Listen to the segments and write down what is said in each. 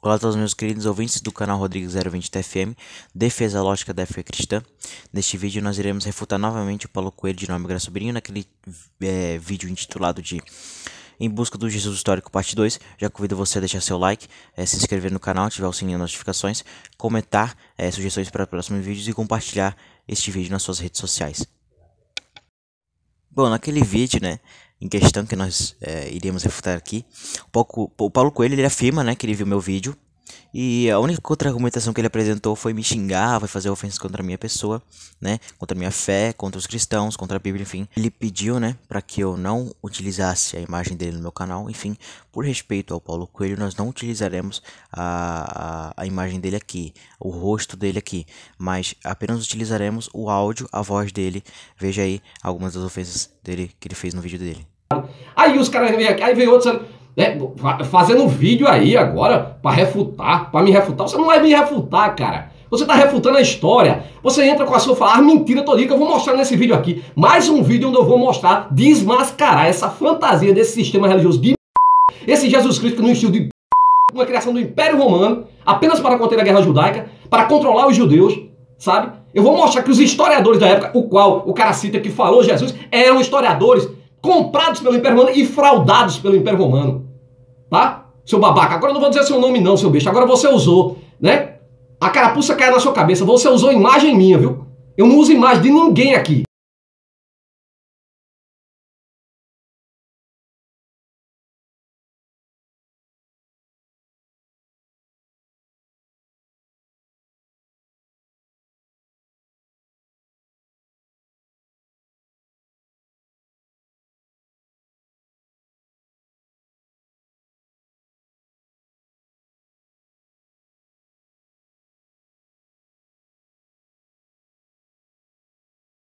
Olá a todos meus queridos ouvintes do canal Rodrigues 020 TFM, Defesa Lógica da Fé Cristã. Neste vídeo nós iremos refutar novamente o Paulo Coelho de Nóbrega Sobrinho naquele vídeo intitulado de Em Busca do Jesus Histórico parte 2. Já convido você a deixar seu like, se inscrever no canal, ativar o sininho de notificações, comentar sugestões para próximos vídeos e compartilhar este vídeo nas suas redes sociais. Bom, naquele vídeo, em questão que nós iríamos refutar aqui, o Paulo Coelho ele afirma, que ele viu meu vídeo e a única contra-argumentação que ele apresentou foi me xingar, foi fazer ofensas contra a minha pessoa, contra a minha fé, contra os cristãos, contra a Bíblia, enfim. Ele pediu, para que eu não utilizasse a imagem dele no meu canal, enfim, por respeito ao Paulo Coelho, nós não utilizaremos a imagem dele aqui, o rosto dele aqui, mas apenas utilizaremos o áudio, a voz dele. Veja aí algumas das ofensas dele que ele fez no vídeo dele. Aí os caras vêm aqui, aí vem outros fazendo vídeo aí agora pra refutar, pra me refutar. Você não vai me refutar, cara. Você tá refutando a história. Você entra com a sua fala, mentira todinha que eu vou mostrar nesse vídeo aqui. Mais um vídeo onde eu vou mostrar, desmascarar essa fantasia desse sistema religioso de esse Jesus Cristo no estilo de uma criação do Império Romano, apenas para conter a guerra judaica, para controlar os judeus, sabe? Eu vou mostrar que os historiadores da época, o qual o cara cita que falou Jesus, eram historiadores comprados pelo Império Romano e fraudados pelo Império Romano. Tá? Seu babaca. Agora eu não vou dizer seu nome não, seu besta. Agora você usou, A carapuça caiu na sua cabeça. Você usou imagem minha, viu? Eu não uso imagem de ninguém aqui.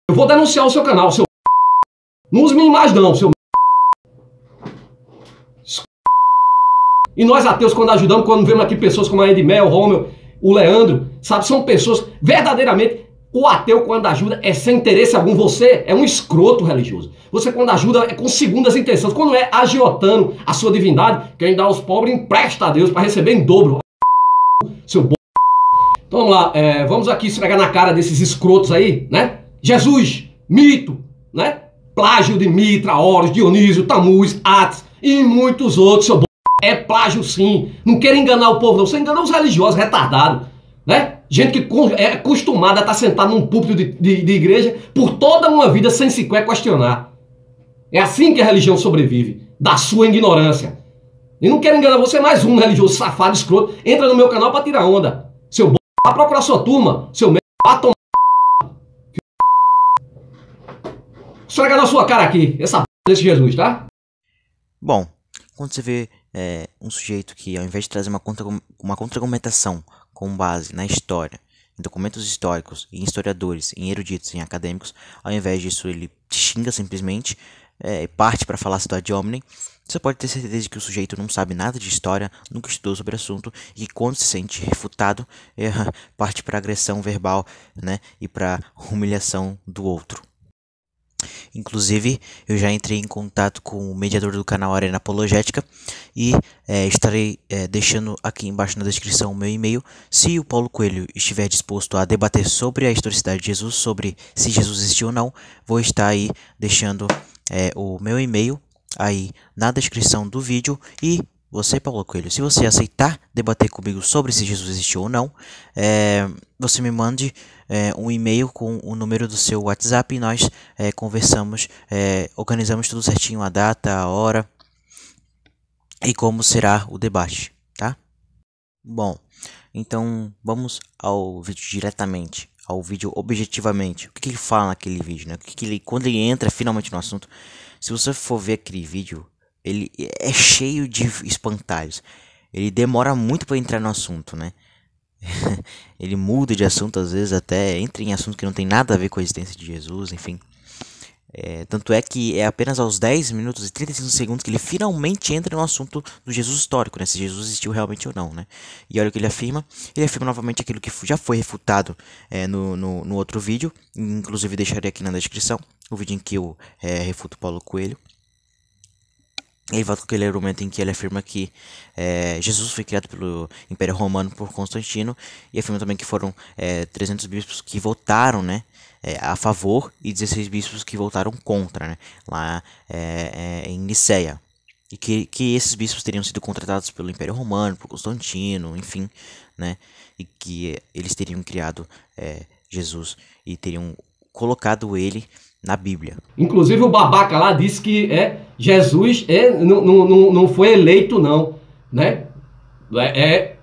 Eu vou denunciar o seu canal, seu... Não use minha imagem não, seu... E nós ateus, quando ajudamos, quando vemos aqui pessoas como a Edmel, o Romeu, o Leandro, sabe, são pessoas verdadeiramente... O ateu, quando ajuda, é sem interesse algum. Você é um escroto religioso. Você, quando ajuda, é com segundas intenções. Quando é agiotando a sua divindade, quem dá aos pobres empresta a Deus para receber em dobro. Seu b... Então vamos lá, vamos aqui esfregar na cara desses escrotos aí, Jesus, mito, Plágio de Mitra, Horus, Dionísio, Tamuz, Ates e muitos outros, seu b... É plágio sim. Não queira enganar o povo não. Você engana os religiosos retardados, Gente que é acostumada a estar sentado num púlpito de igreja por toda uma vida sem sequer questionar. É assim que a religião sobrevive, da sua ignorância. E não quero enganar você, mais um religioso safado, escroto. Entra no meu canal para tirar onda. Seu b... Vá procurar sua turma, seu merda, vá tomar... Esfrega na sua cara aqui, essa b... desse Jesus, tá? Bom, quando você vê um sujeito que, ao invés de trazer uma contra-argumentação com base na história, em documentos históricos, em historiadores, em eruditos, em acadêmicos, ao invés disso ele te xinga simplesmente, parte para falar ad hominem, você pode ter certeza de que o sujeito não sabe nada de história, nunca estudou sobre o assunto, e quando se sente refutado, parte para agressão verbal, e para humilhação do outro. Inclusive, eu já entrei em contato com o mediador do canal Arena Apologética e estarei deixando aqui embaixo na descrição o meu e-mail. Se o Paulo Coelho estiver disposto a debater sobre a historicidade de Jesus, sobre se Jesus existiu ou não, vou estar aí deixando o meu e-mail aí na descrição do vídeo. E você, Paulo Coelho, se você aceitar debater comigo sobre se Jesus existiu ou não, você me mande um e-mail com o número do seu WhatsApp e nós conversamos, organizamos tudo certinho, a data, a hora e como será o debate, tá? Bom, então vamos ao vídeo diretamente, ao vídeo objetivamente. O que ele fala naquele vídeo, quando ele entra finalmente no assunto. Se você for ver aquele vídeo, ele é cheio de espantalhos. Ele demora muito para entrar no assunto, Ele muda de assunto, às vezes até entra em assunto que não tem nada a ver com a existência de Jesus, enfim. Tanto é que é apenas aos 10 minutos e 35 segundos que ele finalmente entra no assunto do Jesus histórico, se Jesus existiu realmente ou não, E olha o que ele afirma novamente aquilo que já foi refutado no outro vídeo, inclusive deixarei aqui na descrição o vídeo em que eu refuto Paulo Coelho. Ele volta com aquele argumento em que ele afirma que Jesus foi criado pelo Império Romano por Constantino, e afirma também que foram 300 bispos que votaram, né, a favor, e 16 bispos que votaram contra, né, lá em Nicéia. E que esses bispos teriam sido contratados pelo Império Romano, por Constantino, enfim, né, e que eles teriam criado Jesus e teriam colocado ele na Bíblia. Inclusive o babaca lá disse que Jesus não foi eleito não, né?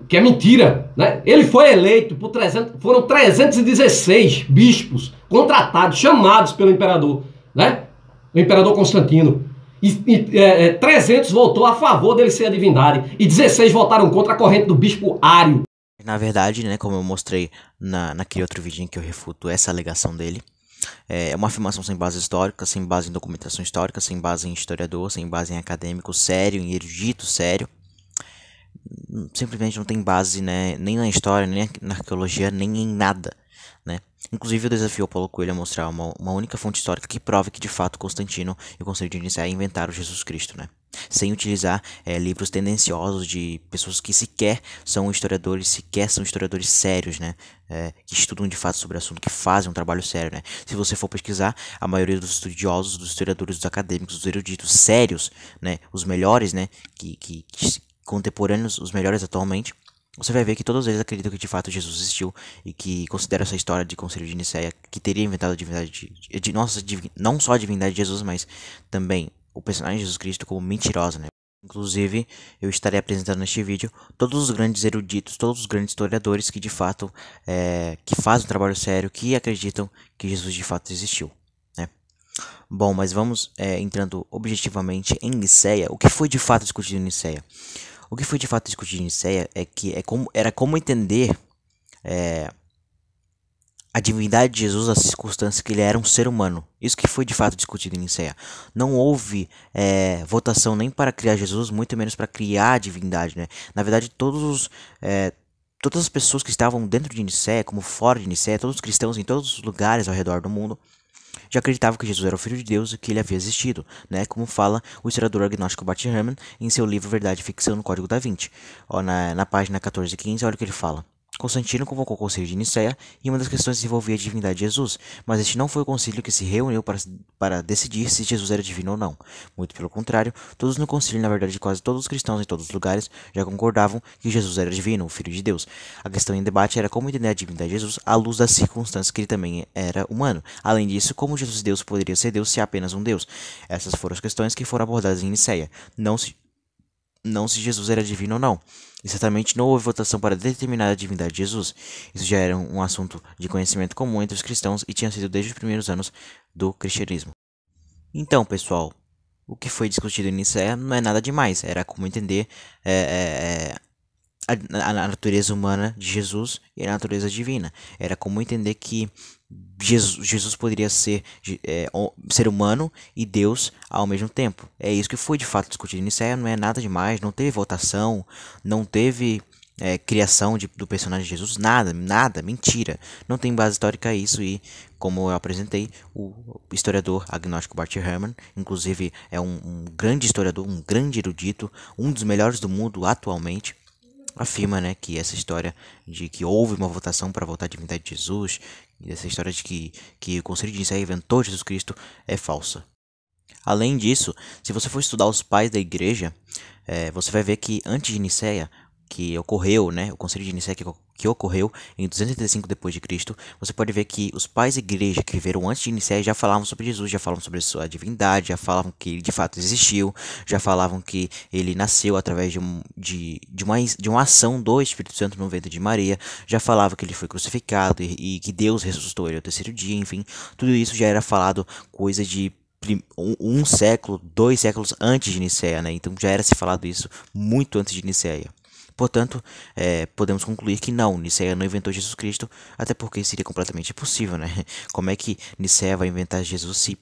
Que é mentira, né? Ele foi eleito por 300, foram 316 bispos contratados, chamados pelo imperador, né? O imperador Constantino. E 300 votou a favor dele ser a divindade e 16 votaram contra a corrente do bispo Ário. Na verdade, né, como eu mostrei naquele outro vídeo em que eu refuto essa alegação dele, é uma afirmação sem base histórica, sem base em documentação histórica, sem base em historiador, sem base em acadêmico sério, em erudito sério. Simplesmente não tem base, né, nem na história, nem na arqueologia, nem em nada, né? Inclusive eu desafio o Paulo Coelho a mostrar uma única fonte histórica que prove que de fato Constantino e o Conselho de Nicéia inventaram Jesus Cristo, né? Sem utilizar livros tendenciosos de pessoas que sequer são historiadores, sérios, né? Que estudam de fato sobre o assunto, que fazem um trabalho sério, né? Se você for pesquisar, a maioria dos estudiosos, dos historiadores, dos acadêmicos, dos eruditos sérios, né? Os melhores, né? Que contemporâneos, os melhores atualmente, você vai ver que todos eles acreditam que de fato Jesus existiu e que consideram essa história de Conselho de Nicéia, que teria inventado a divindade não só a divindade de Jesus, mas também o personagem de Jesus Cristo, como mentirosa, né? Inclusive, eu estarei apresentando neste vídeo todos os grandes eruditos, todos os grandes historiadores que de fato que fazem um trabalho sério, que acreditam que Jesus de fato existiu, né? Bom, mas vamos entrando objetivamente em Nicéia. O que foi de fato discutido em Nicéia? O que foi de fato discutido em Nicéia é que era como entender a divindade de Jesus, a circunstância que ele era um ser humano. Isso que foi de fato discutido em Nicéia. Não houve votação nem para criar Jesus, muito menos para criar a divindade, né? Na verdade, todas as pessoas que estavam dentro de Nicéia, como fora de Nicéia, todos os cristãos em todos os lugares ao redor do mundo, já acreditavam que Jesus era o Filho de Deus e que ele havia existido, né? Como fala o historiador agnóstico Bart Ehrman em seu livro Verdade e Ficção no Código da Vinci. Na página 14 e 15, olha o que ele fala. Constantino convocou o Conselho de Nicéia e uma das questões envolvia a divindade de Jesus, mas este não foi o concílio que se reuniu para decidir se Jesus era divino ou não. Muito pelo contrário, todos no concílio, na verdade quase todos os cristãos em todos os lugares, já concordavam que Jesus era divino, o Filho de Deus. A questão em debate era como entender a divindade de Jesus à luz das circunstâncias que ele também era humano. Além disso, como Jesus Deus poderia ser Deus se é apenas um Deus? Essas foram as questões que foram abordadas em Nicéia. Não se Jesus era divino ou não. E certamente não houve votação para determinar a divindade de Jesus. Isso já era um assunto de conhecimento comum entre os cristãos e tinha sido desde os primeiros anos do cristianismo. Então, pessoal, o que foi discutido em Nicéia não é nada demais. Era como entender a natureza humana de Jesus e a natureza divina. Era como entender que Jesus poderia ser ser humano e Deus ao mesmo tempo. É isso que foi de fato discutido em Nicéia, não é nada demais, não teve votação, não teve criação do personagem de Jesus, nada, mentira. Não tem base histórica isso e, como eu apresentei, o historiador agnóstico Bart Ehrman, inclusive é um grande historiador, um grande erudito, um dos melhores do mundo atualmente, afirma, né, que essa história de que houve uma votação para votar a divindade de Jesus, e essa história de que o Conselho de Nicéia inventou Jesus Cristo, é falsa. Além disso, se você for estudar os pais da igreja, você vai ver que antes de Nicéia, que ocorreu, né, o Conselho de Nicéia que ocorreu em 285 depois de Cristo, você pode ver que os pais da igreja que viveram antes de Nicéia já falavam sobre Jesus, já falavam sobre sua divindade, já falavam que ele de fato existiu, já falavam que ele nasceu através de uma ação do Espírito Santo no ventre de Maria, já falavam que ele foi crucificado e que Deus ressuscitou ele ao terceiro dia, enfim, tudo isso já era falado coisa de um século, 2 séculos antes de Nicéia, né? Então já era se falado isso muito antes de Nicéia. Portanto, podemos concluir que não, Nicéia não inventou Jesus Cristo, até porque seria completamente impossível, né? Como é que Nicéia vai inventar Jesus se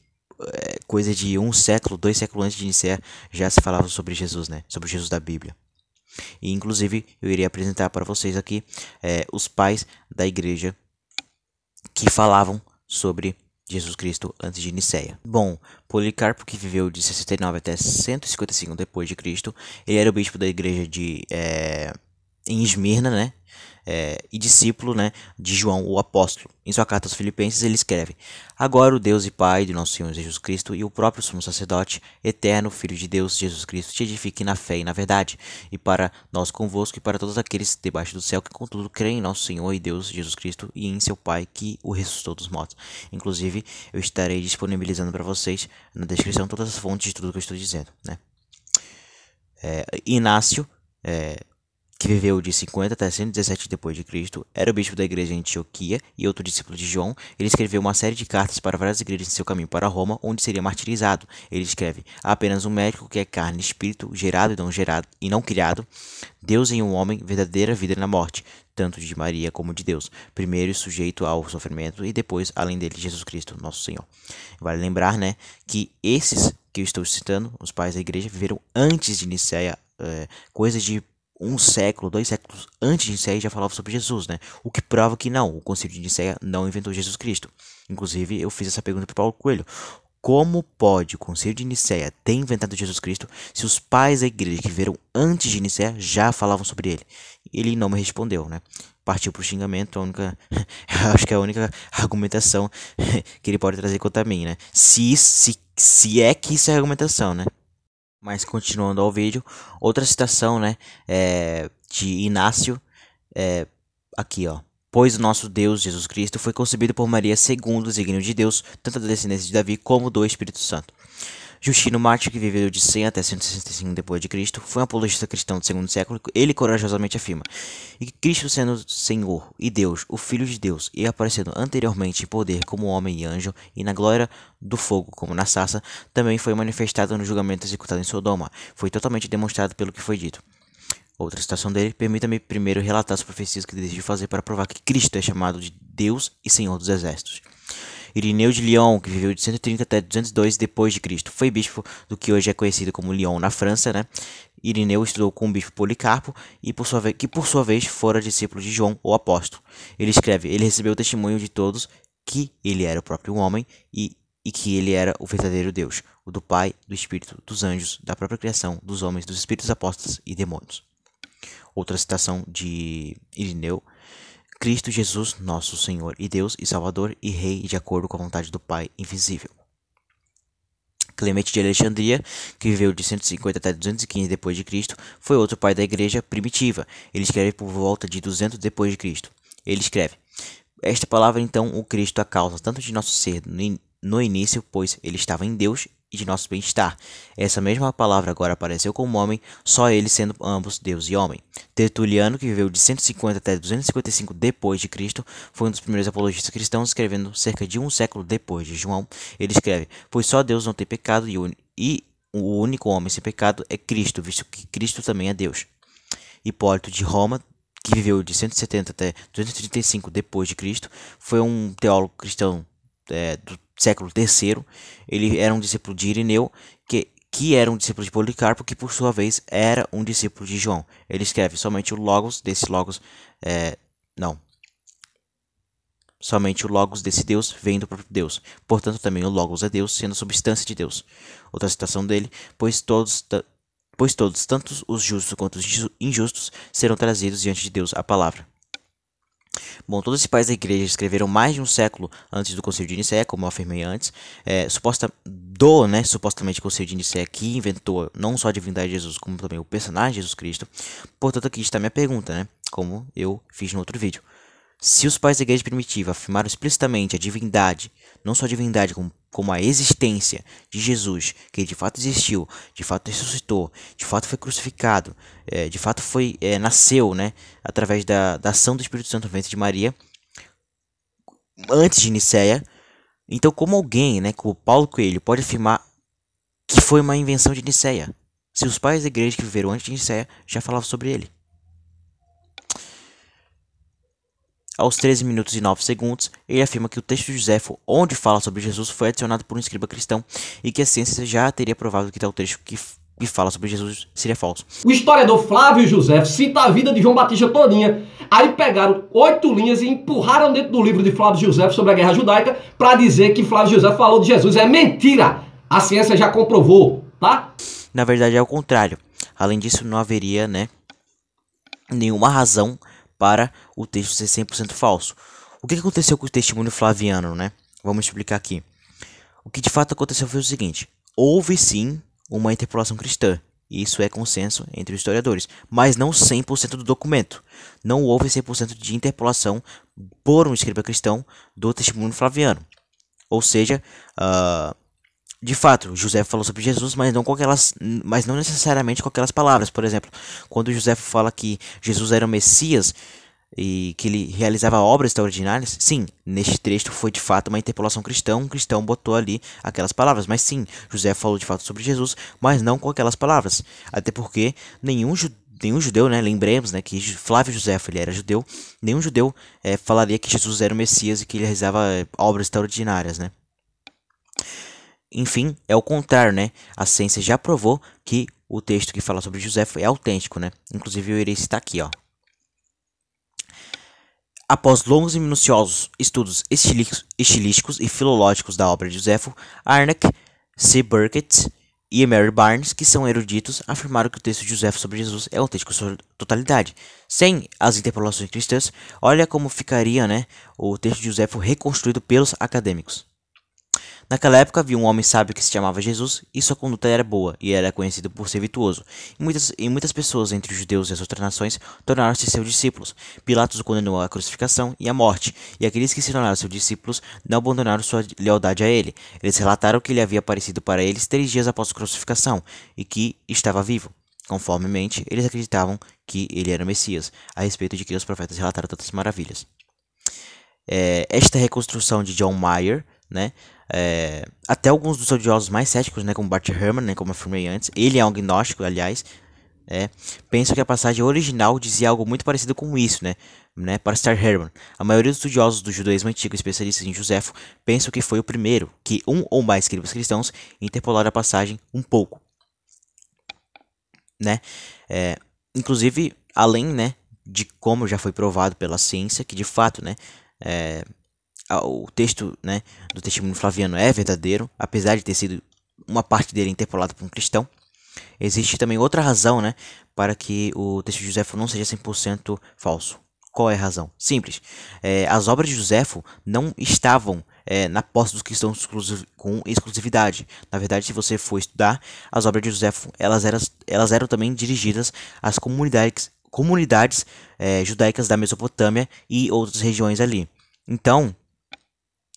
coisa de 1 século, 2 séculos antes de Nicéia já se falava sobre Jesus, né? Sobre o Jesus da Bíblia. E inclusive eu irei apresentar para vocês aqui os pais da igreja que falavam sobre Jesus Cristo antes de Nicéia. Bom, Policarpo, que viveu de 69 até 155 depois de Cristo, ele era o bispo da igreja em Esmirna, né? E discípulo, né, de João, o apóstolo. Em sua carta aos Filipenses, ele escreve: Agora o Deus e Pai de nosso Senhor Jesus Cristo e o próprio sumo sacerdote, eterno Filho de Deus, Jesus Cristo, te edifique na fé e na verdade, e para nós convosco e para todos aqueles debaixo do céu que contudo creem em nosso Senhor e Deus Jesus Cristo e em seu Pai que o ressuscitou dos mortos. Inclusive, eu estarei disponibilizando para vocês na descrição todas as fontes de tudo que eu estou dizendo, né? Inácio, que viveu de 50 até 117 depois de Cristo, era o bispo da igreja em Antioquia e outro discípulo de João. Ele escreveu uma série de cartas para várias igrejas em seu caminho para Roma, onde seria martirizado. Ele escreve: há apenas um médico que é carne e espírito, gerado e não criado, Deus em um homem, verdadeira vida na morte, tanto de Maria como de Deus, primeiro sujeito ao sofrimento e depois, além dele, Jesus Cristo, nosso Senhor. Vale lembrar, né, que esses que eu estou citando, os pais da igreja, viveram antes de Nicéia, coisa de 1 século, 2 séculos antes de Nicéia já falava sobre Jesus, né? O que prova que não, o Concílio de Nicéia não inventou Jesus Cristo. Inclusive, eu fiz essa pergunta para Paulo Coelho: como pode o Concílio de Nicéia ter inventado Jesus Cristo se os pais da igreja que viveram antes de Nicéia já falavam sobre ele? Ele não me respondeu, né? Partiu pro xingamento, eu acho que é a única argumentação que ele pode trazer contra mim, né? Se é que isso é argumentação, né? Mas continuando ao vídeo, outra citação, né, de Inácio, aqui, ó. Pois o nosso Deus, Jesus Cristo, foi concebido por Maria segundo o desígnio de Deus, tanto da descendência de Davi como do Espírito Santo. Justino Mártir, que viveu de 100 até 165 depois de Cristo, foi um apologista cristão do segundo século. Ele corajosamente afirma: e que Cristo, sendo Senhor e Deus, o Filho de Deus, e aparecendo anteriormente em poder como homem e anjo, e na glória do fogo como na sarça, também foi manifestado no julgamento executado em Sodoma. Foi totalmente demonstrado pelo que foi dito. Outra citação dele: permita-me primeiro relatar as profecias que desejo fazer para provar que Cristo é chamado de Deus e Senhor dos Exércitos. Irineu de Lyon, que viveu de 130 até 202 depois de Cristo, foi bispo do que hoje é conhecido como Lyon, na França, né? Irineu estudou com o bispo Policarpo e que por sua vez fora discípulo de João, o apóstolo. Ele escreve: ele recebeu o testemunho de todos que ele era o próprio homem e que ele era o verdadeiro Deus, o do Pai, do Espírito, dos anjos, da própria criação, dos homens, dos espíritos apóstolos e demônios. Outra citação de Irineu: Cristo Jesus, nosso Senhor e Deus e Salvador e Rei de acordo com a vontade do Pai invisível. Clemente de Alexandria, que viveu de 150 até 215 depois de Cristo, foi outro pai da igreja primitiva. Ele escreve por volta de 200 depois de Cristo. Ele escreve: esta palavra então o Cristo a causa tanto de nosso ser no início, pois ele estava em Deus, e de nosso bem-estar. Essa mesma palavra agora apareceu como homem, só ele sendo ambos Deus e homem. Tertuliano, que viveu de 150 até 255 depois de Cristo, foi um dos primeiros apologistas cristãos, escrevendo cerca de 1 século depois de João. Ele escreve: pois só Deus não tem pecado e o único homem sem pecado é Cristo, visto que Cristo também é Deus. Hipólito de Roma, que viveu de 170 até 235 depois de Cristo, foi um teólogo cristão do século III. Ele era um discípulo de Irineu, que era um discípulo de Policarpo, que por sua vez era um discípulo de João. Ele escreve: somente o logos desse logos somente o logos desse Deus vem do próprio Deus. Portanto, também o logos é Deus, sendo a substância de Deus. Outra citação dele: pois todos, tanto os justos quanto os injustos, serão trazidos diante de Deus a palavra. Bom, todos esses pais da igreja escreveram mais de 1 século antes do Concílio de Nicéia, como eu afirmei antes. Supostamente o Concílio de Nicéia, que inventou não só a divindade de Jesus, como também o personagem de Jesus Cristo. Portanto, aqui está a minha pergunta, né? Como eu fiz no outro vídeo. Se os pais da igreja primitiva afirmaram explicitamente a divindade, não só a divindade, como a existência de Jesus, que ele de fato existiu, de fato ressuscitou, de fato foi crucificado, de fato nasceu, né, através da ação do Espírito Santo no ventre de Maria, antes de Nicéia, então como alguém, né, como Paulo Coelho, pode afirmar que foi uma invenção de Nicéia, se os pais da igreja que viveram antes de Nicéia já falavam sobre ele? Aos 13 minutos e 9 segundos, ele afirma que o texto de Joséfo, onde fala sobre Jesus, foi adicionado por um escriba cristão e que a ciência já teria provado que tal trecho que fala sobre Jesus seria falso. O historiador Flávio José cita a vida de João Batista todinha. Aí pegaram 8 linhas e empurraram dentro do livro de Flávio José sobre a guerra judaica para dizer que Flávio José falou de Jesus. É mentira! A ciência já comprovou, tá? Na verdade é o contrário. Além disso, não haveria, né, nenhuma razão para o texto ser 100% falso. O que aconteceu com o testemunho flaviano, né? Vamos explicar aqui. O que de fato aconteceu foi o seguinte: houve sim uma interpolação cristã. Isso é consenso entre os historiadores, mas não 100% do documento. Não houve 100% de interpolação por um escriba cristão do testemunho flaviano. Ou seja, de fato, José falou sobre Jesus, mas não necessariamente com aquelas palavras. Por exemplo, quando José fala que Jesus era o Messias e que ele realizava obras extraordinárias, sim, neste trecho foi de fato uma interpolação cristã. Um cristão botou ali aquelas palavras, mas sim, José falou de fato sobre Jesus, mas não com aquelas palavras. Até porque nenhum judeu, né, lembremos, né, que Flávio Josefo, ele era judeu, nenhum judeu falaria que Jesus era o Messias e que ele realizava obras extraordinárias, né. Enfim, é o contrário, né? A ciência já provou que o texto que fala sobre Josefo é autêntico, né? Inclusive eu irei citar aqui, ó. Após longos e minuciosos estudos estilísticos e filológicos da obra de Josefo, Arnott, C. Burkitt e Mary Barnes, que são eruditos, afirmaram que o texto de Josefo sobre Jesus é autêntico em sua totalidade. Sem as interpolações cristãs, olha como ficaria, né, o texto de Josefo reconstruído pelos acadêmicos. Naquela época havia um homem sábio que se chamava Jesus, e sua conduta era boa, e era conhecido por ser virtuoso. E muitas pessoas entre os judeus e as outras nações tornaram-se seus discípulos. Pilatos o condenou à crucificação e à morte, e aqueles que se tornaram seus discípulos não abandonaram sua lealdade a ele. Eles relataram que ele havia aparecido para eles 3 dias após a crucificação, e que estava vivo. Conformemente, eles acreditavam que ele era o Messias, a respeito de que os profetas relataram tantas maravilhas. Esta reconstrução de John Mayer, né, até alguns dos estudiosos mais céticos, né, como Bart Ehrman, né, como afirmei antes, ele é um agnóstico, aliás, pensam que a passagem original dizia algo muito parecido com isso, né, para Starr Ehrman. A maioria dos estudiosos do judaísmo antigo, especialistas em Josefo, pensam que foi o primeiro que um ou mais escribas cristãos interpolaram a passagem um pouco, né, inclusive, além, né, de como já foi provado pela ciência, que de fato, né, o texto, né, do testemunho flaviano é verdadeiro, apesar de ter sido uma parte dele interpolada por um cristão. Existe também outra razão, né, para que o texto de Josefo não seja 100% falso. Qual é a razão? Simples. As obras de Josefo não estavam na posse dos cristãos com exclusividade. Na verdade, se você for estudar, as obras de Josefo, elas eram também dirigidas às comunidades judaicas da Mesopotâmia e outras regiões ali. Então,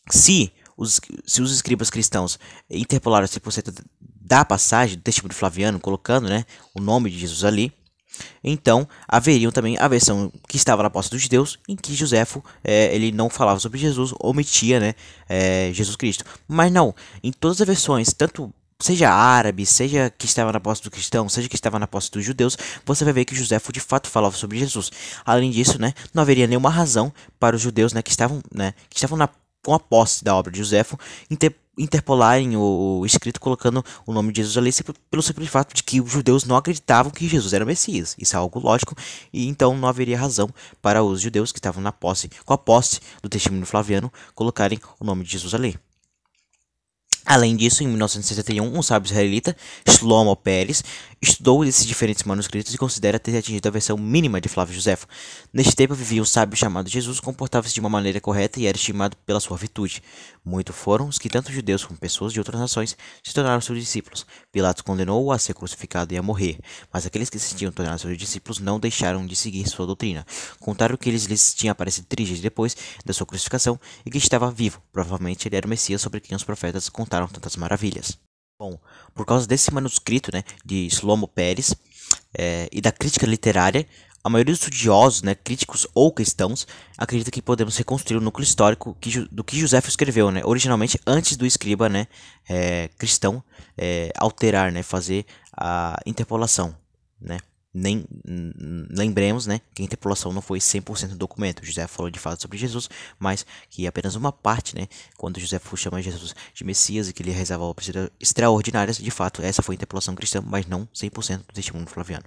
se os escribas cristãos interpolaram 100% da passagem do testemunho flaviano, colocando, né, o nome de Jesus ali, então haveriam também a versão que estava na posse dos judeus, em que Josefo ele não falava sobre Jesus, omitia, né, Jesus Cristo. Mas não, em todas as versões, tanto seja árabe, seja que estava na posse do cristão, seja que estava na posse dos judeus, você vai ver que Josefo de fato falava sobre Jesus. Além disso, né, não haveria nenhuma razão para os judeus, né, que estavam com a posse da obra de Josefo interpolarem o escrito colocando o nome de Jesus ali pelo simples fato de que os judeus não acreditavam que Jesus era o Messias. Isso é algo lógico, e então não haveria razão para os judeus que estavam com a posse do testemunho flaviano colocarem o nome de Jesus ali. Além disso, em 1961, um sábio israelita, Shlomo Peres, estudou esses diferentes manuscritos e considera ter atingido a versão mínima de Flávio Josefo. Neste tempo vivia um sábio chamado Jesus, comportava-se de uma maneira correta e era estimado pela sua virtude. Muitos foram os que, tanto judeus como pessoas de outras nações, se tornaram seus discípulos. Pilatos condenou-o a ser crucificado e a morrer, mas aqueles que se tinham tornado seus discípulos não deixaram de seguir sua doutrina. Contaram que lhes tinha aparecido 3 dias depois da sua crucificação e que estava vivo. Provavelmente ele era o Messias sobre quem os profetas contaram tantas maravilhas. Bom, por causa desse manuscrito, né, de Shlomo Peres e da crítica literária, a maioria dos estudiosos, né, críticos ou cristãos, acredita que podemos reconstruir o núcleo histórico do que Josefo escreveu, né, originalmente antes do escriba, né, cristão alterar, né, fazer a interpolação, né. Lembremos, né, que a interpolação não foi 100% do documento. José falou de fato sobre Jesus, mas que apenas uma parte, né, quando José chama Jesus de Messias e que ele realizava obras extraordinárias, de fato, essa foi a interpolação cristã, mas não 100% do testemunho flaviano.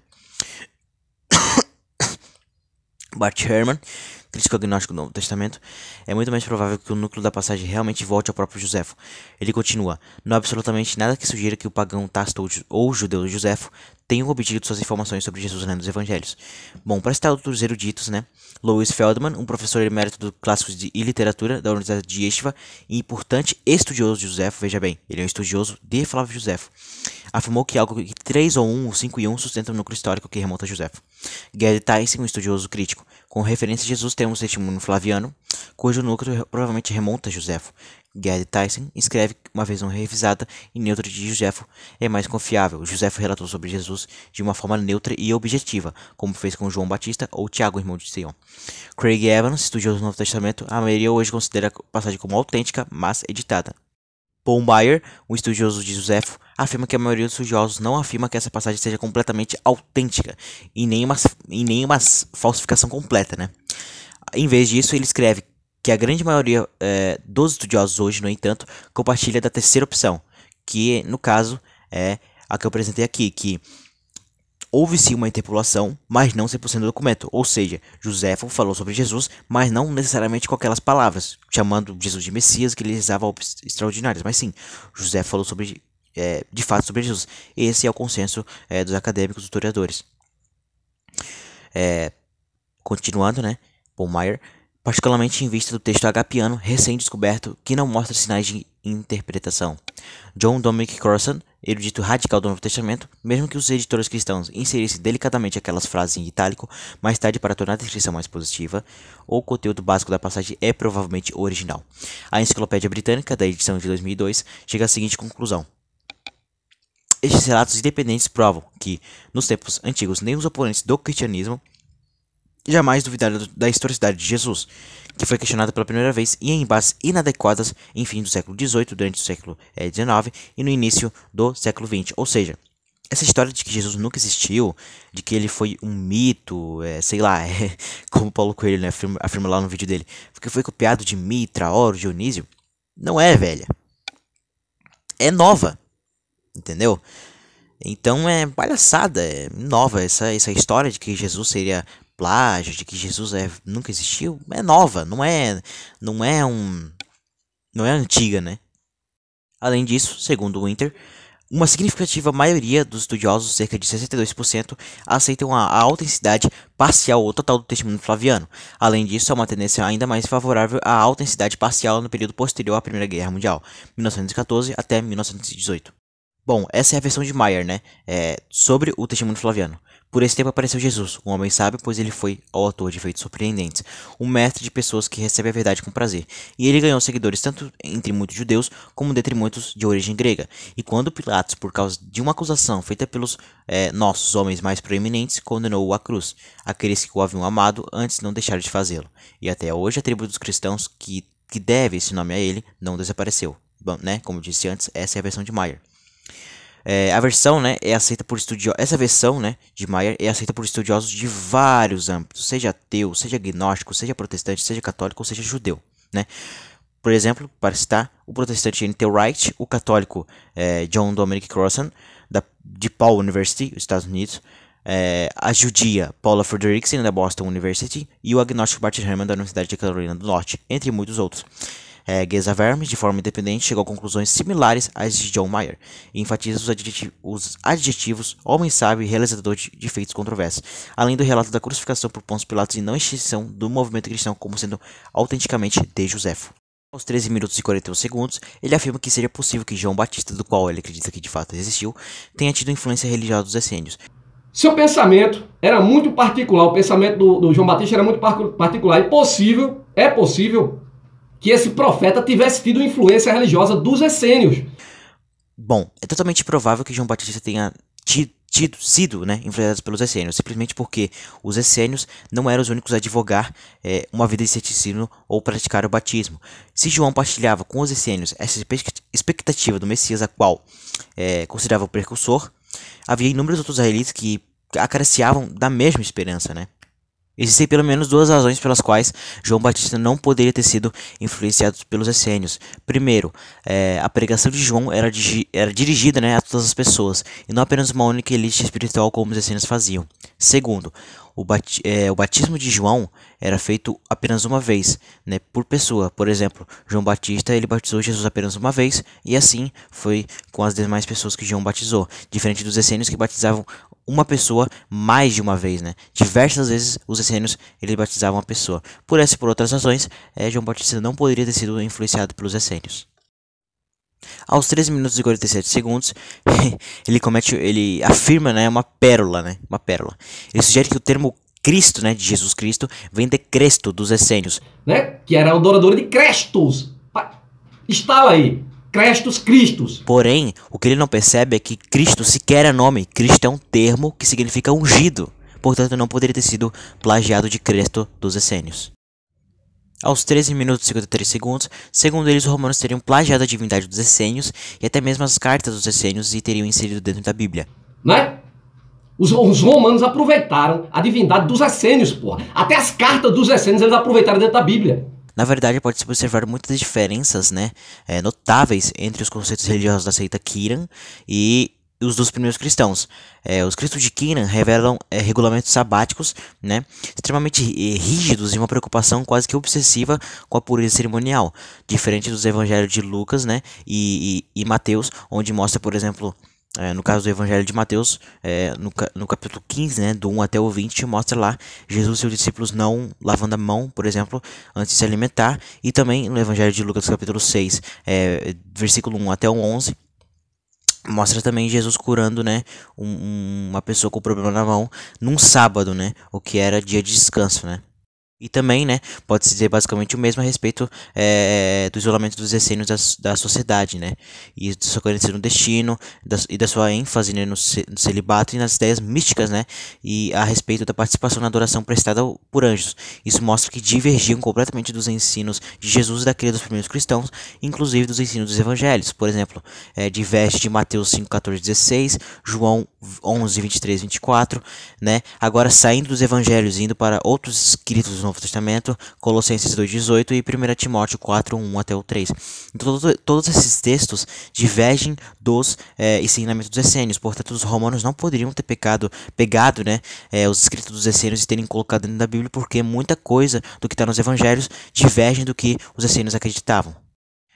Bart Ehrman, crítico agnóstico do Novo Testamento, é muito mais provável que o núcleo da passagem realmente volte ao próprio Joséfo. Ele continua: não há absolutamente nada que sugira que o pagão Tácito ou o judeu Joséfo tenham obtido suas informações sobre Jesus lendo os evangelhos. Bom, para citar outros eruditos, né? Louis Feldman, um professor emérito do Clássicos e Literatura da Universidade de Yeshiva e importante estudioso de Joséfo, veja bem, ele é um estudioso de Flávio Joséfo, afirmou que algo que 3 ou 1, ou 5 e 1 sustentam o núcleo histórico que remonta a Joséfo. Gerd Tyson, um estudioso crítico, com referência a Jesus, temos o testemunho flaviano, cujo núcleo provavelmente remonta a Joséfo. Gerd Tyson escreve que uma versão revisada e neutra de Joséfo é mais confiável. Joséfo relatou sobre Jesus de uma forma neutra e objetiva, como fez com João Batista ou Tiago, irmão de Sião. Craig Evans, estudioso do Novo Testamento, a maioria hoje considera a passagem como autêntica, mas editada. Paul Maier, um estudioso de Joséfo, afirma que a maioria dos estudiosos não afirma que essa passagem seja completamente autêntica e nem uma falsificação completa, né? Em vez disso, ele escreve que a grande maioria dos estudiosos hoje, no entanto, compartilha da terceira opção, que no caso é a que eu apresentei aqui, que houve sim uma interpolação, mas não 100% do documento. Ou seja, Joséfo falou sobre Jesus, mas não necessariamente com aquelas palavras, chamando Jesus de Messias, que ele realizava obras extraordinárias. Mas sim, José falou sobre, de fato sobre Jesus. Esse é o consenso dos acadêmicos, dos historiadores. Continuando, né? Paul Maier, particularmente em vista do texto agapiano recém-descoberto que não mostra sinais de interpretação. John Dominic Crossan, erudito radical do Novo Testamento, mesmo que os editores cristãos inserissem delicadamente aquelas frases em itálico mais tarde para tornar a descrição mais positiva, o conteúdo básico da passagem é provavelmente original. A Enciclopédia Britânica, da edição de 2002, chega à seguinte conclusão: estes relatos independentes provam que, nos tempos antigos, nem os oponentes do cristianismo jamais duvidaram da historicidade de Jesus, que foi questionado pela primeira vez e em bases inadequadas em fim do século XVIII, durante o século XIX e no início do século XX. Ou seja, essa história de que Jesus nunca existiu, de que ele foi um mito, sei lá, como Paulo Coelho, né, afirma lá no vídeo dele, que foi copiado de Mitra, Horus, Dionísio, não é velha. É nova, entendeu? Então é palhaçada, é nova essa história de que Jesus seria plágio, de que Jesus nunca existiu, é nova, não é antiga, né? Além disso, segundo Winter, uma significativa maioria dos estudiosos, cerca de 62%, aceitam a autenticidade parcial ou total do testemunho flaviano. Além disso, há uma tendência ainda mais favorável à autenticidade parcial no período posterior à Primeira Guerra Mundial, 1914 até 1918. Bom, essa é a versão de Maier, né? Sobre o testemunho flaviano. Por esse tempo apareceu Jesus, um homem sábio, pois ele foi o autor de feitos surpreendentes, um mestre de pessoas que recebe a verdade com prazer. E ele ganhou seguidores tanto entre muitos judeus, como dentre muitos de origem grega. E quando Pilatos, por causa de uma acusação feita pelos nossos homens mais proeminentes, condenou-o à cruz, aqueles que o haviam amado antes não deixaram de fazê-lo. E até hoje a tribo dos cristãos que deve esse nome a ele não desapareceu. Bom, né? Como eu disse antes, essa é a versão de Maier. A versão, né, é aceita por essa versão, né, de Maier é aceita por estudiosos de vários âmbitos, seja ateu, seja agnóstico, seja protestante, seja católico ou seja judeu, né? Por exemplo, para citar, o protestante N.T. Wright, o católico John Dominic Crossan, de Paul University, Estados Unidos, a judia Paula Frederickson, da Boston University, e o agnóstico Bart Ehrman, da Universidade de Carolina do Norte, entre muitos outros. Geza Vermes, de forma independente, chegou a conclusões similares às de John Maier e enfatiza os adjetivos homem sábio e realizador de feitos controversos, além do relato da crucificação por Pôncio Pilatos e não extinção do movimento cristão como sendo autenticamente de Joséfo. Aos 13 minutos e 41 segundos, ele afirma que seria possível que João Batista, do qual ele acredita que de fato existiu, tenha tido influência religiosa dos essênios. Seu pensamento era muito particular, o pensamento do João Batista era muito particular. É possível que esse profeta tivesse tido influência religiosa dos essênios. Bom, é totalmente provável que João Batista tenha sido, né, influenciado pelos essênios, simplesmente porque os essênios não eram os únicos a advogar uma vida de ceticismo ou praticar o batismo. Se João partilhava com os essênios essa expectativa do Messias, a qual considerava o precursor, havia inúmeros outros israelitas que acariciavam da mesma esperança, né? Existem pelo menos duas razões pelas quais João Batista não poderia ter sido influenciado pelos essênios. Primeiro, a pregação de João era dirigida, né, a todas as pessoas, e não apenas uma única elite espiritual como os essênios faziam. Segundo, o batismo de João era feito apenas uma vez, né, por pessoa. Por exemplo, João Batista ele batizou Jesus apenas uma vez, e assim foi com as demais pessoas que João batizou, diferente dos essênios que batizavam uma pessoa mais de uma vez, né? Diversas vezes os essênios eles batizavam uma pessoa. Por essa e por outras razões, João Batista não poderia ter sido influenciado pelos essênios. Aos 13 minutos e 47 segundos, ele afirma, né, uma pérola, né? Uma pérola. Ele sugere que o termo Cristo, né, de Jesus Cristo, vem de Cresto dos essênios, né? Que era a adoradora de Crestos. Está aí. Crestos Cristos. Porém, o que ele não percebe é que Cristo sequer é nome. Cristo é um termo que significa ungido. Portanto, não poderia ter sido plagiado de Cresto dos essênios. Aos 13 minutos e 53 segundos, segundo eles, os romanos teriam plagiado a divindade dos essênios e até mesmo as cartas dos essênios e teriam inserido dentro da Bíblia. Né? Os romanos aproveitaram a divindade dos essênios, porra. Até as cartas dos essênios eles aproveitaram dentro da Bíblia. Na verdade, pode-se observar muitas diferenças, né, notáveis entre os conceitos religiosos da seita Quiran e os dos primeiros cristãos. Os cristãos de Quiran revelam regulamentos sabáticos, né, extremamente rígidos e uma preocupação quase que obsessiva com a pureza cerimonial, diferente dos evangelhos de Lucas, né, e Mateus, onde mostra, por exemplo, no caso do Evangelho de Mateus, no capítulo 15, né, do 1 até o 20, mostra lá Jesus e seus discípulos não lavando a mão, por exemplo, antes de se alimentar. E também no Evangelho de Lucas, capítulo 6, versículo 1 até o 11, mostra também Jesus curando, né, uma pessoa com problema na mão num sábado, né, o que era dia de descanso, né. E também, né, pode-se dizer basicamente o mesmo a respeito do isolamento dos essênios da sociedade, né, e do seu conhecimento no destino, e da sua ênfase, né, no celibato e nas ideias místicas, né, e a respeito da participação na adoração prestada por anjos. Isso mostra que divergiam completamente dos ensinos de Jesus e daquele dos primeiros cristãos, inclusive dos ensinos dos evangelhos. Por exemplo, diverge de Mateus 5, 14, 16, João 11, 23, 24, né, agora saindo dos evangelhos e indo para outros escritos do Novo Testamento, Colossenses 2,18 e 1 Timóteo 4, 1 até o 3. Então, todos esses textos divergem dos ensinamentos dos essênios, portanto os romanos não poderiam ter pegado, né, os escritos dos essênios e terem colocado dentro da Bíblia, porque muita coisa do que está nos evangelhos diverge do que os essênios acreditavam.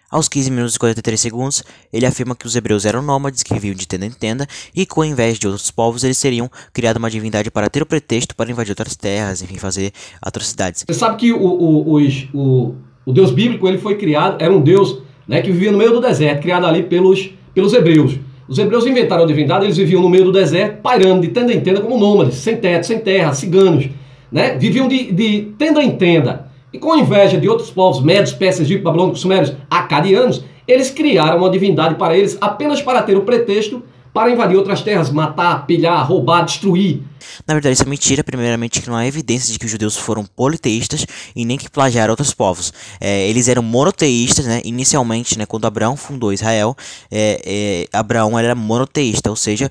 Aos 15 minutos e 43 segundos, ele afirma que os hebreus eram nômades que viviam de tenda em tenda e que, ao invés de outros povos, eles teriam criado uma divindade para ter o pretexto para invadir outras terras, enfim, fazer atrocidades. Você sabe que o Deus bíblico ele foi criado, era um Deus, né, que vivia no meio do deserto, criado ali pelos hebreus. Os hebreus inventaram a divindade, eles viviam no meio do deserto, pairando de tenda em tenda como nômades, sem teto, sem terra, ciganos, né? Viviam de tenda em tenda. E com inveja de outros povos, medos, persas, egípcios, babilônicos, sumérios, acadianos, eles criaram uma divindade para eles apenas para ter o pretexto para invadir outras terras, matar, pilhar, roubar, destruir. Na verdade, isso é mentira. Primeiramente, que não há evidência de que os judeus foram politeístas e nem que plagiaram outros povos. Eles eram monoteístas, né? Inicialmente, né, quando Abraão fundou Israel, Abraão era monoteísta, ou seja,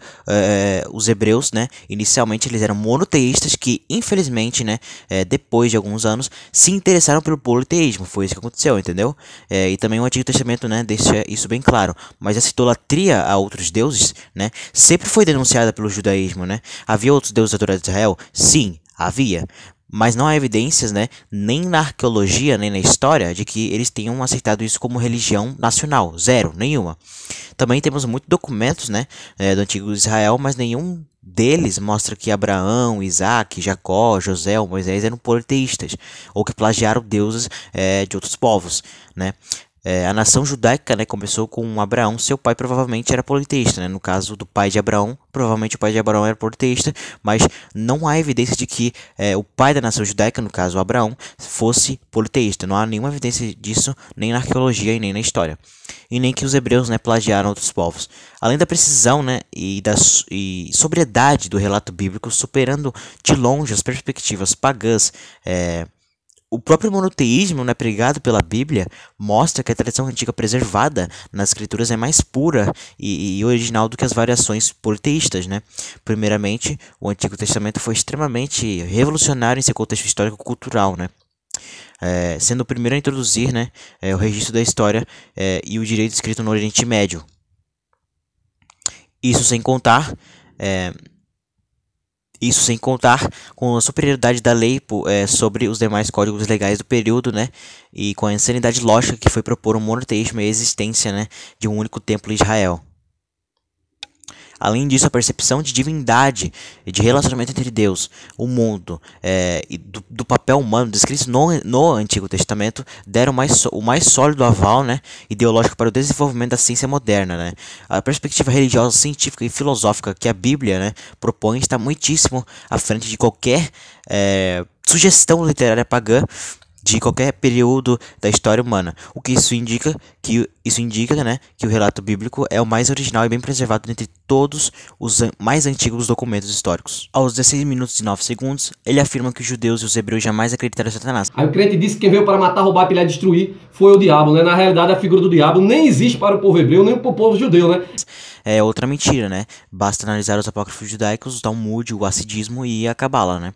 os hebreus, né, inicialmente eles eram monoteístas que, infelizmente, né, depois de alguns anos, se interessaram pelo politeísmo. Foi isso que aconteceu, entendeu? E também o Antigo Testamento, né, deixa isso bem claro. Mas essa idolatria a outros deuses, né, sempre foi denunciada pelo judaísmo, né? Havia outros deuses adorados de Israel? Sim, havia. Mas não há evidências, né, nem na arqueologia, nem na história, de que eles tenham aceitado isso como religião nacional. Zero, nenhuma. Também temos muitos documentos, né, do antigo Israel, mas nenhum deles mostra que Abraão, Isaac, Jacó, José ou Moisés eram politeístas, ou que plagiaram deuses de outros povos, né. A nação judaica, né, começou com Abraão, seu pai provavelmente era politeísta, né? No caso do pai de Abraão, provavelmente o pai de Abraão era politeísta, mas não há evidência de que o pai da nação judaica, no caso Abraão, fosse politeísta. Não há nenhuma evidência disso, nem na arqueologia e nem na história. E nem que os hebreus, né, plagiaram outros povos. Além da precisão, né, e sobriedade do relato bíblico, superando de longe as perspectivas pagãs, O próprio monoteísmo, né, pregado pela Bíblia, mostra que a tradição antiga preservada nas escrituras é mais pura e original do que as variações politeístas, né? Primeiramente, o Antigo Testamento foi extremamente revolucionário em seu contexto histórico-cultural, né? Sendo o primeiro a introduzir, né, o registro da história e o direito escrito no Oriente Médio. Isso sem contar com a superioridade da lei sobre os demais códigos legais do período, né, e com a insanidade lógica que foi propor um monoteísmo e a existência, né, de um único templo em Israel. Além disso, a percepção de divindade e de relacionamento entre Deus, o mundo e do papel humano descritos no Antigo Testamento deram o mais sólido aval, né, ideológico para o desenvolvimento da ciência moderna, né. A perspectiva religiosa, científica e filosófica que a Bíblia, né, propõe está muitíssimo à frente de qualquer sugestão literária pagã de qualquer período da história humana, o que isso indica né, que o relato bíblico é o mais original e bem preservado dentre todos os mais antigos documentos históricos. Aos 16 minutos e 9 segundos, ele afirma que os judeus e os hebreus jamais acreditaram em Satanás. Aí o crente disse que quem veio para matar, roubar, pilhar e destruir foi o diabo, né? Na realidade, a figura do diabo nem existe para o povo hebreu, nem para o povo judeu, né? É outra mentira, né? Basta analisar os apócrifos judaicos, o Talmud, o Hassidismo e a Cabala, né?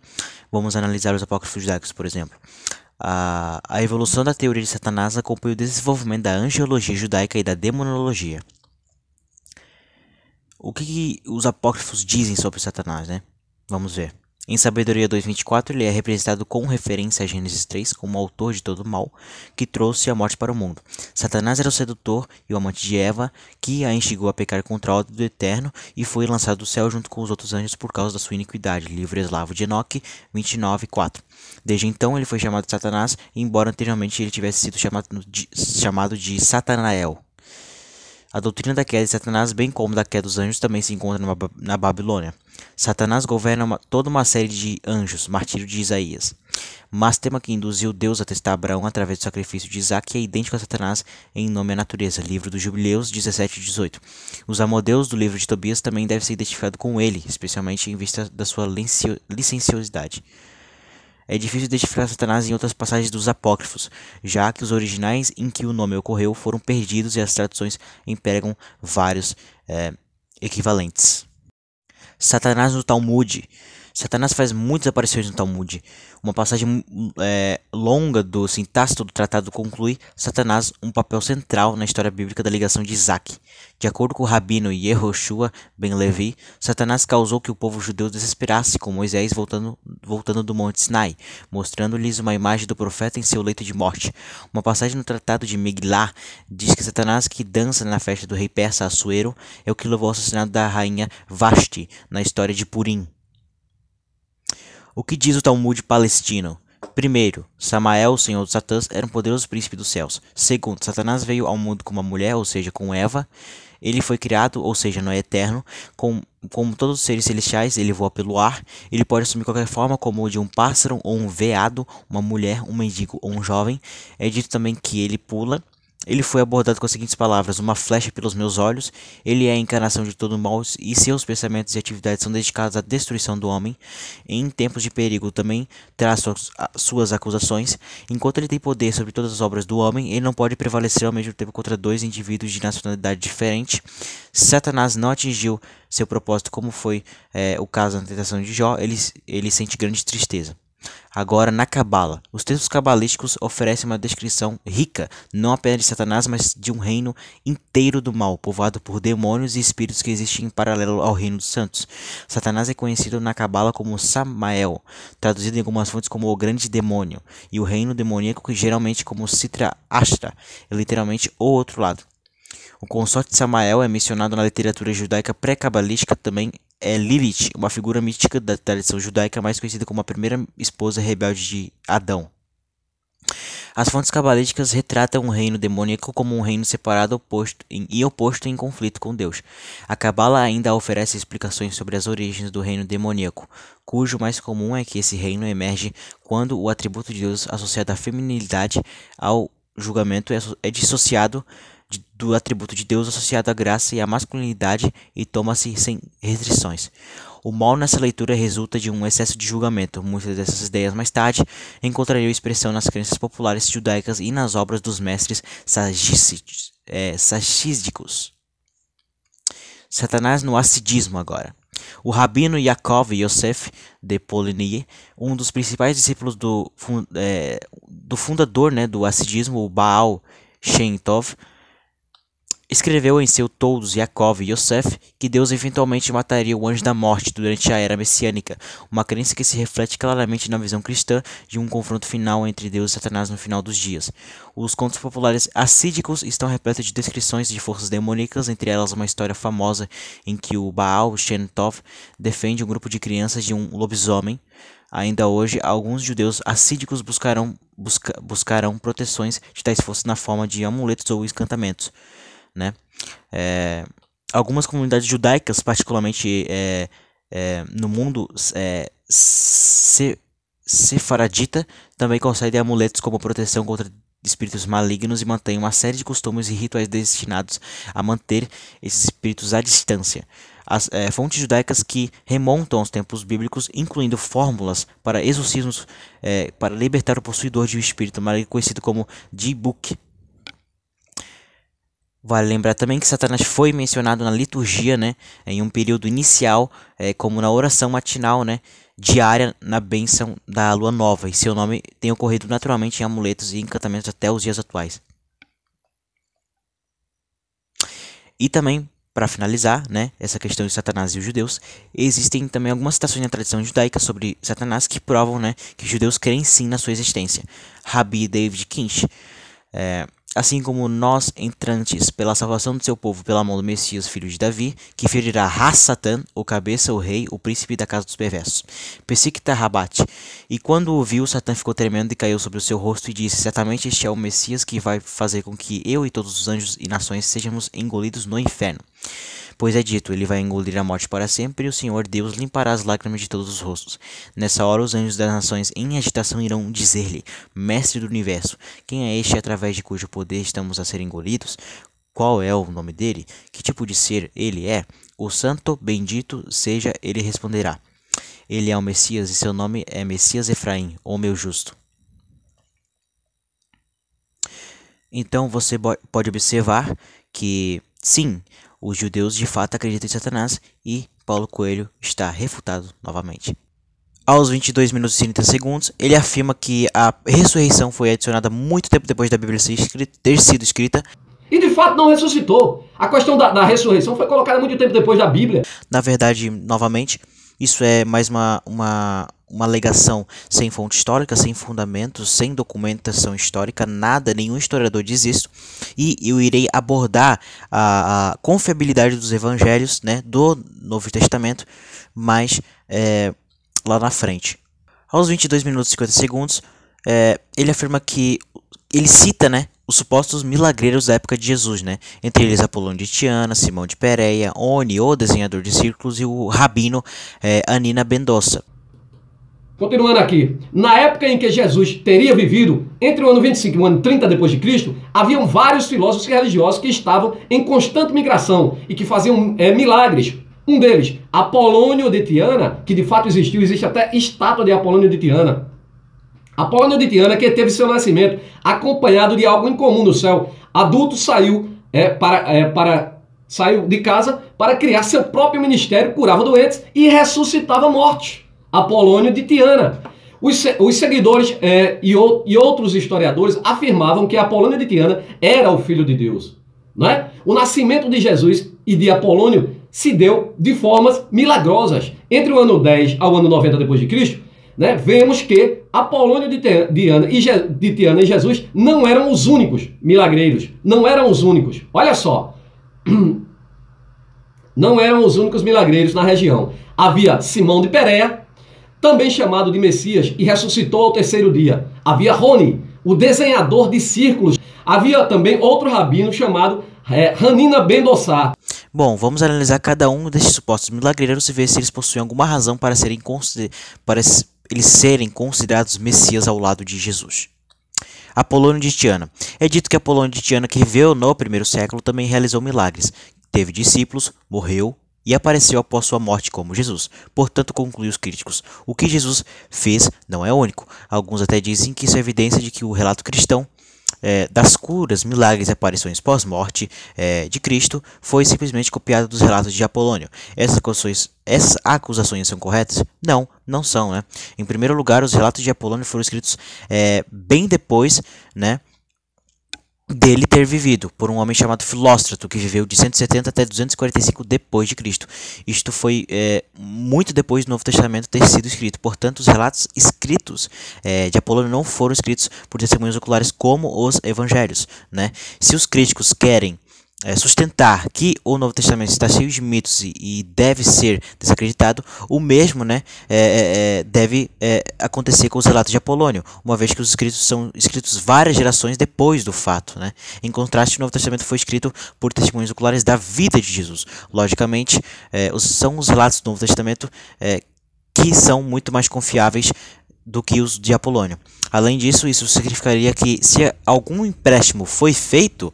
Vamos analisar os apócrifos judaicos, por exemplo. A evolução da teoria de Satanás acompanha o desenvolvimento da angelologia judaica e da demonologia. O que os apócrifos dizem sobre Satanás, né? Vamos ver. Em Sabedoria 2:24, ele é representado com referência a Gênesis 3 como o autor de todo o mal que trouxe a morte para o mundo. Satanás era o sedutor e o amante de Eva, que a instigou a pecar contra a ordem do Eterno e foi lançado do céu junto com os outros anjos por causa da sua iniquidade. Livro eslavo de Enoque 29:4. Desde então ele foi chamado de Satanás, embora anteriormente ele tivesse sido chamado de Satanael. A doutrina da queda de Satanás, bem como da queda dos anjos, também se encontra na Babilônia. Satanás governa toda uma série de anjos, martírio de Isaías. Mas o tema que induziu Deus a testar Abraão através do sacrifício de Isaac é idêntico a Satanás em nome à natureza. Livro dos Jubileus 17:18. Os amodeus do livro de Tobias também devem ser identificados com ele, especialmente em vista da sua licenciosidade. É difícil identificar Satanás em outras passagens dos apócrifos, já que os originais em que o nome ocorreu foram perdidos e as traduções empregam vários equivalentes. Satanás no Talmud. Satanás faz muitas aparições no Talmud. Uma passagem longa do sintácito do tratado conclui Satanás um papel central na história bíblica da ligação de Isaac. De acordo com o rabino Yehoshua ben Levi, Satanás causou que o povo judeu desesperasse com Moisés voltando do Monte Sinai, mostrando-lhes uma imagem do profeta em seu leito de morte. Uma passagem no tratado de Megillah diz que Satanás, que dança na festa do rei persa Assuero, é o que levou ao assassinato da rainha Vashti na história de Purim. O que diz o Talmud palestino? Primeiro, Samael, o senhor dos Satãs, era um poderoso príncipe dos céus. Segundo, Satanás veio ao mundo como uma mulher, ou seja, com Eva. Ele foi criado, ou seja, não é eterno. Como todos os seres celestiais, ele voa pelo ar. Ele pode assumir qualquer forma, como de um pássaro ou um veado, uma mulher, um mendigo ou um jovem. É dito também que ele pula. Ele foi abordado com as seguintes palavras: uma flecha pelos meus olhos. Ele é a encarnação de todo o mal e seus pensamentos e atividades são dedicados à destruição do homem. Em tempos de perigo também traz suas acusações. Enquanto ele tem poder sobre todas as obras do homem, ele não pode prevalecer ao mesmo tempo contra dois indivíduos de nacionalidade diferente. Satanás não atingiu seu propósito, como foi o caso na tentação de Jó. Ele sente grande tristeza. Agora, na Cabala, os textos cabalísticos oferecem uma descrição rica, não apenas de Satanás, mas de um reino inteiro do mal, povoado por demônios e espíritos que existem em paralelo ao reino dos santos. Satanás é conhecido na Cabala como Samael, traduzido em algumas fontes como o grande demônio, e o reino demoníaco geralmente como Sitra Ashtra, literalmente o outro lado. O consorte de Samael é mencionado na literatura judaica pré-cabalística também. É Lilith, uma figura mítica da tradição judaica mais conhecida como a primeira esposa rebelde de Adão. As fontes cabalísticas retratam um reino demoníaco como um reino separado oposto em conflito com Deus. A Cabala ainda oferece explicações sobre as origens do reino demoníaco, cujo mais comum é que esse reino emerge quando o atributo de Deus associado à feminilidade ao julgamento é dissociado do atributo de Deus associado à graça e à masculinidade e toma-se sem restrições. O mal nessa leitura resulta de um excesso de julgamento. Muitas dessas ideias mais tarde encontrariam expressão nas crenças populares judaicas e nas obras dos mestres sagísticos. Satanás no hassidismo agora. O rabino Yaakov Yosef de Poligny, um dos principais discípulos do fundador, né, do hassidismo, o Baal Shem Tov, escreveu em seu Toldos Yaakov Yosef que Deus eventualmente mataria o anjo da morte durante a era messiânica, uma crença que se reflete claramente na visão cristã de um confronto final entre Deus e Satanás no final dos dias. Os contos populares assídicos estão repletos de descrições de forças demoníacas, entre elas uma história famosa em que o Baal Shem Tov defende um grupo de crianças de um lobisomem. Ainda hoje, alguns judeus assídicos buscarão proteções de tais forças na forma de amuletos ou encantamentos, né? Algumas comunidades judaicas, particularmente no mundo sefaradita, também concedem amuletos como proteção contra espíritos malignos e mantêm uma série de costumes e rituais destinados a manter esses espíritos à distância. As fontes judaicas que remontam aos tempos bíblicos, incluindo fórmulas para exorcismos para libertar o possuidor de um espírito maligno, conhecido como Dibuk. Vale lembrar também que Satanás foi mencionado na liturgia, né, em um período inicial, como na oração matinal, né, diária na bênção da lua nova, e seu nome tem ocorrido naturalmente em amuletos e encantamentos até os dias atuais. E também, para finalizar, né, essa questão de Satanás e os judeus, existem também algumas citações na tradição judaica sobre Satanás que provam, né, que os judeus creem sim na sua existência. Rabi David Kinch, assim como nós entrantes pela salvação do seu povo pela mão do Messias, filho de Davi, que ferirá Ra-Satã, o cabeça, o rei, o príncipe da casa dos perversos. Pesiquita Rabat. E quando o viu, Satã ficou tremendo e caiu sobre o seu rosto e disse: certamente este é o Messias que vai fazer com que eu e todos os anjos e nações sejamos engolidos no inferno. Pois é dito, ele vai engolir a morte para sempre, e o Senhor Deus limpará as lágrimas de todos os rostos. Nessa hora os anjos das nações em agitação irão dizer-lhe: Mestre do universo, quem é este através de cujo poder estamos a ser engolidos? Qual é o nome dele? Que tipo de ser ele é? O santo, bendito seja, ele responderá: ele é o Messias e seu nome é Messias Efraim, o meu justo. Então você pode observar que, sim, os judeus de fato acreditam em Satanás e Paulo Coelho está refutado novamente. Aos 22 minutos e 30 segundos, ele afirma que a ressurreição foi adicionada muito tempo depois da Bíblia ter sido escrita. E de fato não ressuscitou. A questão da ressurreição foi colocada muito tempo depois da Bíblia. Na verdade, novamente, isso é mais uma alegação sem fonte histórica, sem fundamentos, sem documentação histórica, nada, nenhum historiador diz isso. E eu irei abordar a confiabilidade dos evangelhos, né, do Novo Testamento, mas lá na frente. Aos 22 minutos e 50 segundos, ele afirma que ele cita, né, os supostos milagreiros da época de Jesus, né? Entre eles Apolônio de Tiana, Simão de Pérea, Oni, o desenhador de círculos, e o rabino Anina Bendossa. Continuando aqui, na época em que Jesus teria vivido, entre o ano 25 e o ano 30 depois de Cristo, haviam vários filósofos religiosos que estavam em constante migração e que faziam milagres. Um deles, Apolônio de Tiana, que de fato existe até estátua de Apolônio de Tiana. Apolônio de Tiana, que teve seu nascimento acompanhado de algo incomum no céu. Adulto saiu de casa para criar seu próprio ministério, curava doentes e ressuscitava mortos. Apolônio de Tiana. Os seguidores e outros historiadores afirmavam que Apolônio de Tiana era o Filho de Deus. Não é? O nascimento de Jesus e de Apolônio se deu de formas milagrosas. Entre o ano 10 ao ano 90 depois de Cristo, né, vemos que Apolônio de Tiana e Jesus não eram os únicos milagreiros. Não eram os únicos. Olha só. Não eram os únicos milagreiros na região. Havia Simão de Pérea, também chamado de Messias, e ressuscitou ao terceiro dia. Havia Roni, o desenhador de círculos. Havia também outro rabino chamado Hanina Bendossa. Bom, vamos analisar cada um destes supostos milagreiros e ver se eles possuem alguma razão para eles serem considerados Messias ao lado de Jesus. Apolônio de Tiana. É dito que Apolônio de Tiana, que viveu no primeiro século, também realizou milagres. Teve discípulos, morreu, e apareceu após sua morte como Jesus. Portanto, concluem os críticos, o que Jesus fez não é único. Alguns até dizem que isso é evidência de que o relato cristão das curas, milagres e aparições pós-morte de Cristo foi simplesmente copiado dos relatos de Apolônio. Essas acusações são corretas? Não, não são, né? Em primeiro lugar, os relatos de Apolônio foram escritos bem depois, né, dele ter vivido, por um homem chamado Filóstrato, que viveu de 170 até 245 depois de Cristo. Isto foi muito depois do Novo Testamento ter sido escrito. Portanto, os relatos escritos de Apolônio não foram escritos por testemunhas oculares como os evangelhos, né? Se os críticos querem sustentar que o Novo Testamento está cheio de mitos e deve ser desacreditado, o mesmo, né, deve acontecer com os relatos de Apolônio, uma vez que os escritos são escritos várias gerações depois do fato, né? Em contraste, o Novo Testamento foi escrito por testemunhas oculares da vida de Jesus. Logicamente, são os relatos do Novo Testamento que são muito mais confiáveis do que os de Apolônio. Além disso, isso significaria que se algum empréstimo foi feito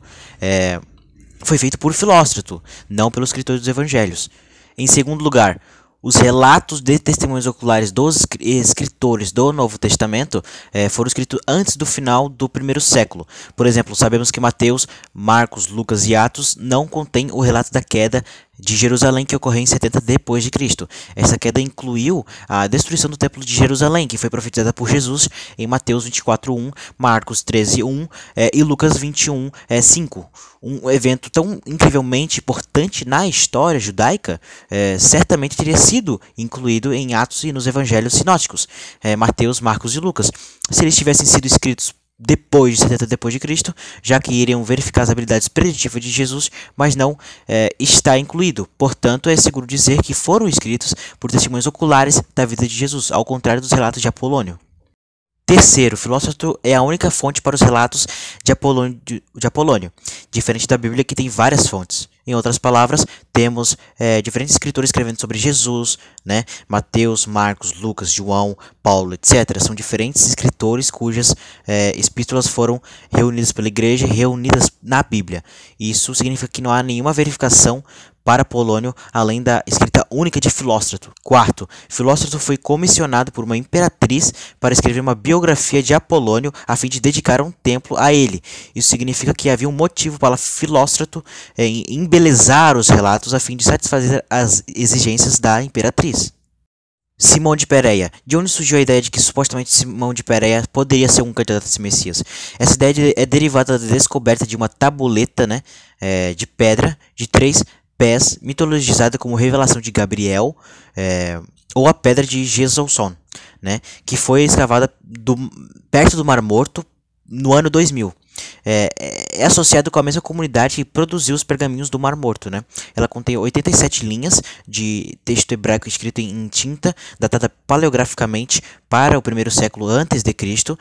por Filóstrato, não pelos escritores dos evangelhos. Em segundo lugar, os relatos de testemunhos oculares dos escritores do Novo Testamento foram escritos antes do final do primeiro século. Por exemplo, sabemos que Mateus, Marcos, Lucas e Atos não contêm o relato da queda de Jerusalém que ocorreu em 70 depois de Cristo. Essa queda incluiu a destruição do templo de Jerusalém, que foi profetizada por Jesus em Mateus 24:1, Marcos 13:1 e Lucas 21:5. Um evento tão incrivelmente importante na história judaica certamente teria sido incluído em Atos e nos evangelhos sinóticos, Mateus, Marcos e Lucas, se eles tivessem sido escritos depois de 70 depois de Cristo, já que iriam verificar as habilidades preditivas de Jesus, mas não está incluído. Portanto, é seguro dizer que foram escritos por testemunhas oculares da vida de Jesus, ao contrário dos relatos de Apolônio. Terceiro, Filóstrato é a única fonte para os relatos de Apolônio, diferente da Bíblia que tem várias fontes. Em outras palavras, temos diferentes escritores escrevendo sobre Jesus, né? Mateus, Marcos, Lucas, João, Paulo, etc. São diferentes escritores cujas epístolas foram reunidas pela igreja e reunidas na Bíblia. Isso significa que não há nenhuma verificação para Apolônio, além da escrita única de Filóstrato. Quarto, Filóstrato foi comissionado por uma imperatriz para escrever uma biografia de Apolônio a fim de dedicar um templo a ele. Isso significa que havia um motivo para Filóstrato embelezar os relatos a fim de satisfazer as exigências da imperatriz. Simão de Pérea. De onde surgiu a ideia de que supostamente Simão de Pérea poderia ser um candidato a ser Messias? Essa ideia é derivada da descoberta de uma tabuleta, né, de pedra de 3 pés, mitologizada como revelação de Gabriel, ou a pedra de Gesalson, né, que foi escavada perto do Mar Morto no ano 2000. É associado com a mesma comunidade que produziu os pergaminhos do Mar Morto, né? Ela contém 87 linhas de texto hebraico escrito em tinta, datada paleograficamente para o primeiro século antes de Cristo.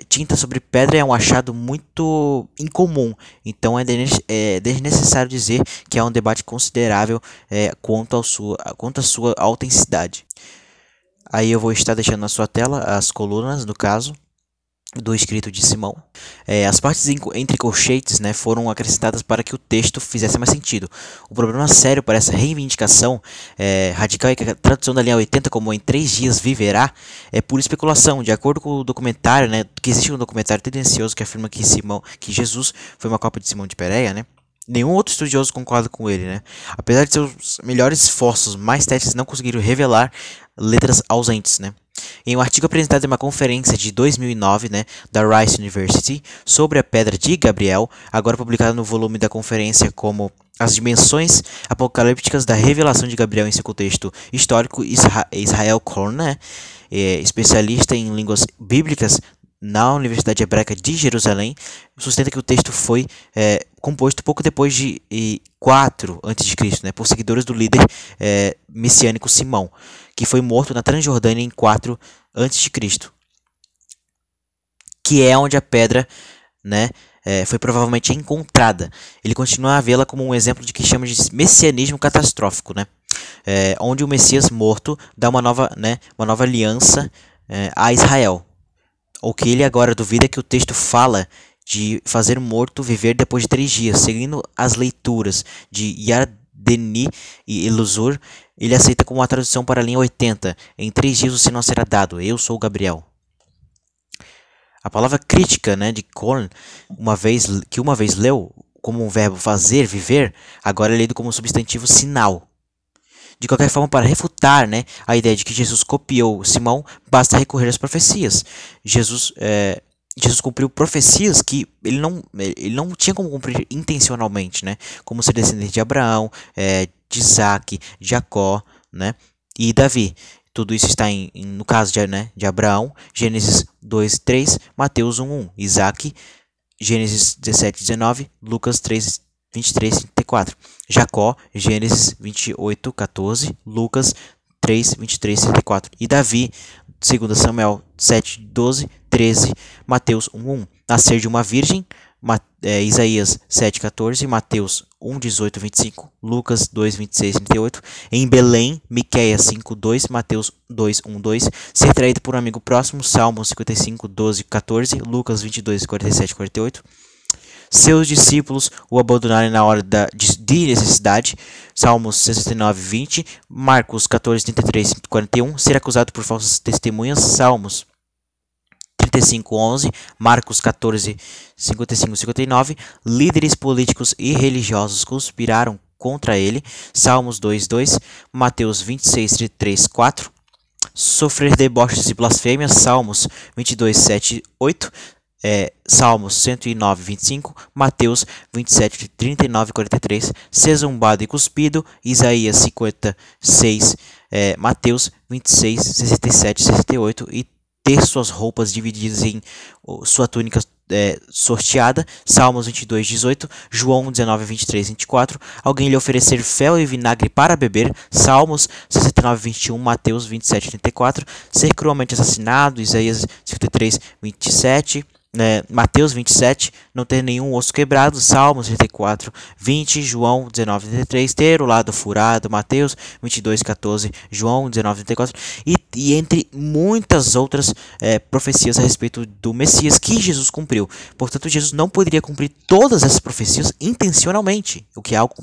Tinta sobre pedra é um achado muito incomum, então é desnecessário dizer que há um debate considerável quanto à sua autenticidade. Aí eu vou estar deixando na sua tela as colunas, no caso, do escrito de Simão. As partes entre colchetes, né, foram acrescentadas para que o texto fizesse mais sentido. O problema sério para essa reivindicação radical é que a tradução da linha 80 como em 3 dias viverá é pura especulação. De acordo com o documentário, né, que existe um documentário tendencioso que afirma que Jesus foi uma cópia de Simão de Pérea, né? Nenhum outro estudioso concorda com ele, né? Apesar de seus melhores esforços, mais testes não conseguiram revelar letras ausentes, né? Em um artigo apresentado em uma conferência de 2009, né, da Rice University, sobre a Pedra de Gabriel, agora publicada no volume da conferência como As Dimensões Apocalípticas da Revelação de Gabriel em seu contexto histórico, Israel Korn, né, especialista em línguas bíblicas na Universidade Hebraica de Jerusalém, sustenta que o texto foi composto pouco depois de 4 a.C., né, por seguidores do líder messiânico Simão, que foi morto na Transjordânia em 4 a.C., que é onde a pedra, né, foi provavelmente encontrada. Ele continua a vê-la como um exemplo de que chama de messianismo catastrófico, né, onde o Messias morto dá uma nova aliança a Israel. O que ele agora duvida é que o texto fala de fazer o morto viver depois de 3 dias, seguindo as leituras de Denis e Elusur, ele aceita como uma tradução para a linha 80. Em 3 dias o sinal será dado. Eu sou Gabriel. A palavra crítica, né, de Korn, uma vez leu como um verbo fazer, viver, agora é lido como um substantivo sinal. De qualquer forma, para refutar, né, a ideia de que Jesus copiou Simão, basta recorrer às profecias. Jesus cumpriu profecias que ele não tinha como cumprir intencionalmente, né, como ser descendente de Abraão, de Isaac, de Jacó, né, e Davi. Tudo isso está no caso de Abraão, Gênesis 2:3, Mateus 1:1, Isaac, Gênesis 17:19, Lucas 3:23-34, Jacó, Gênesis 28:14, Lucas 3:23-34, e Davi, 2 Samuel 7:12, 13, Mateus 1:1, nascer de uma virgem, Isaías 7:14, Mateus 1:18-25, Lucas 2:26-38, em Belém, Miqueias 5:2, Mateus 2:1-2, ser traído por um amigo próximo, Salmos 55:12-14, Lucas 22:47-48, seus discípulos o abandonarem na hora de necessidade, Salmos 69:20, Marcos 14:33-41, ser acusado por falsas testemunhas, Salmos 35:11, Marcos 14:55-59, líderes políticos e religiosos conspiraram contra ele, Salmos 2:2, Mateus 26:3-4, sofrer deboches e blasfêmias, Salmos 22:7-8, Salmos 109:25, Mateus 27:39-43, ser zombado e cuspido, Isaías 56, Mateus 26:67-68, e ter suas roupas divididas em sua túnica sorteada, Salmos 22:18, João 19:23-24, alguém lhe oferecer fel e vinagre para beber, Salmos 69:21, Mateus 27:34, ser cruelmente assassinado, Isaías 53:27, Mateus 27, não ter nenhum osso quebrado, Salmos 34:20, João 19:33, ter o lado furado, Mateus 22:14, João 19:34, e entre muitas outras profecias a respeito do Messias que Jesus cumpriu. Portanto, Jesus não poderia cumprir todas essas profecias intencionalmente, o que é algo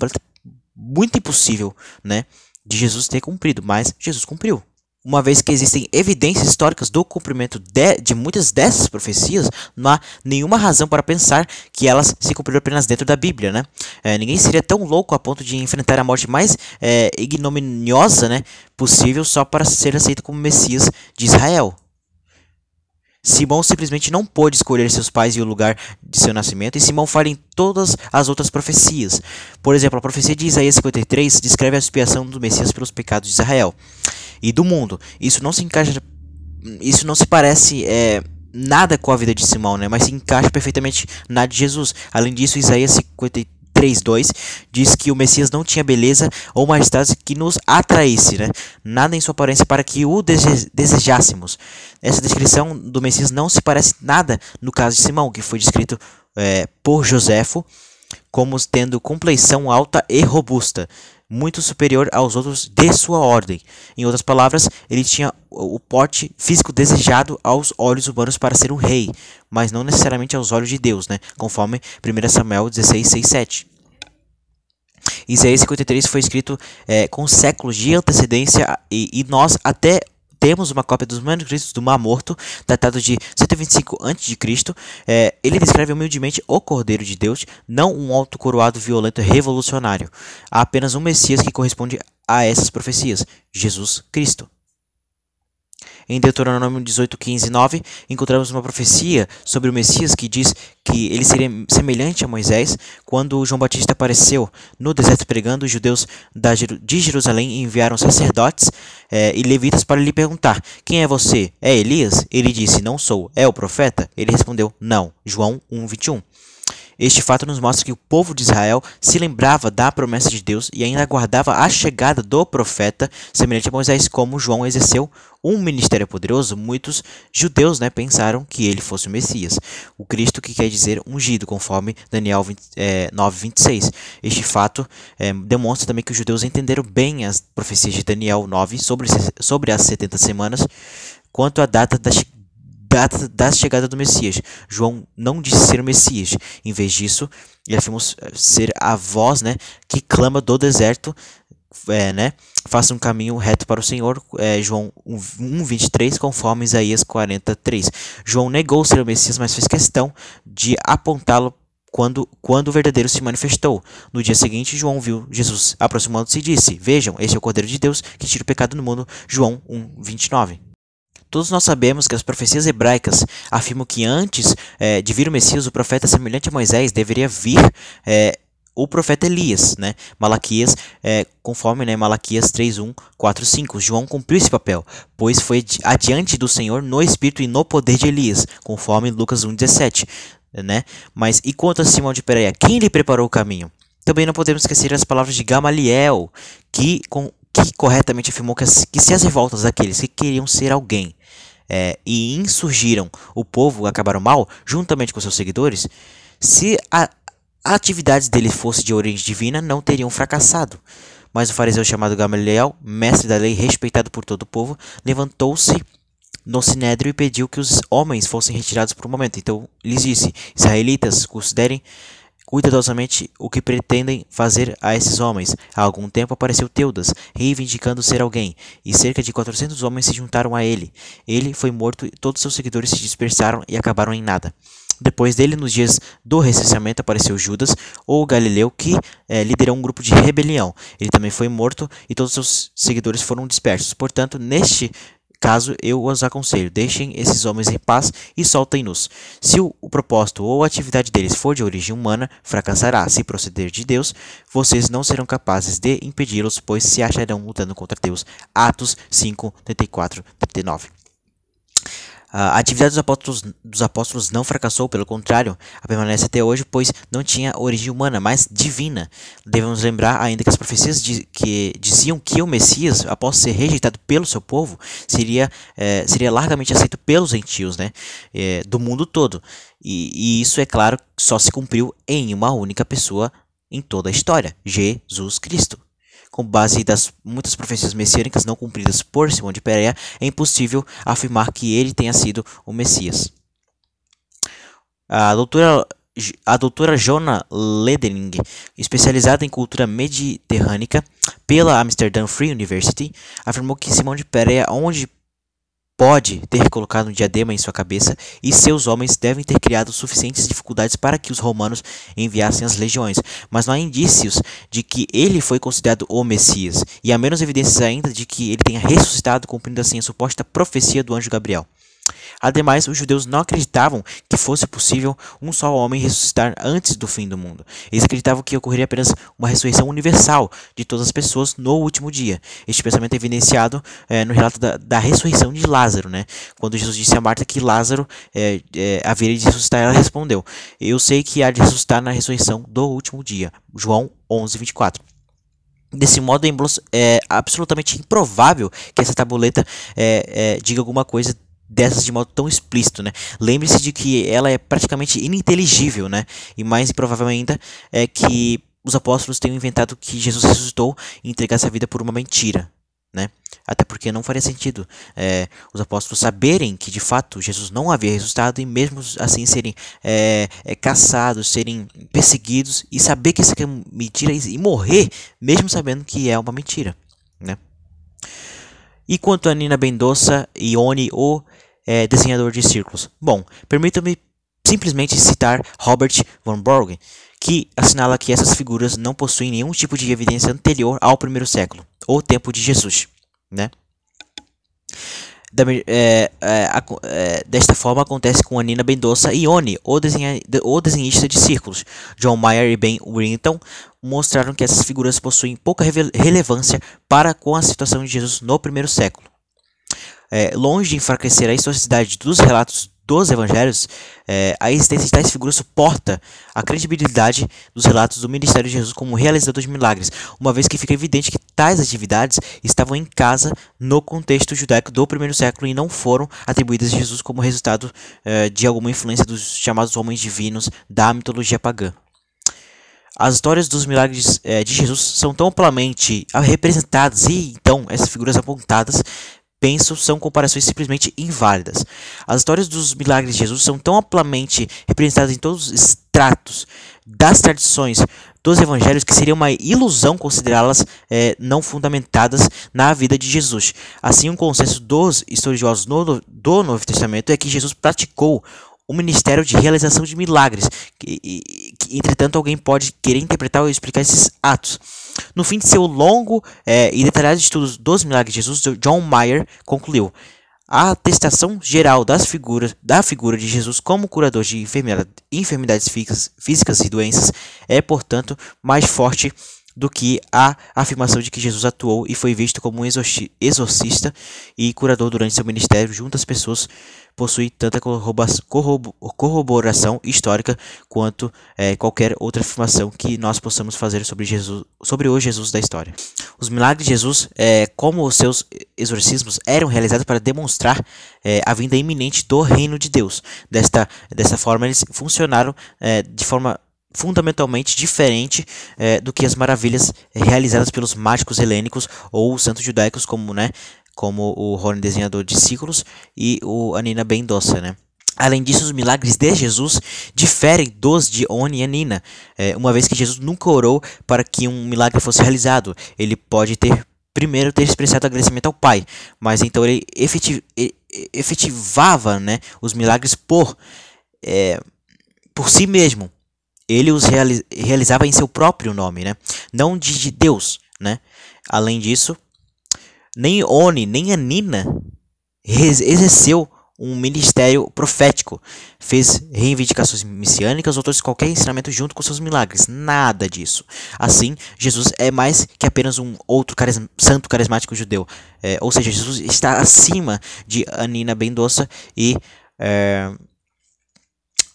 muito impossível, né, de Jesus ter cumprido, mas Jesus cumpriu. Uma vez que existem evidências históricas do cumprimento de muitas dessas profecias, não há nenhuma razão para pensar que elas se cumpriram apenas dentro da Bíblia, né? Ninguém seria tão louco a ponto de enfrentar a morte mais ignominiosa, né, possível só para ser aceito como Messias de Israel. Simão simplesmente não pôde escolher seus pais e o lugar de seu nascimento, e Simão falha em todas as outras profecias. Por exemplo, a profecia de Isaías 53 descreve a expiação do Messias pelos pecados de Israel e do mundo. Isso não se parece nada com a vida de Simão, né? Mas se encaixa perfeitamente na de Jesus. Além disso, Isaías 53:2 diz que o Messias não tinha beleza ou majestade que nos atraísse, né? Nada em sua aparência para que o desejássemos. Essa descrição do Messias não se parece nada no caso de Simão, que foi descrito por Joséfo como tendo compleição alta e robusta, muito superior aos outros de sua ordem. Em outras palavras, ele tinha o porte físico desejado aos olhos humanos para ser um rei, mas não necessariamente aos olhos de Deus, né? Conforme 1 Samuel 16:6-7. Isaías 53 foi escrito com séculos de antecedência, e nós até temos uma cópia dos manuscritos do Mar Morto, datado de 125 a.C. Ele descreve humildemente o Cordeiro de Deus, não um alto coroado violento revolucionário. Há apenas um Messias que corresponde a essas profecias: Jesus Cristo. Em Deuteronômio 18:15-9, encontramos uma profecia sobre o Messias que diz que ele seria semelhante a Moisés. Quando João Batista apareceu no deserto pregando, os judeus de Jerusalém enviaram sacerdotes e levitas para lhe perguntar: quem é você? É Elias? Ele disse: não sou. É o profeta? Ele respondeu: não. João 1:21. Este fato nos mostra que o povo de Israel se lembrava da promessa de Deus e ainda aguardava a chegada do profeta, semelhante a Moisés. Como João exerceu um ministério poderoso, muitos judeus, pensaram que ele fosse o Messias, o Cristo, que quer dizer ungido, conforme Daniel 9:26. Este fato demonstra também que os judeus entenderam bem as profecias de Daniel 9 sobre as 70 semanas quanto à data data da chegada do Messias. João não disse ser o Messias. Em vez disso, ele afirmou ser a voz, né, que clama do deserto, né, faça um caminho reto para o Senhor, João 1:23, conforme Isaías 43. João negou ser o Messias, mas fez questão de apontá-lo quando o verdadeiro se manifestou. No dia seguinte, João viu Jesus aproximando-se e disse: vejam, este é o Cordeiro de Deus que tira o pecado do mundo. João 1:29. Todos nós sabemos que as profecias hebraicas afirmam que antes de vir o Messias, o profeta semelhante a Moisés deveria vir o profeta Elias, né? Malaquias, conforme, né, Malaquias 3:1, 4, 5. João cumpriu esse papel, pois foi adiante do Senhor no espírito e no poder de Elias, conforme Lucas 1:17. Né? Mas e quanto a Simão de Pereia, quem lhe preparou o caminho? Também não podemos esquecer as palavras de Gamaliel, que corretamente afirmou que se as revoltas daqueles que queriam ser alguém e insurgiram o povo acabaram mal, juntamente com seus seguidores, se a atividade dele fosse de origem divina, não teriam fracassado. Mas o fariseu chamado Gamaliel, mestre da lei respeitado por todo o povo, levantou-se no sinédrio e pediu que os homens fossem retirados por um momento. Então lhes disse: israelitas, considerem cuidadosamente o que pretendem fazer a esses homens. Há algum tempo apareceu Teudas, reivindicando ser alguém, e cerca de 400 homens se juntaram a ele. Ele foi morto e todos seus seguidores se dispersaram e acabaram em nada. Depois dele, nos dias do recenseamento, apareceu Judas, ou Galileu, que liderou um grupo de rebelião. Ele também foi morto e todos seus seguidores foram dispersos. Portanto, neste caso, eu os aconselho: deixem esses homens em paz e soltem-nos. Se o propósito ou a atividade deles for de origem humana, fracassará. Se proceder de Deus, vocês não serão capazes de impedi-los, pois se acharão lutando contra Deus. Atos 5, 34, 39. A atividade dos apóstolos não fracassou, pelo contrário, permanece até hoje, pois não tinha origem humana, mas divina. Devemos lembrar ainda que as profecias que diziam que o Messias, após ser rejeitado pelo seu povo, seria largamente aceito pelos gentios, né, do mundo todo. E isso, é claro, só se cumpriu em uma única pessoa em toda a história: Jesus Cristo. Com base das muitas profecias messiânicas não cumpridas por Simão de Pereia, é impossível afirmar que ele tenha sido o Messias. A doutora Jona Ledering, especializada em cultura mediterrânea pela Amsterdam Free University, afirmou que Simão de Pereia, onde pode ter colocado um diadema em sua cabeça, e seus homens devem ter criado suficientes dificuldades para que os romanos enviassem as legiões, mas não há indícios de que ele foi considerado o Messias, e há menos evidências ainda de que ele tenha ressuscitado, cumprindo assim a suposta profecia do anjo Gabriel. Ademais, os judeus não acreditavam que fosse possível um só homem ressuscitar antes do fim do mundo. Eles acreditavam que ocorreria apenas uma ressurreição universal de todas as pessoas no último dia. Este pensamento é evidenciado no relato da ressurreição de Lázaro, né? Quando Jesus disse a Marta que Lázaro haveria de ressuscitar, ela respondeu: eu sei que há de ressuscitar na ressurreição do último dia. João 11:24. Desse modo, é absolutamente improvável que essa tabuleta diga alguma coisa dessas de modo tão explícito, né? Lembre-se de que ela é praticamente ininteligível, né? E mais improvável ainda é que os apóstolos tenham inventado que Jesus ressuscitou e entregasse a vida por uma mentira, né? Até porque não faria sentido os apóstolos saberem que de fato Jesus não havia ressuscitado e mesmo assim serem caçados, serem perseguidos e saber que isso aqui é mentira e morrer mesmo sabendo que é uma mentira, né? E quanto a Nina Mendoza e Ione, o desenhador de círculos? Bom, permita-me simplesmente citar Robert von Borgen, que assinala que essas figuras não possuem nenhum tipo de evidência anterior ao primeiro século, ou tempo de Jesus, né? Desta forma acontece com a Nina Mendoza e Ione, o desenhista de círculos. John Mayer e Ben Willington mostraram que essas figuras possuem pouca relevância para com a situação de Jesus no primeiro século. Longe de enfraquecer a historicidade dos relatos dos evangelhos, a existência de tais figuras suporta a credibilidade dos relatos do ministério de Jesus como realizador de milagres, uma vez que fica evidente que tais atividades estavam em casa no contexto judaico do primeiro século e não foram atribuídas a Jesus como resultado de alguma influência dos chamados homens divinos da mitologia pagã. As histórias dos milagres de Jesus são tão amplamente representadas e então essas figuras apontadas penso são comparações simplesmente inválidas. As histórias dos milagres de Jesus são tão amplamente representadas em todos os estratos das tradições dos evangelhos que seria uma ilusão considerá-las não fundamentadas na vida de Jesus. Assim, um consenso dos estudiosos do Novo Testamento é que Jesus praticou o ministério de realização de milagres, entretanto alguém pode querer interpretar ou explicar esses atos. No fim de seu longo e detalhado estudo dos milagres de Jesus, John Mayer concluiu: a atestação geral da figura de Jesus como curador de enfermidades físicas e doenças é, portanto, mais forte do que a afirmação de que Jesus atuou e foi visto como um exorcista e curador durante seu ministério junto às pessoas. Possui tanta corroboração histórica quanto qualquer outra afirmação que nós possamos fazer sobre o Jesus da história. Os milagres de Jesus, como os seus exorcismos, eram realizados para demonstrar a vinda iminente do reino de Deus. Dessa forma, eles funcionaram de forma fundamentalmente diferente do que as maravilhas realizadas pelos mágicos helênicos ou os santos judaicos, como o Rony, desenhador de círculos, e o Anina Bendossa, né? Além disso, os milagres de Jesus diferem dos de Oni e Anina, uma vez que Jesus nunca orou para que um milagre fosse realizado. Ele pode primeiro ter expressado agradecimento ao Pai, mas então ele efetivava, né, os milagres por si mesmo. Ele os realizava em seu próprio nome, né? Não de Deus, né? Além disso, nem Oni, nem Anina exerceu um ministério profético, fez reivindicações messiânicas ou trouxe qualquer ensinamento junto com seus milagres. Nada disso. Assim, Jesus é mais que apenas um outro santo carismático judeu. Ou seja, Jesus está acima de Anina Bendossa e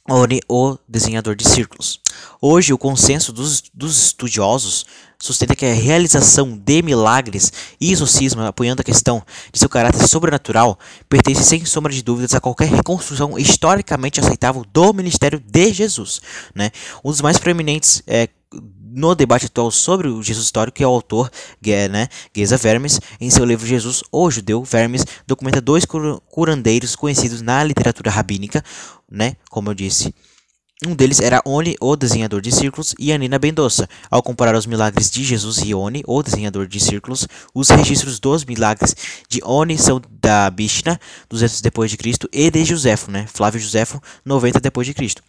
Oni, o desenhador de círculos. Hoje, o consenso dos estudiosos sustenta que a realização de milagres e exorcismo, apoiando a questão de seu caráter sobrenatural, pertence sem sombra de dúvidas a qualquer reconstrução historicamente aceitável do ministério de Jesus, né? Um dos mais proeminentes no debate atual sobre o Jesus histórico é o autor Geza Vermes. Em seu livro Jesus, o Judeu, Vermes documenta dois curandeiros conhecidos na literatura rabínica, né? Como eu disse, um deles era Oni, o desenhador de círculos, e Anina Bendossa. Ao comparar os milagres de Jesus e Oni, o desenhador de círculos, os registros dos milagres de Oni são da Mishnah, 200 depois de Cristo, e de Josefo, né? Flávio Josefo, 90 depois de Cristo.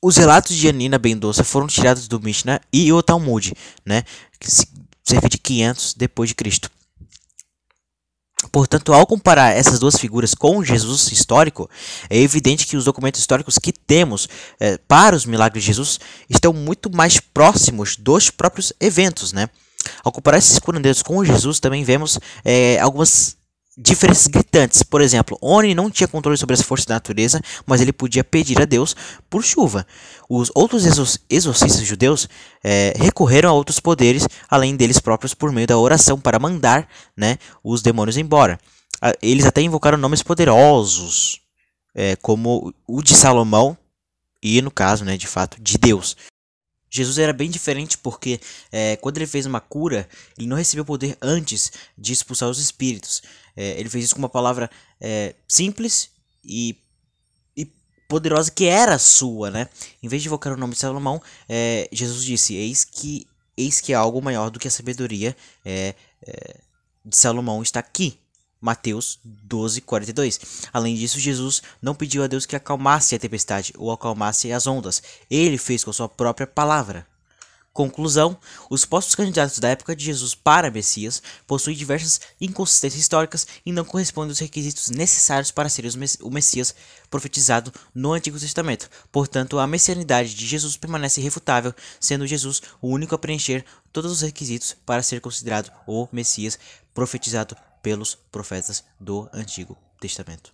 Os relatos de Anina Bendossa foram tirados do Mishnah e o Talmud, né? Cerca de 500 depois de Cristo. Portanto, ao comparar essas duas figuras com o Jesus histórico, é evidente que os documentos históricos que temos para os milagres de Jesus estão muito mais próximos dos próprios eventos, né? Ao comparar esses curandeiros com Jesus, também vemos algumas diferenças gritantes. Por exemplo, Oni não tinha controle sobre as forças da natureza, mas ele podia pedir a Deus por chuva. Os outros exorcistas judeus recorreram a outros poderes, além deles próprios, por meio da oração, para mandar, né, os demônios embora. Eles até invocaram nomes poderosos, como o de Salomão e, no caso, né, de fato, de Deus. Jesus era bem diferente porque quando ele fez uma cura, ele não recebeu poder antes de expulsar os espíritos. Ele fez isso com uma palavra simples e poderosa que era sua, né? Em vez de invocar o nome de Salomão, Jesus disse: eis que algo maior do que a sabedoria de Salomão está aqui. Mateus 12:42. Além disso, Jesus não pediu a Deus que acalmasse a tempestade ou acalmasse as ondas. Ele fez com a sua própria palavra. Conclusão: os supostos candidatos da época de Jesus para Messias possuem diversas inconsistências históricas e não correspondem aos requisitos necessários para ser o Messias profetizado no Antigo Testamento. Portanto, a messianidade de Jesus permanece irrefutável, sendo Jesus o único a preencher todos os requisitos para ser considerado o Messias profetizado pelos profetas do Antigo Testamento.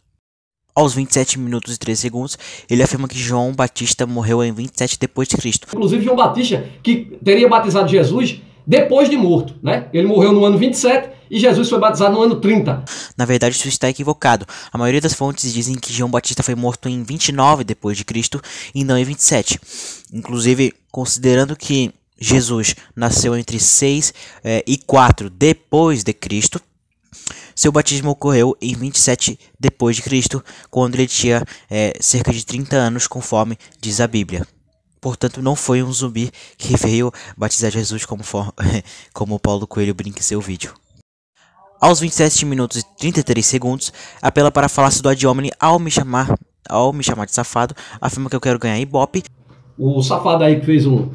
Aos 27 minutos e 13 segundos, ele afirma que João Batista morreu em 27 depois de Cristo. Inclusive João Batista, que teria batizado Jesus depois de morto, né? Ele morreu no ano 27 e Jesus foi batizado no ano 30. Na verdade, isso está equivocado. A maioria das fontes dizem que João Batista foi morto em 29 depois de Cristo e não em 27. Inclusive, considerando que Jesus nasceu entre 6 e 4 depois de Cristo, Seu batismo ocorreu em 27 depois de Cristo, quando ele tinha cerca de 30 anos, conforme diz a Bíblia. Portanto, não foi um zumbi que veio batizar Jesus como Paulo Coelho brinca em seu vídeo. Aos 27 minutos e 33 segundos, apela para a falácia do ad hominem ao me chamar de safado, afirma que eu quero ganhar Ibope. O safado aí que fez um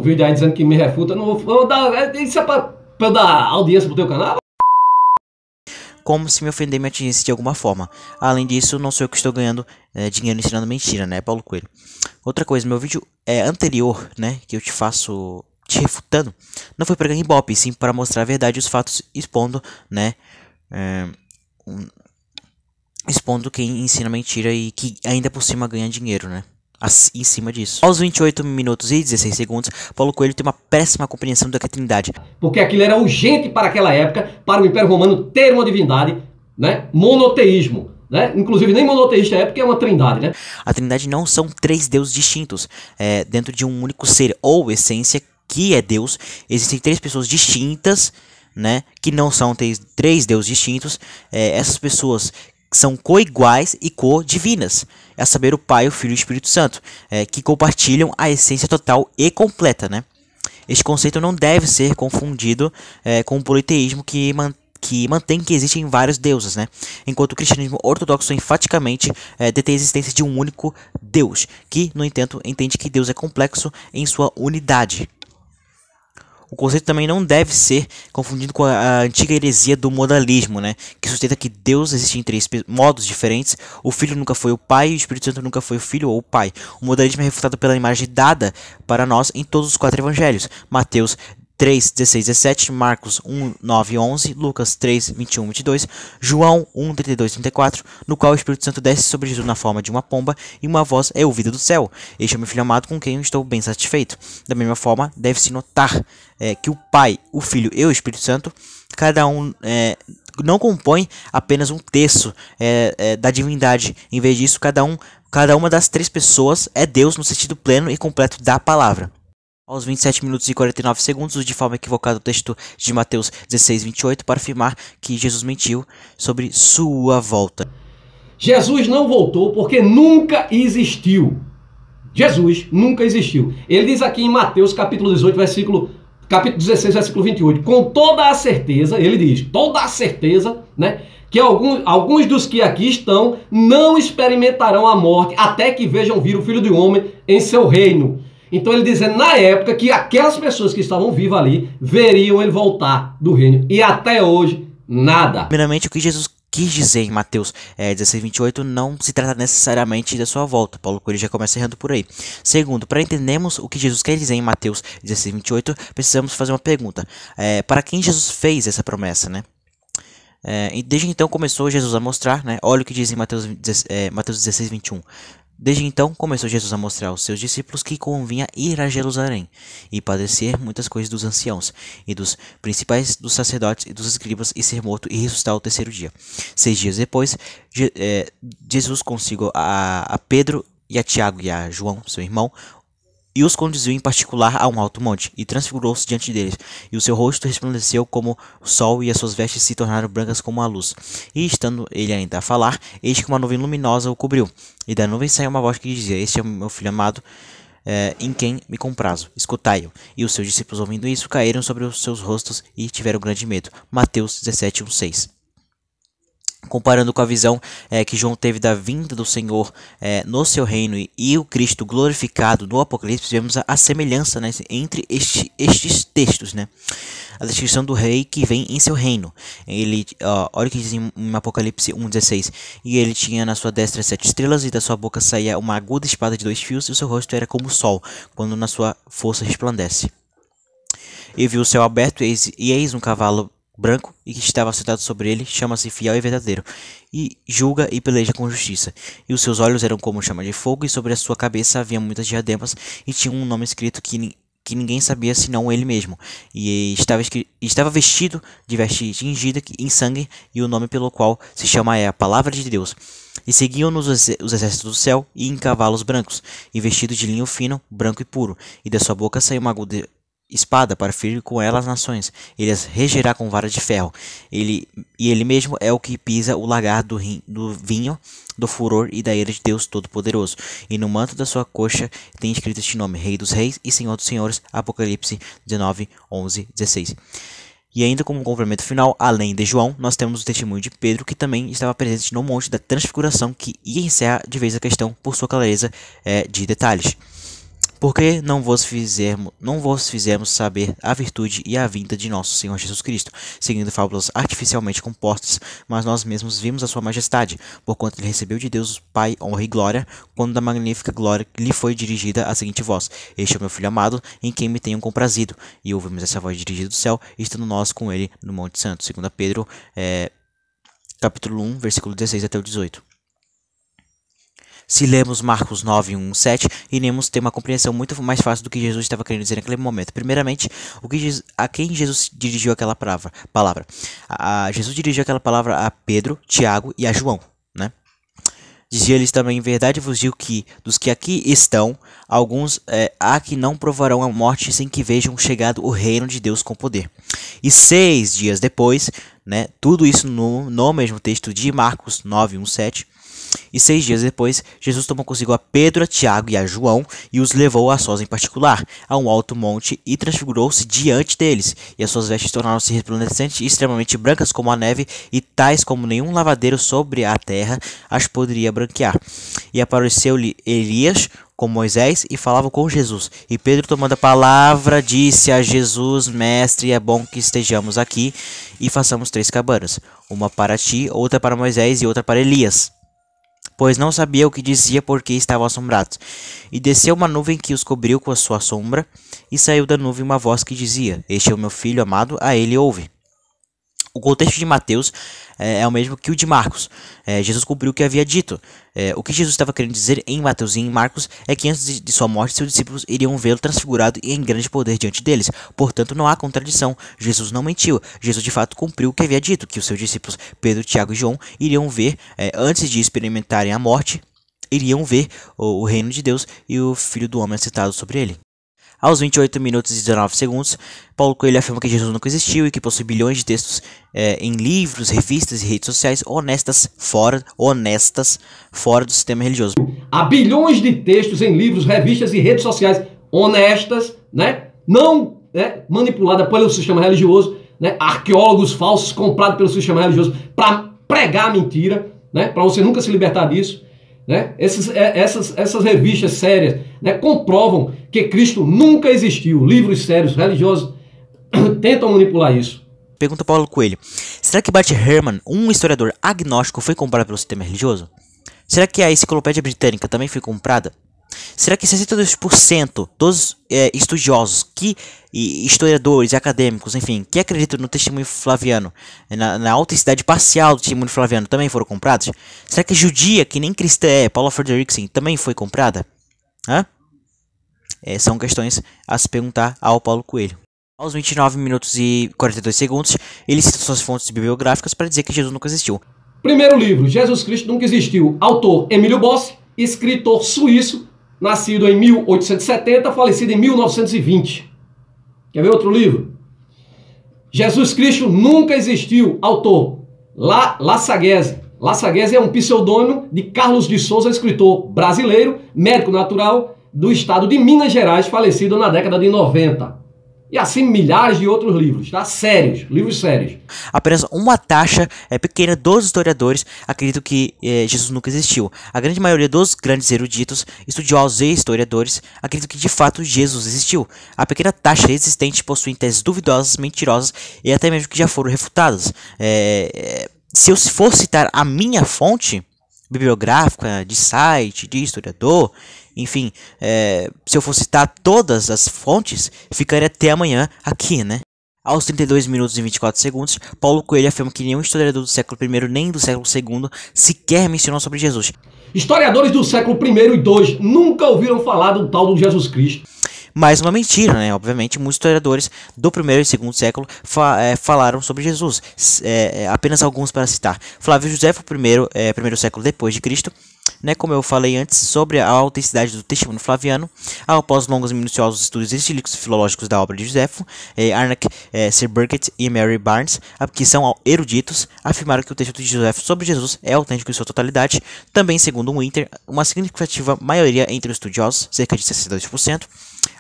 vídeo aí dizendo que me refuta, não vou dar, isso é pra eu dar audiência pro teu canal? Como se me ofender me atingisse de alguma forma. Além disso, não sou eu que estou ganhando dinheiro ensinando mentira, né, Paulo Coelho? Outra coisa, meu vídeo anterior, né, que eu te faço te refutando, não foi para ganhar Ibope, sim para mostrar a verdade e os fatos, expondo, né, expondo quem ensina mentira e que ainda por cima ganha dinheiro, né? Em cima disso. Aos 28 minutos e 16 segundos, Paulo Coelho tem uma péssima compreensão da Trindade. Porque aquilo era urgente para aquela época, para o Império Romano ter uma divindade, né? Monoteísmo, né? Inclusive nem monoteísta é porque é uma trindade, né? A Trindade não são três deuses distintos dentro de um único ser ou essência que é Deus. Existem três pessoas distintas, né? Que não são três deuses distintos. Essas pessoas são coiguais e co-divinas, a saber, o Pai, o Filho e o Espírito Santo, que compartilham a essência total e completa, né? Este conceito não deve ser confundido com o politeísmo que mantém que existem vários deuses, né? Enquanto o cristianismo ortodoxo enfaticamente detém a existência de um único Deus, que, no entanto, entende que Deus é complexo em sua unidade. O conceito também não deve ser confundido com a antiga heresia do modalismo, né? Que sustenta que Deus existe em três modos diferentes. O Filho nunca foi o Pai e o Espírito Santo nunca foi o Filho ou o Pai. O modalismo é refutado pela imagem dada para nós em todos os 4 evangelhos. Mateus 3, 16, 17, Marcos 1, 9, 11, Lucas 3, 21, 22, João 1, 32, 34, no qual o Espírito Santo desce sobre Jesus na forma de uma pomba e uma voz é ouvida do céu. Este é o meu Filho amado com quem eu estou bem satisfeito. Da mesma forma, deve-se notar que o Pai, o Filho e o Espírito Santo, cada um não compõe apenas um terço da divindade. Em vez disso, cada uma das três pessoas é Deus no sentido pleno e completo da palavra. Aos 27 minutos e 49 segundos, uso de forma equivocada o texto de Mateus 16, 28 para afirmar que Jesus mentiu sobre sua volta. Jesus não voltou porque nunca existiu. Jesus nunca existiu. Ele diz aqui em Mateus capítulo 18, capítulo 16, versículo 28, com toda a certeza, ele diz, toda a certeza, né, que alguns dos que aqui estão não experimentarão a morte até que vejam vir o Filho do Homem em seu reino. Então ele dizendo na época que aquelas pessoas que estavam vivas ali veriam ele voltar do reino. E até hoje, nada. Primeiramente, o que Jesus quis dizer em Mateus 16, 28 não se trata necessariamente da sua volta. Paulo Coelho já começa errando por aí. Segundo, para entendermos o que Jesus quer dizer em Mateus 16, 28, precisamos fazer uma pergunta. Para quem Jesus fez essa promessa, né? E desde então começou Jesus a mostrar, né? Olha o que diz em Mateus 16, 21. Desde então começou Jesus a mostrar aos seus discípulos que convinha ir a Jerusalém e padecer muitas coisas dos anciãos e dos principais dos sacerdotes e dos escribas e ser morto e ressuscitar ao terceiro dia. 6 dias depois, Jesus consigo a Pedro e a Tiago e a João, seu irmão, e os conduziu em particular a um alto monte, e transfigurou-se diante deles, e o seu rosto resplandeceu como o sol, e as suas vestes se tornaram brancas como a luz. E estando ele ainda a falar, eis que uma nuvem luminosa o cobriu, e da nuvem saiu uma voz que dizia, este é o meu filho amado, em quem me comprazo, escutai-o. E os seus discípulos, ouvindo isso, caíram sobre os seus rostos, e tiveram grande medo. Mateus 17, 1, 6. Comparando com a visão que João teve da vinda do Senhor no seu reino e o Cristo glorificado no Apocalipse, vemos a semelhança, né, entre estes textos, né? A descrição do rei que vem em seu reino. Olha o que diz em Apocalipse 1,16. E ele tinha na sua destra 7 estrelas, e da sua boca saía uma aguda espada de 2 fios, e o seu rosto era como o sol, quando na sua força resplandece. E viu o céu aberto, e eis um cavalo branco, e que estava sentado sobre ele, chama-se Fiel e Verdadeiro, e julga e peleja com justiça. E os seus olhos eram como chama de fogo, e sobre a sua cabeça havia muitas diademas, e tinha um nome escrito que ninguém sabia senão ele mesmo. E estava vestido de veste tingida em sangue, e o nome pelo qual se chama é a Palavra de Deus. E seguiam-nos os exércitos do céu, e em cavalos brancos, e vestido de linho fino, branco e puro, e da sua boca saiu uma aguda espada para ferir com ela as nações. Ele as regerá com vara de ferro. Ele mesmo é o que pisa o lagar do vinho, do furor e da ira de Deus Todo-Poderoso. E no manto da sua coxa tem escrito este nome: Rei dos Reis e Senhor dos Senhores. Apocalipse 19, 11, 16. E ainda como complemento final, além de João, nós temos o testemunho de Pedro, que também estava presente no Monte da Transfiguração, que ia encerrar de vez a questão por sua clareza de detalhes. Porque não vos fizemos saber a virtude e a vinda de nosso Senhor Jesus Cristo, seguindo fábulas artificialmente compostas, mas nós mesmos vimos a sua majestade, porquanto ele recebeu de Deus Pai honra e glória, quando da magnífica glória lhe foi dirigida a seguinte voz: Este é o meu Filho amado, em quem me tenho comprazido. E ouvimos essa voz dirigida do céu, estando nós com ele no Monte Santo. 2 Pedro, capítulo 1, versículo 16 até o 18. Se lemos Marcos 9, 1, 7, iremos ter uma compreensão muito mais fácil do que Jesus estava querendo dizer naquele momento. Primeiramente, a quem Jesus dirigiu aquela palavra? Jesus dirigiu aquela palavra a Pedro, Tiago e a João, né? Dizia-lhes também: em verdade vos digo que, dos que aqui estão, alguns há que não provarão a morte sem que vejam chegado o reino de Deus com poder. E 6 dias depois, né, tudo isso no mesmo texto de Marcos 9, 1, 7, e 6 dias depois, Jesus tomou consigo a Pedro, a Tiago e a João e os levou a sós em particular, a um alto monte, e transfigurou-se diante deles. E as suas vestes tornaram-se resplandecentes e extremamente brancas como a neve, e tais como nenhum lavadeiro sobre a terra as poderia branquear. E apareceu-lhe Elias com Moisés e falava com Jesus. E Pedro, tomando a palavra, disse a Jesus: Mestre, é bom que estejamos aqui e façamos 3 cabanas, uma para ti, outra para Moisés e outra para Elias. Pois não sabia o que dizia, porque estavam assombrados. E desceu uma nuvem que os cobriu com a sua sombra, e saiu da nuvem uma voz que dizia: Este é o meu filho amado, a ele ouve. O contexto de Mateus é o mesmo que o de Marcos. Jesus cumpriu o que havia dito. O que Jesus estava querendo dizer em Mateus e em Marcos é que antes de sua morte, seus discípulos iriam vê-lo transfigurado e em grande poder diante deles. Portanto, não há contradição. Jesus não mentiu. Jesus de fato cumpriu o que havia dito, que os seus discípulos Pedro, Tiago e João iriam ver, antes de experimentarem a morte, iriam ver o reino de Deus e o Filho do Homem assentado sobre ele. Aos 28 minutos e 19 segundos, Paulo Coelho afirma que Jesus nunca existiu e que possui bilhões de textos em livros, revistas e redes sociais honestas fora do sistema religioso. Há bilhões de textos em livros, revistas e redes sociais honestas, né? Não manipuladas pelo sistema religioso, né? Arqueólogos falsos comprados pelo sistema religioso para pregar a mentira, né? Para você nunca se libertar disso. Né? Essas revistas sérias, né, comprovam que Cristo nunca existiu. Livros sérios, religiosos, tentam manipular isso. Pergunta Paulo Coelho: será que Bart Ehrman, um historiador agnóstico, foi comprado pelo sistema religioso? Será que a Enciclopédia Britânica também foi comprada? Será que 62% dos estudiosos, historiadores e acadêmicos, enfim, que acreditam no testemunho flaviano, na autenticidade parcial do testemunho flaviano, também foram comprados? Será que a judia, que nem cristã Paula Frederickson, também foi comprada? São questões a se perguntar ao Paulo Coelho. Aos 29 minutos e 42 segundos, ele cita suas fontes bibliográficas para dizer que Jesus nunca existiu. Primeiro livro, Jesus Cristo Nunca Existiu. Autor Emílio Bossi, escritor suíço, nascido em 1870, falecido em 1920. Quer ver outro livro? Jesus Cristo Nunca Existiu. Autor La Sagesse. La Sagesse é um pseudônimo de Carlos de Souza, escritor brasileiro, médico natural do estado de Minas Gerais, falecido na década de 90. E assim milhares de outros livros, tá? Sérios, livros sérios. Apenas uma taxa pequena dos historiadores acreditam que Jesus nunca existiu. A grande maioria dos grandes eruditos, estudiosos e historiadores acreditam que de fato Jesus existiu. A pequena taxa existente possui teses duvidosas, mentirosas e até mesmo que já foram refutadas. Se eu for citar a minha fonte bibliográfica, de site, de historiador, enfim, se eu for citar todas as fontes, ficaria até amanhã aqui, né? Aos 32 minutos e 24 segundos, Paulo Coelho afirma que nenhum historiador do século I nem do século II sequer mencionou sobre Jesus. Historiadores do século I e II nunca ouviram falar do tal do Jesus Cristo. Mais uma mentira, né? Obviamente, muitos historiadores do primeiro e segundo século falaram sobre Jesus. Apenas alguns para citar. Flávio José foi o primeiro século depois de Cristo. né, como eu falei antes, sobre a autenticidade do testemunho flaviano, após longos e minuciosos estudos estilísticos e filológicos da obra de Joséfo, Arnack, Sir Burkitt e Mary Barnes, que são eruditos, afirmaram que o texto de Joséfo sobre Jesus é autêntico em sua totalidade. Também, segundo Winter, uma significativa maioria entre os estudiosos, cerca de 62%,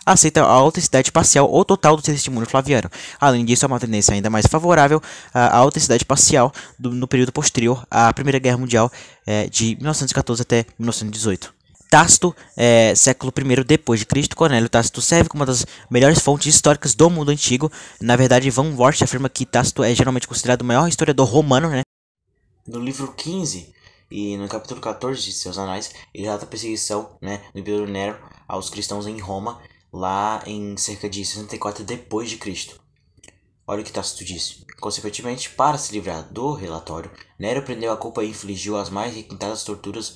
aceita a autenticidade parcial ou total do testemunho flaviano. Além disso, há uma tendência ainda mais favorável à autenticidade parcial no período posterior à Primeira Guerra Mundial, de 1914 até 1918. Tácito, século I depois de Cristo. Cornélio Tácito serve como uma das melhores fontes históricas do mundo antigo. Na verdade, Van Voort afirma que Tácito é geralmente considerado o maior historiador romano, né? No livro 15 e no capítulo 14 de seus anais, ele relata a perseguição, né, do imperador Nero aos cristãos em Roma, lá em cerca de 64 depois de Cristo. Olha o que Tácito disse. Consequentemente, para se livrar do relatório, Nero prendeu a culpa e infligiu as mais requintadas torturas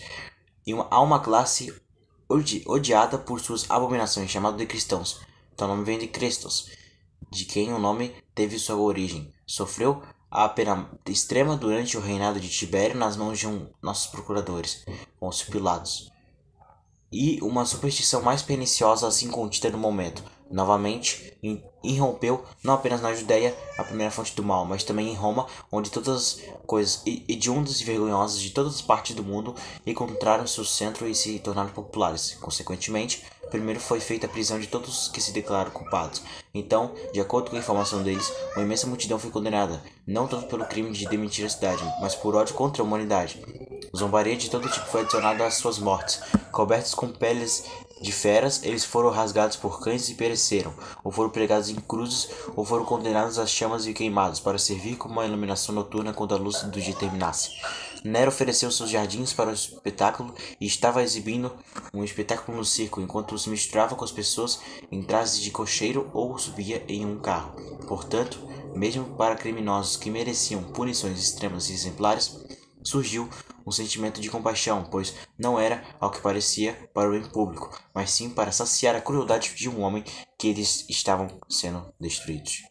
a uma classe odiada por suas abominações, chamada de cristãos. Então o nome vem de Crestos, de quem o nome teve sua origem. Sofreu a pena extrema durante o reinado de Tibério nas mãos de nossos procuradores, Pôncio Pilatos. E uma superstição mais perniciosa assim contida no momento, novamente irrompeu não apenas na Judéia, a primeira fonte do mal, mas também em Roma, onde todas as coisas hediondas e vergonhosas de todas as partes do mundo encontraram seu centro e se tornaram populares. Consequentemente, primeiro foi feita a prisão de todos os que se declararam culpados. Então, de acordo com a informação deles, uma imensa multidão foi condenada, não tanto pelo crime de demitir a cidade, mas por ódio contra a humanidade. Zombaria de todo tipo foi adicionada às suas mortes. Cobertos com peles de feras, eles foram rasgados por cães e pereceram, ou foram pregados em cruzes, ou foram condenados às chamas e queimados, para servir como uma iluminação noturna quando a luz do dia terminasse. Nero ofereceu seus jardins para o espetáculo e estava exibindo um espetáculo no circo, enquanto se misturava com as pessoas em trajes de cocheiro ou subia em um carro. Portanto, mesmo para criminosos que mereciam punições extremas e exemplares, surgiu um sentimento de compaixão, pois não era, ao que parecia, para o bem público, mas sim para saciar a crueldade de um homem que eles estavam sendo destruídos.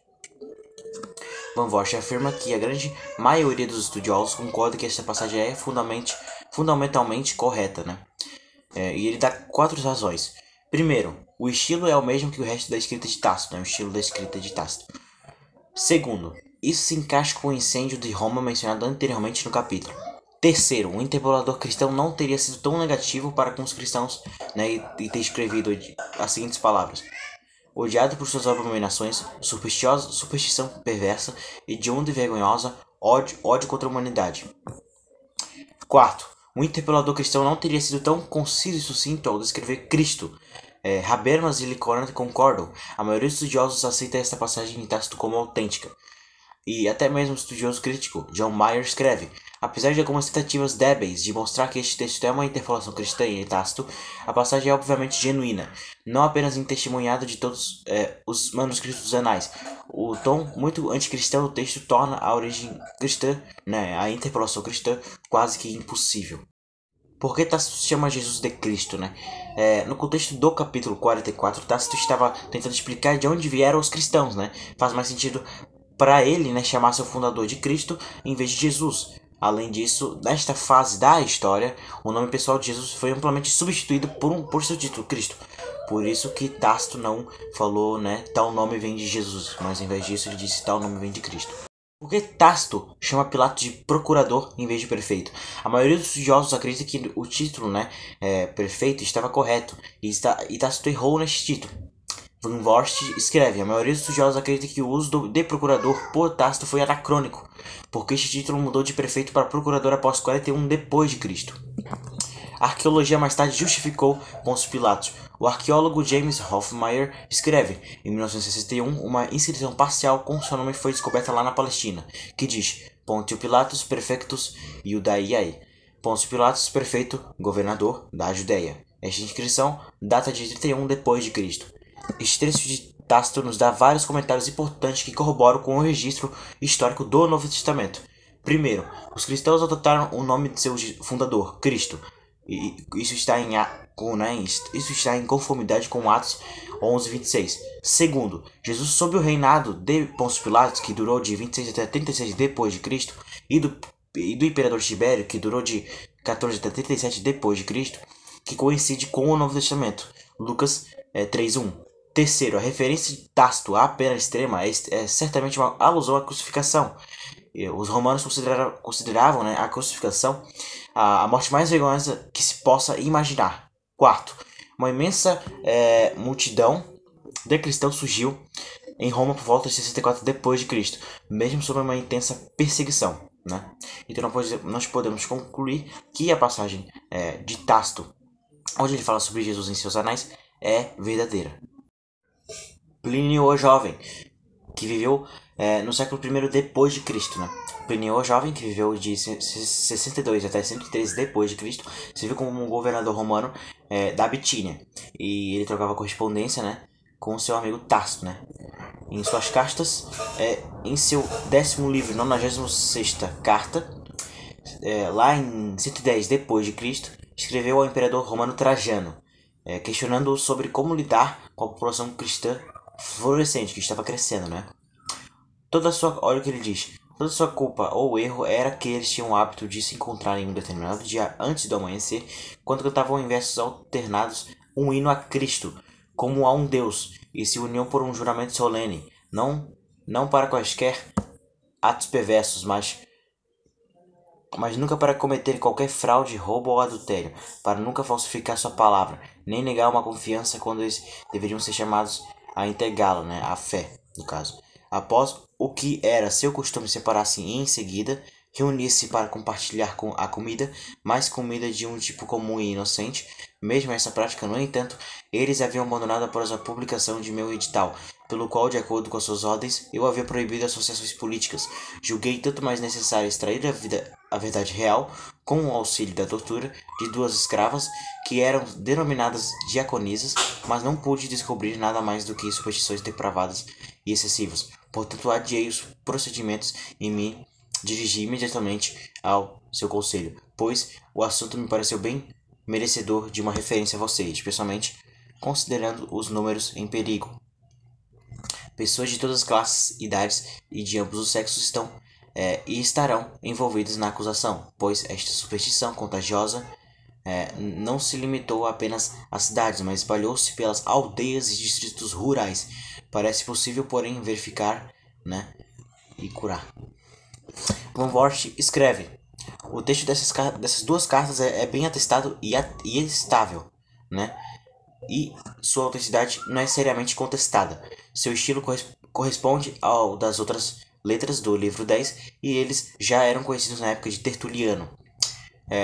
Van Voort afirma que a grande maioria dos estudiosos concorda que esta passagem é fundamentalmente correta, né? E ele dá 4 razões. Primeiro, o estilo é o mesmo que o resto da escrita de Tácito, né? O estilo da escrita de Tácito. Segundo, isso se encaixa com o incêndio de Roma mencionado anteriormente no capítulo. Terceiro, o interpelador cristão não teria sido tão negativo para com os cristãos, né, e ter escrevido as seguintes palavras: odiado por suas abominações, superstição perversa, hedionda e vergonhosa, ódio contra a humanidade. Quarto, o interpelador cristão não teria sido tão conciso e sucinto ao descrever Cristo. Habermas e Licoran concordam. A maioria dos estudiosos aceita esta passagem em Tácito como autêntica. E até mesmo o estudioso crítico John Mayer escreve: apesar de algumas tentativas débeis de mostrar que este texto é uma interpolação cristã em Tácito, a passagem é obviamente genuína, não apenas testemunhada de todos os manuscritos dos anais. O tom muito anticristão do texto torna a origem cristã, né, a interpolação cristã, quase que impossível. Por que Tácito chama Jesus de Cristo, né? No contexto do capítulo 44, Tácito estava tentando explicar de onde vieram os cristãos, né? Faz mais sentido para ele, né, chamar seu fundador de Cristo em vez de Jesus. Além disso, nesta fase da história, o nome pessoal de Jesus foi amplamente substituído por seu título, Cristo. Por isso que Tácito não falou, né, tal nome vem de Jesus, mas em vez disso ele disse tal nome vem de Cristo. Por que Tácito chama Pilatos de procurador em vez de prefeito? A maioria dos estudiosos acredita que o título, né, prefeito, estava correto, e Tácito errou neste título. Van Voort escreve: a maioria dos estudiosos acredita que o uso de procurador por Tácito foi anacrônico, porque este título mudou de prefeito para procurador após 41 depois de Cristo. A arqueologia mais tarde justificou Pôncio Pilatos. O arqueólogo James Hofmeyr escreve: em 1961, uma inscrição parcial com seu nome foi descoberta lá na Palestina, que diz: Pôncio Pilatos prefectus Iudaiae. Pôncio Pilatos prefeito, governador da Judéia. Esta inscrição data de 31 depois de Cristo. Este trecho de Tácito nos dá vários comentários importantes que corroboram com o registro histórico do Novo Testamento. Primeiro, os cristãos adotaram o nome de seu fundador, Cristo, e isso está em conformidade com Atos 11:26. Segundo, Jesus, sob o reinado de Pôncio Pilatos, que durou de 26 até 36 depois de Cristo, e do imperador Tibério, que durou de 14 até 37 depois de Cristo, que coincide com o Novo Testamento, Lucas 3:1. Terceiro, a referência de Tácito à pena extrema é certamente uma alusão à crucificação. Os romanos consideravam, né, a crucificação a morte mais vergonhosa que se possa imaginar. Quarto, uma imensa multidão de cristãos surgiu em Roma por volta de 64 depois de Cristo, mesmo sob uma intensa perseguição, né? Então nós podemos concluir que a passagem de Tácito, onde ele fala sobre Jesus em seus anais, é verdadeira. Plínio o Jovem, que viveu no século I depois de Cristo, né? Plínio o Jovem, que viveu de 62 até 113 depois de Cristo, serviu como um governador romano da Bitínia, e ele trocava correspondência, né, com seu amigo Tácito, né? Em suas cartas, em seu 10º livro, 96ª carta, lá em 110 depois de Cristo, escreveu ao imperador romano Trajano, questionando-o sobre como lidar com a população cristã florescente que estava crescendo, né? Olha o que ele diz. Toda sua culpa ou erro era que eles tinham o hábito de se encontrar em um determinado dia antes do amanhecer, quando cantavam em versos alternados um hino a Cristo, como a um Deus, e se uniam por um juramento solene, não para quaisquer atos perversos, mas nunca para cometer qualquer fraude, roubo ou adultério, para nunca falsificar sua palavra, nem negar uma confiança quando eles deveriam ser chamados a entregá-la, né, a fé, no caso. Após o que era seu costume separar-se e em seguida reunir-se para compartilhar a comida, mais comida de um tipo comum e inocente. Mesmo essa prática, no entanto, eles haviam abandonado após a publicação de meu edital, pelo qual, de acordo com as suas ordens, eu havia proibido associações políticas. Julguei tanto mais necessário extrair a verdade real, com o auxílio da tortura, de 2 escravas, que eram denominadas diaconisas, mas não pude descobrir nada mais do que superstições depravadas e excessivas. Portanto, adiei os procedimentos e me dirigi imediatamente ao seu conselho, pois o assunto me pareceu bem merecedor de uma referência a vocês, especialmente considerando os números em perigo. Pessoas de todas as classes, idades e de ambos os sexos estão e estarão envolvidas na acusação, pois esta superstição contagiosa não se limitou apenas às cidades, mas espalhou-se pelas aldeias e distritos rurais. Parece possível, porém, verificar, né, e curar. Van Voort escreve: o texto dessas 2 cartas é bem atestado e estável, né? E sua autenticidade não é seriamente contestada. Seu estilo corresponde ao das outras letras do livro 10, e eles já eram conhecidos na época de Tertuliano.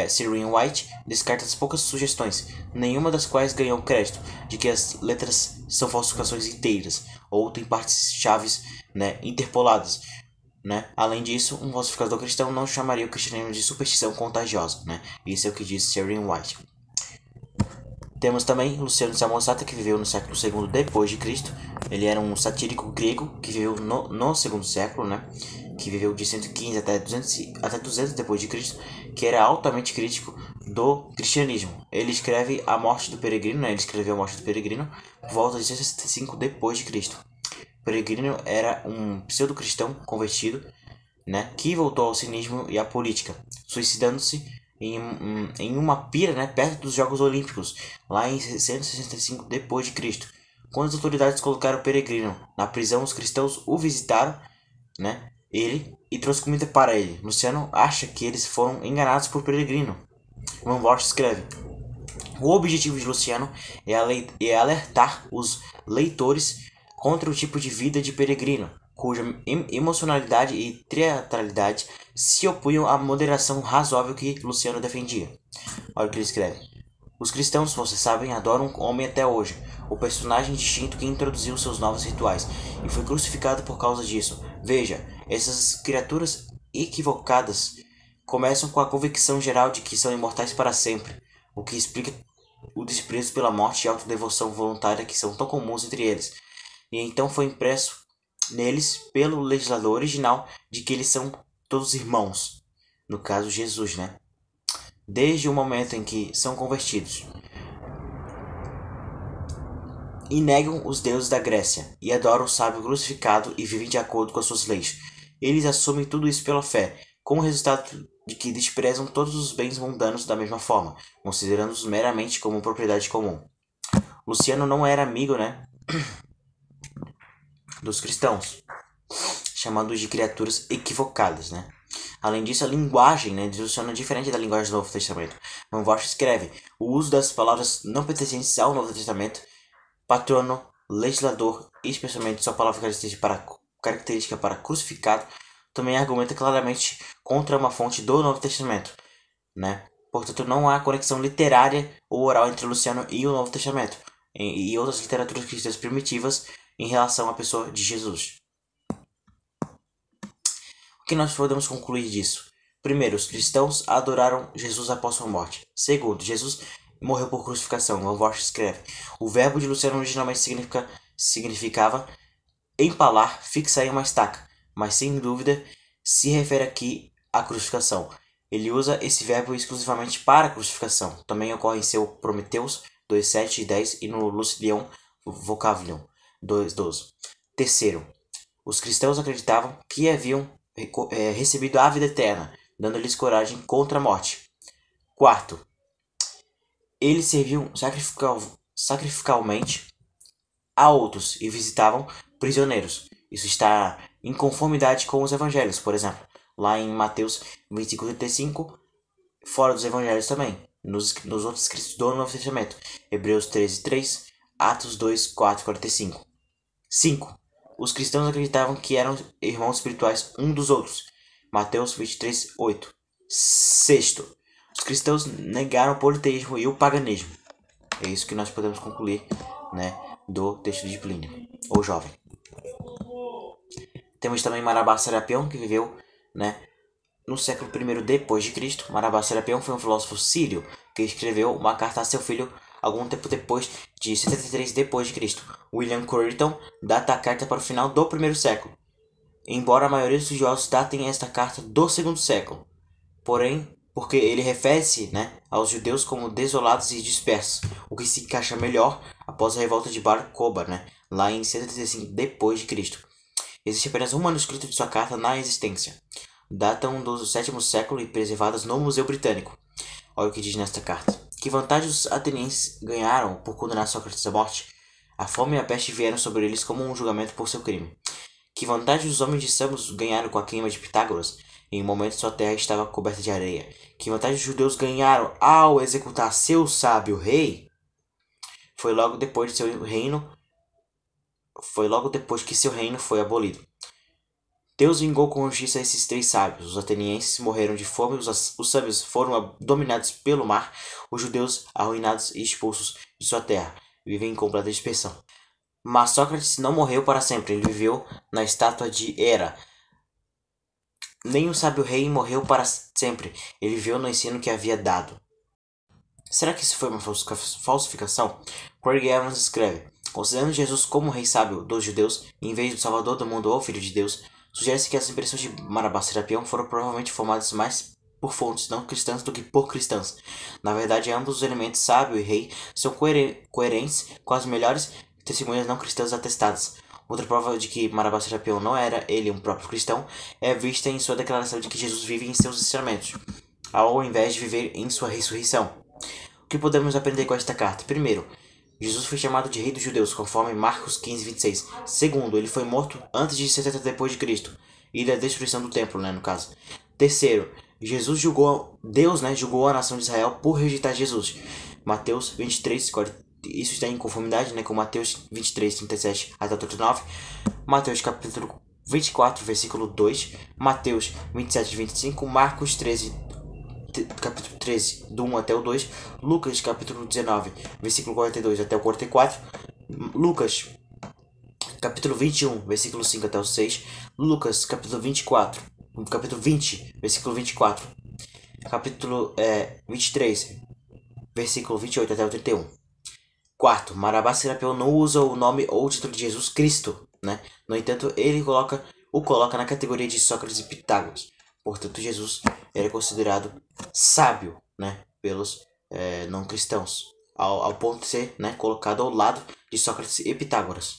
Sir White descarta as poucas sugestões, nenhuma das quais ganhou crédito, de que as letras são falsificações inteiras, ou têm partes chaves, né, interpoladas. Né? Além disso, um falsificador cristão não chamaria o cristianismo de superstição contagiosa. Né? Isso é o que diz Sir White. Temos também Luciano de Samosata, que viveu no século II depois de Cristo. Ele era um satírico grego que viveu no segundo século, né? Que viveu de 115 até 200 depois de Cristo, que era altamente crítico do cristianismo. Ele escreve a morte do peregrino, né? Ele escreveu a morte do peregrino por volta de 165 depois de Cristo. Peregrino era um pseudo-cristão convertido, né, que voltou ao cinismo e à política, suicidando-se em uma pira, né, perto dos Jogos Olímpicos, lá em 165 depois de Cristo. Quando as autoridades colocaram o Peregrino na prisão, os cristãos o visitaram, né, e trouxe comida para ele. Luciano acha que eles foram enganados por Peregrino. Van Voort escreve: o objetivo de Luciano é alertar os leitores contra o tipo de vida de Peregrino, cuja emocionalidade e teatralidade se opunham à moderação razoável que Luciano defendia. Olha o que ele escreve: os cristãos, vocês sabem, adoram o homem até hoje, o personagem distinto que introduziu seus novos rituais, e foi crucificado por causa disso. Veja, essas criaturas equivocadas começam com a convicção geral de que são imortais para sempre, o que explica o desprezo pela morte e a autodevoção voluntária que são tão comuns entre eles. E então foi impresso neles pelo legislador original de que eles são todos irmãos, no caso Jesus, né? Desde o momento em que são convertidos. E negam os deuses da Grécia, e adoram o sábio crucificado e vivem de acordo com as suas leis. Eles assumem tudo isso pela fé, com o resultado de que desprezam todos os bens mundanos da mesma forma, considerando-os meramente como propriedade comum. Luciano não era amigo, né, dos cristãos, chamando-os de criaturas equivocadas, né. Além disso, a linguagem, né, de Luciano é diferente da linguagem do Novo Testamento. Van Vogt escreve: o uso das palavras não pertencentes ao Novo Testamento, patrono, legislador, e especialmente sua palavra característica para crucificado, também argumenta claramente contra uma fonte do Novo Testamento, né? Portanto, não há conexão literária ou oral entre Luciano e o Novo Testamento e outras literaturas cristãs primitivas em relação à pessoa de Jesus. O que nós podemos concluir disso? Primeiro, os cristãos adoraram Jesus após sua morte. Segundo, Jesus morreu por crucificação. Van Vogt escreve: o verbo de Luciano originalmente significava empalar, fixar em uma estaca, mas sem dúvida se refere aqui à crucificação. Ele usa esse verbo exclusivamente para a crucificação. Também ocorre em seu Prometheus 2:7 e 10 e no Lucidium Vocavilium 2:12. Terceiro, os cristãos acreditavam que haviam recebido a vida eterna, dando-lhes coragem contra a morte. Quarto, eles serviam sacrificalmente a outros e visitavam prisioneiros. Isso está em conformidade com os evangelhos, por exemplo, lá em Mateus 25:35, fora dos evangelhos também, nos outros escritos do Novo Testamento, Hebreus 13:3, Atos 2:4-45. 5. Os cristãos acreditavam que eram irmãos espirituais um dos outros, Mateus 23:8. Sexto, os cristãos negaram o politeísmo e o paganismo. É isso que nós podemos concluir, né, do texto de Plínio, ou jovem. Temos também Marabá Serapião, que viveu, né, no século I depois de Cristo. Marabá Serapião foi um filósofo sírio que escreveu uma carta a seu filho algum tempo depois de 73 depois de Cristo. William Curriton data a carta para o final do primeiro século, embora a maioria dos estudiosos datem esta carta do segundo século. Porém, porque ele refere-se, né, aos judeus como desolados e dispersos, o que se encaixa melhor após a revolta de Bar Kokhba, né, lá em 135 depois de Cristo. Existe apenas um manuscrito de sua carta na existência. Datam do 7º século e preservadas no Museu Britânico. Olha o que diz nesta carta: que vantagem os atenienses ganharam por condenar Sócrates à morte? A fome e a peste vieram sobre eles como um julgamento por seu crime. Que vantagem os homens de Samos ganharam com a queima de Pitágoras? Em um momento sua terra estava coberta de areia. Que vantagem os judeus ganharam ao executar seu sábio rei? Foi logo depois que seu reino foi abolido. Deus vingou com justiça esses 3 sábios. Os atenienses morreram de fome, os sábios foram dominados pelo mar, os judeus arruinados e expulsos de sua terra, vivem em completa dispersão. Mas Sócrates não morreu para sempre, ele viveu na estátua de Hera. Nem o sábio rei morreu para sempre, ele viveu no ensino que havia dado. Será que isso foi uma falsificação? Craig Evans escreve: considerando Jesus como rei sábio dos judeus, em vez do salvador do mundo ou filho de Deus, sugere-se que as impressões de Marabá Serapião foram provavelmente formadas mais por fontes não cristãs do que por cristãs. Na verdade, ambos os elementos sábio e rei são coerentes com as melhores testemunhas não cristãs atestadas. Outra prova de que Marabá Serapião não era ele um próprio cristão é vista em sua declaração de que Jesus vive em seus ensinamentos, ao invés de viver em sua ressurreição. O que podemos aprender com esta carta? Primeiro, Jesus foi chamado de rei dos judeus, conforme Marcos 15:26. Segundo, ele foi morto antes de 70 depois de Cristo e da destruição do templo, né, no caso. Terceiro, Deus julgou a nação de Israel por rejeitar Jesus. Mateus 23:40. Isso está em conformidade, né, com Mateus 23:37 até 39. Mateus capítulo 24, versículo 2. Mateus 27:25. Marcos capítulo 13, do 1 até o 2, Lucas, capítulo 19, versículo 42 até o 44, Lucas, capítulo 21, versículo 5 até o 6, Lucas, capítulo 20, versículo 24, capítulo 23, versículo 28 até o 31. Quarto, Marabá Serapião não usa o nome ou o título de Jesus Cristo, né? No entanto, ele o coloca na categoria de Sócrates e Pitágoras. Portanto, Jesus era considerado sábio, né, pelos não cristãos, ao ponto de ser, né, colocado ao lado de Sócrates e Pitágoras.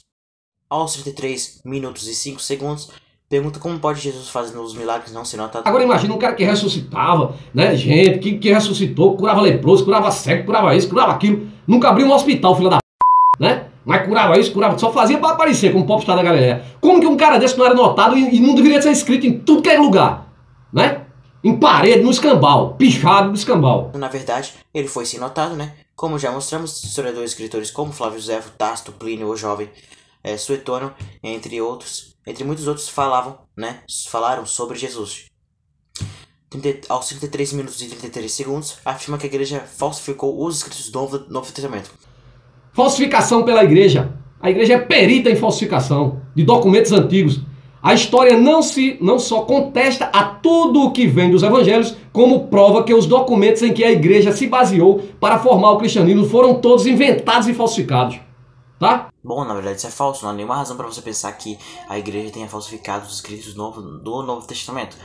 Aos 33 minutos e 5 segundos, Pergunta como pode Jesus fazendo os milagres não ser notado. Agora imagina um cara que ressuscitava, né? Gente, que ressuscitou, curava leproso, curava cego, curava isso, curava aquilo. Nunca abriu um hospital, filha da p, né? Mas curava isso, curava, só fazia pra aparecer como popstar da Galileia. Como que um cara desse não era notado e não deveria ser escrito em tudo que é lugar, né? Em parede, no escambau, pichado no escambau. Na verdade, ele foi sim notado, né? Como já mostramos, historiadores e escritores como Flávio Josefo, Tácito, Plínio o Jovem, Suetônio, entre muitos outros falaram sobre Jesus. Aos 33 minutos e 33 segundos, afirma que a igreja falsificou os escritos do Novo Testamento. Falsificação pela igreja. A igreja é perita em falsificação de documentos antigos. A história não só contesta a tudo o que vem dos evangelhos, como prova que os documentos em que a igreja se baseou para formar o cristianismo foram todos inventados e falsificados. Tá? Bom, na verdade isso é falso, não há nenhuma razão para você pensar que a igreja tenha falsificado os escritos do Novo Testamento.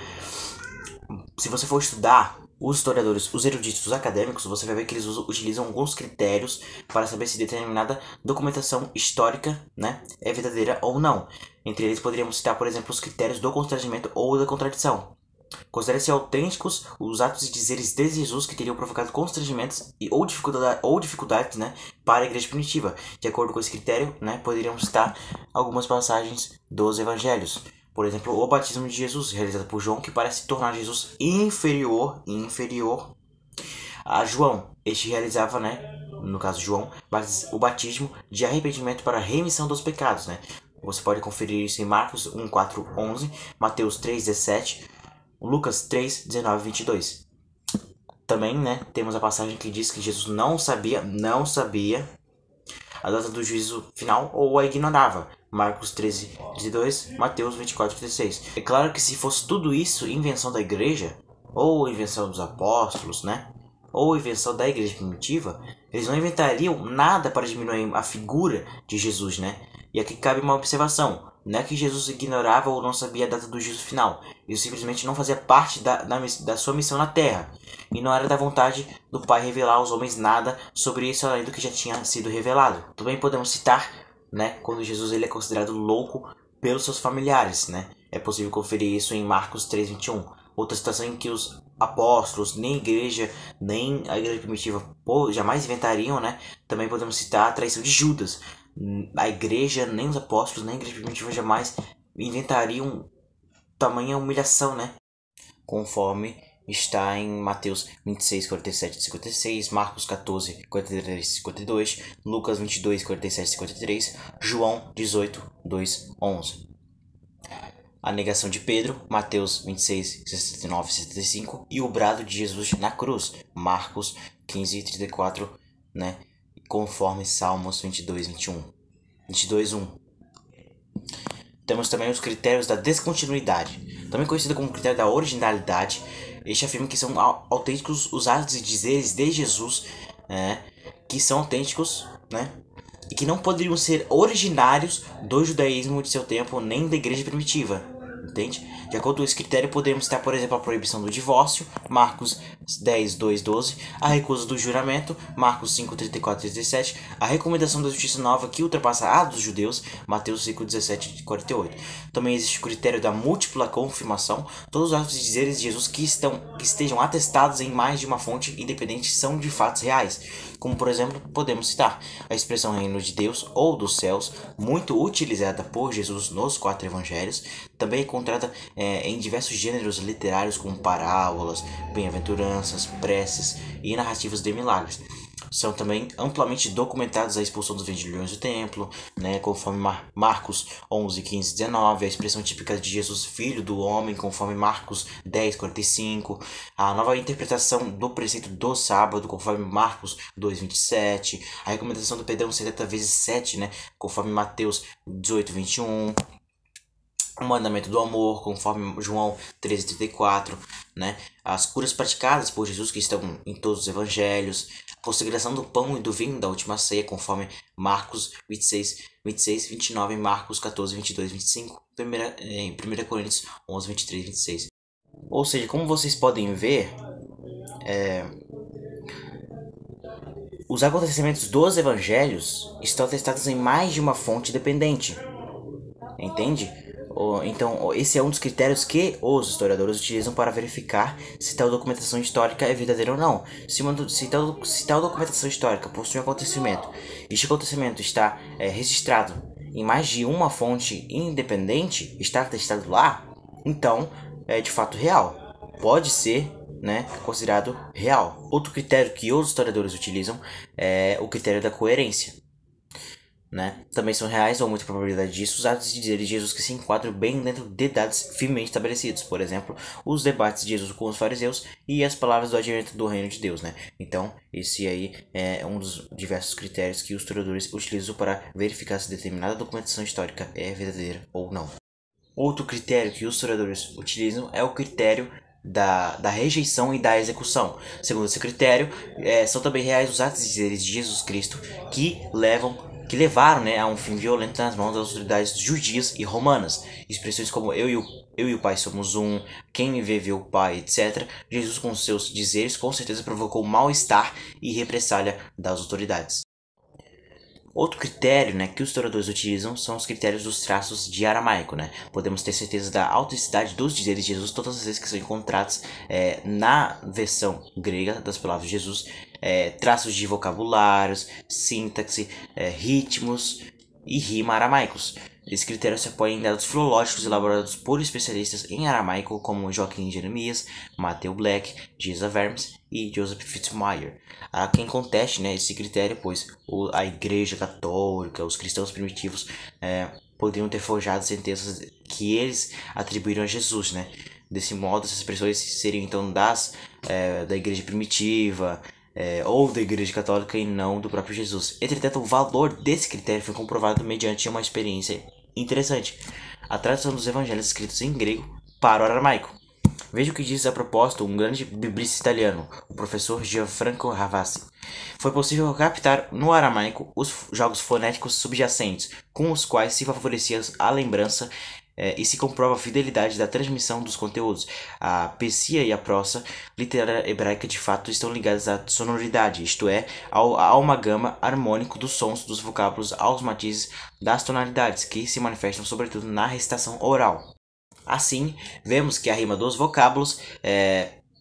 Se você for estudar os historiadores, os eruditos, os acadêmicos, você vai ver que eles utilizam alguns critérios para saber se determinada documentação histórica, né, é verdadeira ou não. Entre eles poderíamos citar, por exemplo, os critérios do constrangimento ou da contradição. Considera-se autênticos os atos e dizeres de Jesus que teriam provocado constrangimentos ou dificuldades, né, para a igreja primitiva. De acordo com esse critério, né, poderíamos citar algumas passagens dos evangelhos. Por exemplo, o batismo de Jesus, realizado por João, que parece tornar Jesus inferior a João. Este realizava, né, no caso de João, o batismo de arrependimento para a remissão dos pecados, né. Você pode conferir isso em Marcos 1, 4, 11, Mateus 3, 17, Lucas 3, 19 e 22. Também, né, temos a passagem que diz que Jesus não sabia a data do juízo final ou a ignorava. Marcos 13, 32, Mateus 24, 36. É claro que se fosse tudo isso invenção da igreja, ou invenção dos apóstolos, né, ou invenção da igreja primitiva, eles não inventariam nada para diminuir a figura de Jesus, né? E aqui cabe uma observação. Não é que Jesus ignorava ou não sabia a data do juízo final. Isso simplesmente não fazia parte da sua missão na Terra. E não era da vontade do Pai revelar aos homens nada sobre isso além do que já tinha sido revelado. Também podemos citar, né, quando Jesus ele é considerado louco pelos seus familiares, né? É possível conferir isso em Marcos 3, 21. Outra situação em que os apóstolos, nem a igreja primitiva jamais inventariam, né? Também podemos citar a traição de Judas. A igreja, nem os apóstolos, nem a igreja primitiva jamais inventariam tamanha humilhação, né? Conforme está em Mateus 26, 47 e 56, Marcos 14, 43 e 52, Lucas 22, 47 e 53, João 18, 2, 11. A negação de Pedro, Mateus 26, 69 e 75, e o brado de Jesus na cruz, Marcos 15, 34, né? Conforme Salmos 22, 21. 22, 1. Temos também os critérios da descontinuidade, também conhecido como critério da originalidade. Este afirma que são autênticos os atos e dizeres de Jesus, que são autênticos, né, e que não poderiam ser originários do judaísmo de seu tempo nem da igreja primitiva. Entende? De acordo com esse critério, podemos citar, por exemplo, a proibição do divórcio, Marcos 10, 2, 12, a recusa do juramento, Marcos 5, 34 e 37, a recomendação da justiça nova que ultrapassa a dos judeus, Mateus 5, 17 e 48. Também existe o critério da múltipla confirmação, todos os atos e dizeres de Jesus que estejam atestados em mais de uma fonte independente são de fatos reais. Como, por exemplo, podemos citar a expressão reino de Deus ou dos céus, muito utilizada por Jesus nos 4 evangelhos, também encontrada em diversos gêneros literários como parábolas, bem-aventuranças, preces e narrativas de milagres. São também amplamente documentados a expulsão dos vendilhões do templo, né, conforme Marcos 11, 15, 19, a expressão típica de Jesus, filho do homem, conforme Marcos 10, 45, a nova interpretação do preceito do sábado, conforme Marcos 2, 27, a recomendação do perdão 70 vezes 7, né, conforme Mateus 18, 21, o mandamento do amor, conforme João 13:34, né? As curas praticadas por Jesus que estão em todos os evangelhos, a consagração do pão e do vinho da última ceia, conforme Marcos 26, 29 e Marcos 14, 22, 25, em 1 Coríntios 11, 23 e 26. Ou seja, como vocês podem ver, os acontecimentos dos evangelhos estão atestados em mais de uma fonte dependente, entende? Então, esse é um dos critérios que os historiadores utilizam para verificar se tal documentação histórica é verdadeira ou não. Se tal documentação histórica possui um acontecimento, e este acontecimento está registrado em mais de uma fonte independente, está atestado lá, então é de fato real. Pode ser, né, considerado real. Outro critério que os historiadores utilizam é o critério da coerência. Né? Também são reais, ou muita probabilidade disso, os atos de dizer de Jesus que se enquadram bem dentro de dados firmemente estabelecidos. Por exemplo, os debates de Jesus com os fariseus e as palavras do advento do reino de Deus. Né? Então, esse aí é um dos diversos critérios que os historiadores utilizam para verificar se determinada documentação histórica é verdadeira ou não. Outro critério que os historiadores utilizam é o critério da rejeição e da execução. Segundo esse critério, são também reais os atos de dizeres de Jesus Cristo que levaram, né, a um fim violento nas mãos das autoridades judias e romanas. Expressões como eu e o Pai somos um, quem me vê vê o Pai, etc. Jesus, com seus dizeres, com certeza provocou mal-estar e represália das autoridades. Outro critério, né, que os historiadores utilizam são os critérios dos traços de aramaico. Né? Podemos ter certeza da autenticidade dos dizeres de Jesus todas as vezes que são encontrados na versão grega das palavras de Jesus, traços de vocabulários, sintaxe, ritmos e rima aramaicos. Esse critério se apoia em dados filológicos elaborados por especialistas em aramaico como Joaquim Jeremias, Matthew Black, Geza Vermes e Joseph Fitzmyer. Há quem conteste, né, esse critério, pois a Igreja Católica, os cristãos primitivos poderiam ter forjado sentenças que eles atribuíram a Jesus. Né? Desse modo, essas expressões seriam então da Igreja Primitiva, ou da Igreja Católica e não do próprio Jesus. Entretanto, o valor desse critério foi comprovado mediante uma experiência interessante: a tradução dos evangelhos escritos em grego para o aramaico. Veja o que diz a propósito um grande biblista italiano, o professor Gianfranco Ravasi. Foi possível captar no aramaico os jogos fonéticos subjacentes, com os quais se favorecia a lembrança e se comprova a fidelidade da transmissão dos conteúdos. A poesia e a prosa literária hebraica de fato estão ligadas à sonoridade, isto é, ao amagama harmônico dos sons dos vocábulos aos matizes das tonalidades, que se manifestam sobretudo na recitação oral. Assim, vemos que a rima dos vocábulos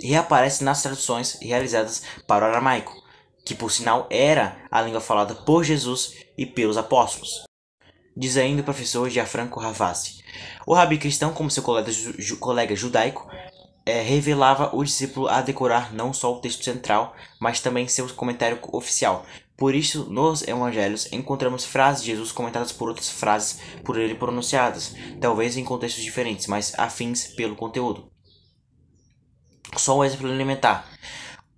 reaparece nas traduções realizadas para o aramaico, que por sinal era a língua falada por Jesus e pelos apóstolos. Diz ainda o professor Gianfranco Ravasi: o rabi cristão, como seu colega judaico, revelava o discípulo a decorar não só o texto central, mas também seu comentário oficial. Por isso, nos evangelhos, encontramos frases de Jesus comentadas por outras frases por ele pronunciadas, talvez em contextos diferentes, mas afins pelo conteúdo. Só um exemplo elementar.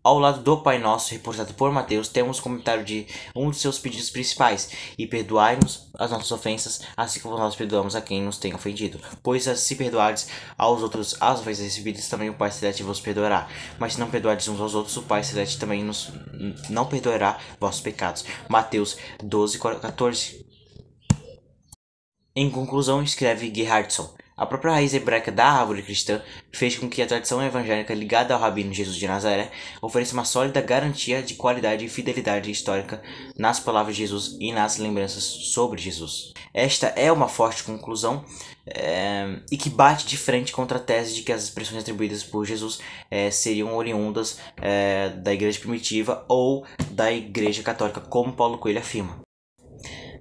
Ao lado do Pai Nosso, reportado por Mateus, temos o comentário de um dos seus pedidos principais: e perdoai-nos as nossas ofensas, assim como nós perdoamos a quem nos tem ofendido. Pois se perdoardes aos outros as ofensas recebidas, também o Pai Celeste vos perdoará. Mas se não perdoardes uns aos outros, o Pai Celeste também não perdoará vossos pecados. Mateus 12:14. Em conclusão, escreve Gerhardson: a própria raiz hebraica da árvore cristã fez com que a tradição evangélica ligada ao Rabino Jesus de Nazaré ofereça uma sólida garantia de qualidade e fidelidade histórica nas palavras de Jesus e nas lembranças sobre Jesus. Esta é uma forte conclusão e que bate de frente contra a tese de que as expressões atribuídas por Jesus seriam oriundas da Igreja Primitiva ou da Igreja Católica, como Paulo Coelho afirma.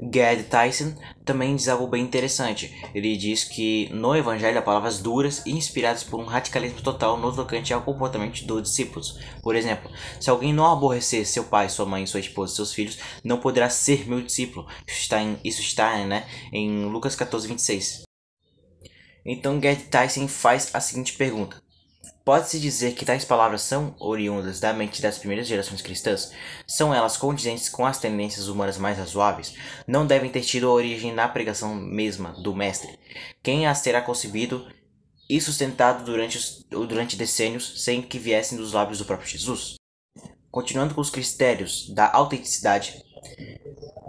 Gerd Tyson também diz algo bem interessante. Ele diz que no Evangelho há palavras duras e inspiradas por um radicalismo total no tocante ao comportamento dos discípulos. Por exemplo, se alguém não aborrecer seu pai, sua mãe, sua esposa e seus filhos, não poderá ser meu discípulo. Isso está em Lucas 14:26. Então Gerd Tyson faz a seguinte pergunta: pode-se dizer que tais palavras são oriundas da mente das primeiras gerações cristãs? São elas condizentes com as tendências humanas mais razoáveis? Não devem ter tido origem na pregação mesma do Mestre? Quem as terá concebido e sustentado durante decênios sem que viessem dos lábios do próprio Jesus? Continuando com os critérios da autenticidade.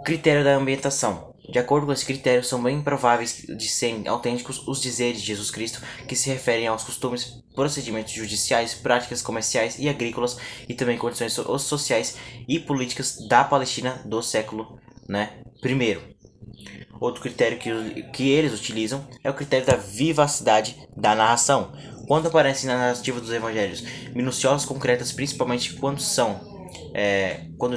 Critério da ambientação. De acordo com esse critério, são bem prováveis de serem autênticos os dizeres de Jesus Cristo que se referem aos costumes, procedimentos judiciais, práticas comerciais e agrícolas e também condições sociais e políticas da Palestina do século I. Outro critério que eles utilizam é o critério da vivacidade da narração. Quando aparecem na narrativa dos evangelhos minuciosas concretas, principalmente quando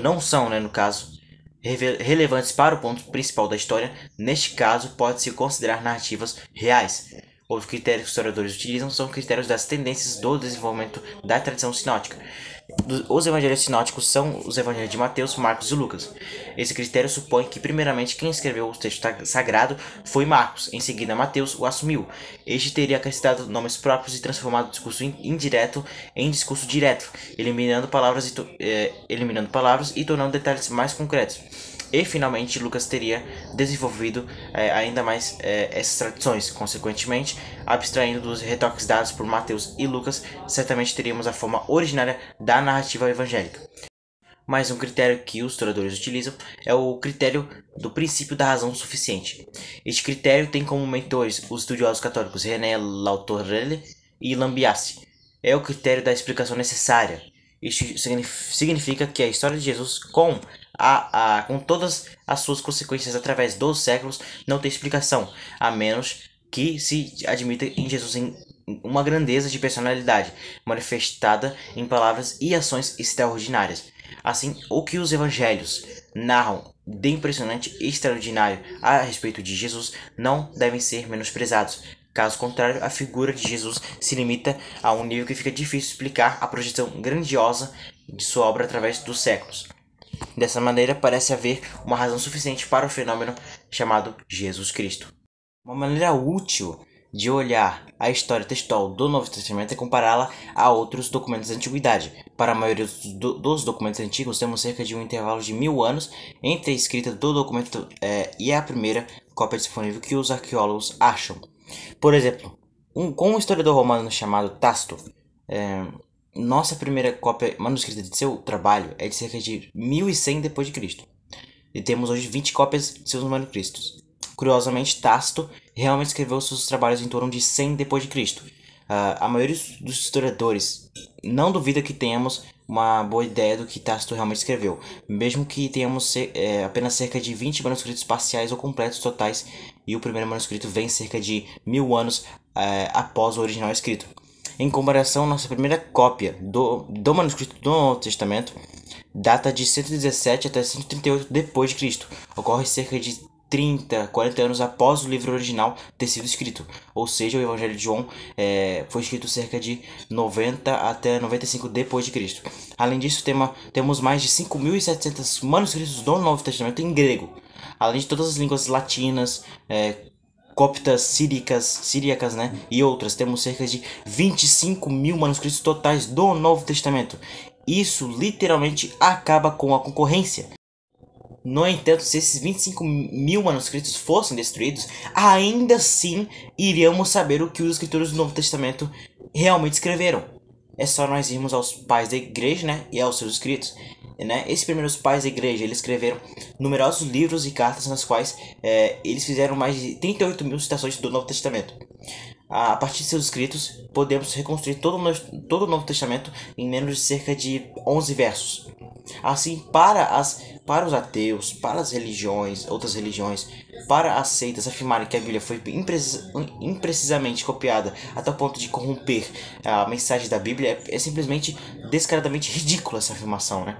não são, né, no caso, relevantes para o ponto principal da história, neste caso pode-se considerar narrativas reais. Outro critério que os historiadores utilizam são critérios das tendências do desenvolvimento da tradição sinótica. Os evangelhos sinóticos são os evangelhos de Mateus, Marcos e Lucas. Esse critério supõe que, primeiramente, quem escreveu o texto sagrado foi Marcos, em seguida Mateus o assumiu. Este teria acrescentado nomes próprios e transformado o discurso indireto em discurso direto, eliminando palavras e tornando detalhes mais concretos. E, finalmente, Lucas teria desenvolvido ainda mais essas tradições. Consequentemente, abstraindo dos retoques dados por Mateus e Lucas, certamente teríamos a forma originária da narrativa evangélica. Mais um critério que os historiadores utilizam é o critério do princípio da razão suficiente. Este critério tem como mentores os estudiosos católicos René Lautorelle e Lambiase. É o critério da explicação necessária. Isso significa que a história de Jesus, com todas as suas consequências através dos séculos, não tem explicação, a menos que se admita em Jesus uma grandeza de personalidade, manifestada em palavras e ações extraordinárias. Assim, o que os evangelhos narram de impressionante e extraordinário a respeito de Jesus não devem ser menosprezados. Caso contrário, a figura de Jesus se limita a um nível que fica difícil explicar a projeção grandiosa de sua obra através dos séculos. Dessa maneira, parece haver uma razão suficiente para o fenômeno chamado Jesus Cristo. Uma maneira útil de olhar a história textual do Novo Testamento é compará-la a outros documentos da Antiguidade. Para a maioria dos documentos antigos, temos cerca de um intervalo de 1000 anos entre a escrita do documento e a primeira cópia disponível que os arqueólogos acham. Por exemplo, com um historiador romano chamado Tácito, nossa primeira cópia manuscrita de seu trabalho é de cerca de 1100 d.C. E temos hoje 20 cópias de seus manuscritos. Curiosamente, Tácito realmente escreveu seus trabalhos em torno de 100 d.C. A maioria dos historiadores não duvida que tenhamos uma boa ideia do que Tácito realmente escreveu, mesmo que tenhamos apenas cerca de 20 manuscritos parciais ou completos totais, e o primeiro manuscrito vem cerca de 1000 anos após o original escrito. Em comparação, nossa primeira cópia do manuscrito do Novo Testamento data de 117 até 138 d.C. Ocorre cerca de 40 anos após o livro original ter sido escrito, ou seja, o Evangelho de João foi escrito cerca de 90 até 95 d.C. Além disso, temos mais de 5.700 manuscritos do Novo Testamento em grego, além de todas as línguas latinas, coptas, síriacas, né, e outras. Temos cerca de 25.000 manuscritos totais do Novo Testamento. Isso literalmente acaba com a concorrência. No entanto, se esses 25.000 manuscritos fossem destruídos, ainda assim iríamos saber o que os escritores do Novo Testamento realmente escreveram. É só nós irmos aos pais da igreja, né, e aos seus escritos. Né? Esses primeiros pais da igreja, eles escreveram numerosos livros e cartas nas quais eles fizeram mais de 38.000 citações do Novo Testamento. A partir de seus escritos, podemos reconstruir todo o Novo Testamento em menos de cerca de 11 versos. Assim, para os ateus, para as religiões, outras religiões, para as seitas afirmarem que a Bíblia foi imprecisamente copiada até o ponto de corromper a mensagem da Bíblia, é simplesmente descaradamente ridícula essa afirmação, né?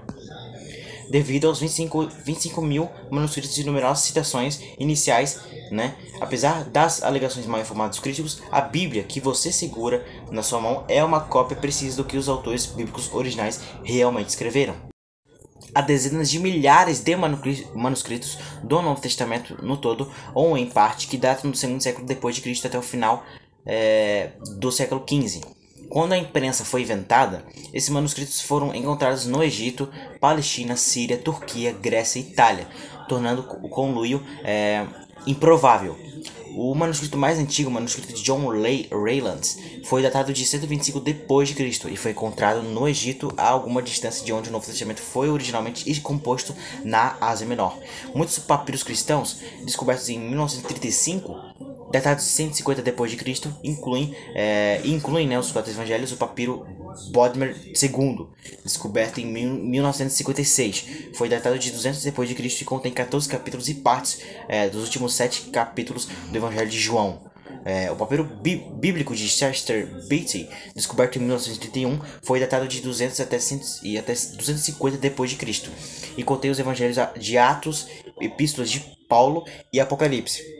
Devido aos 25.000 manuscritos e numerosas citações iniciais, né? Apesar das alegações mal informadas dos críticos, a Bíblia que você segura na sua mão é uma cópia precisa do que os autores bíblicos originais realmente escreveram. Há dezenas de milhares de manuscritos do Novo Testamento no todo, ou em parte, que datam do segundo século depois de Cristo até o final do século XV. Quando a imprensa foi inventada, esses manuscritos foram encontrados no Egito, Palestina, Síria, Turquia, Grécia e Itália, tornando o conluio improvável. O manuscrito mais antigo, o manuscrito de John Raylands, foi datado de 125 d.C. e foi encontrado no Egito a alguma distância de onde o Novo Testamento foi originalmente composto na Ásia Menor. Muitos papiros cristãos, descobertos em 1935, datados de 150 d.C., incluem, né, os 4 evangelhos, o papiro Bodmer II, descoberto em 1956. Foi datado de 200 depois de Cristo e contém 14 capítulos e partes dos últimos 7 capítulos do Evangelho de João. O papiro bíblico de Chester Beatty, descoberto em 1931, foi datado de 200 até 250 depois de Cristo e contém os evangelhos de Atos, Epístolas de Paulo e Apocalipse.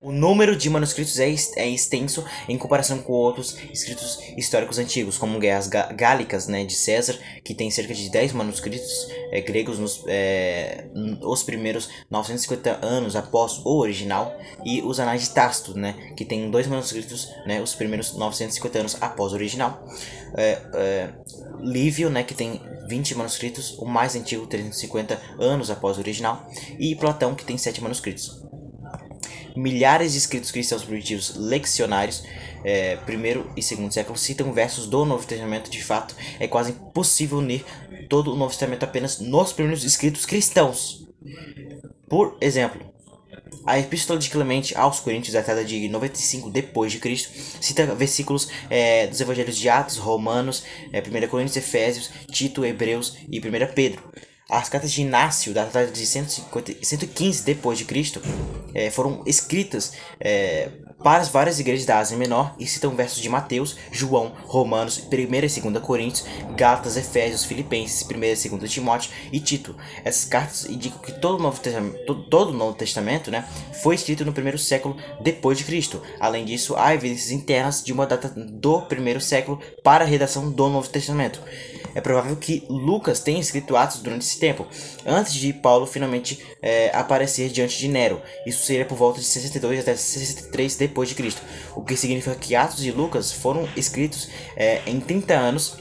O número de manuscritos é extenso em comparação com outros escritos históricos antigos, como Guerras Gálicas, né, de César, que tem cerca de 10 manuscritos gregos os primeiros 950 anos após o original, e os Anais de Tácito, né, que tem 2 manuscritos, né, os primeiros 950 anos após o original. Lívio, né, que tem 20 manuscritos, o mais antigo 350 anos após o original, e Platão, que tem 7 manuscritos. Milhares de escritos cristãos primitivos leccionários, primeiro e segundo século, citam versos do Novo Testamento. De fato, é quase impossível unir todo o Novo Testamento apenas nos primeiros escritos cristãos. Por exemplo, a Epístola de Clemente aos Coríntios, datada de 95 depois de Cristo, cita versículos dos Evangelhos de Atos, Romanos, 1 Coríntios, Efésios, Tito, Hebreus e 1 Pedro. As cartas de Inácio, datadas de 115 depois de Cristo, foram escritas para as várias igrejas da Ásia Menor e citam versos de Mateus, João, Romanos, 1 e 2 Coríntios, Gálatas, Efésios, Filipenses, 1 e 2 Timóteo e Tito. Essas cartas indicam que todo o Novo Testamento, né, foi escrito no primeiro século depois de Cristo. Além disso, há evidências internas de uma data do primeiro século para a redação do Novo Testamento. É provável que Lucas tenha escrito Atos durante esse tempo, antes de Paulo finalmente aparecer diante de Nero. Isso seria por volta de 62 até 63 depois de Cristo, o que significa que Atos e Lucas foram escritos em 30 anos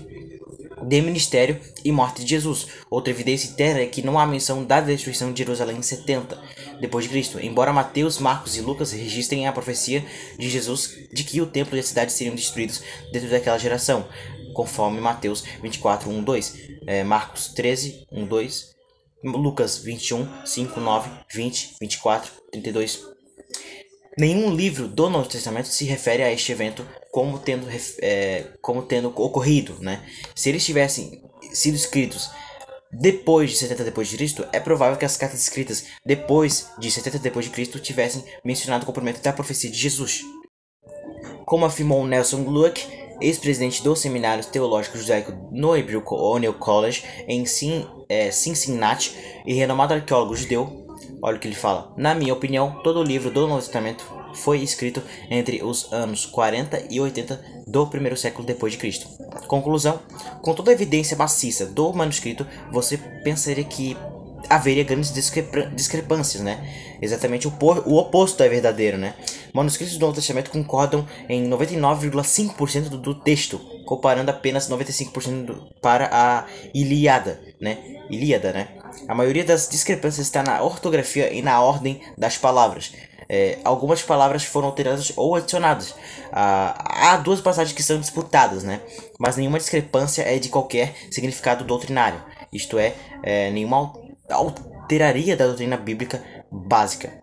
de ministério e morte de Jesus. Outra evidência interna é que não há menção da destruição de Jerusalém em 70 depois de Cristo, embora Mateus, Marcos e Lucas registrem a profecia de Jesus de que o templo e a cidade seriam destruídos dentro daquela geração, conforme Mateus 24, 1, 2, Marcos 13, 1, 2, Lucas 21, 5, 9, 20, 24, 32. Nenhum livro do Novo Testamento se refere a este evento como tendo ocorrido, né? Se eles tivessem sido escritos depois de 70 depois de Cristo, é provável que as cartas escritas depois de 70 depois de Cristo tivessem mencionado o cumprimento da profecia de Jesus. Como afirmou Nelson Gluck, ex-presidente do Seminário Teológico Judaico no Hebrew O'Neill College em Cincinnati e renomado arqueólogo judeu, olha o que ele fala: na minha opinião, todo o livro do Novo Testamento foi escrito entre os anos 40 e 80 do primeiro século depois de Cristo. Conclusão: com toda a evidência maciça do manuscrito, você pensaria que haveria grandes discrepâncias, né? Exatamente o oposto é verdadeiro, né? Manuscritos do Novo Testamento concordam em 99,5% do texto, comparando apenas 95% para a Ilíada, né? A maioria das discrepâncias está na ortografia e na ordem das palavras. Algumas palavras foram alteradas ou adicionadas. Há 2 passagens que são disputadas, né? Mas nenhuma discrepância é de qualquer significado doutrinário. Isto é, nenhuma alteraria da doutrina bíblica básica.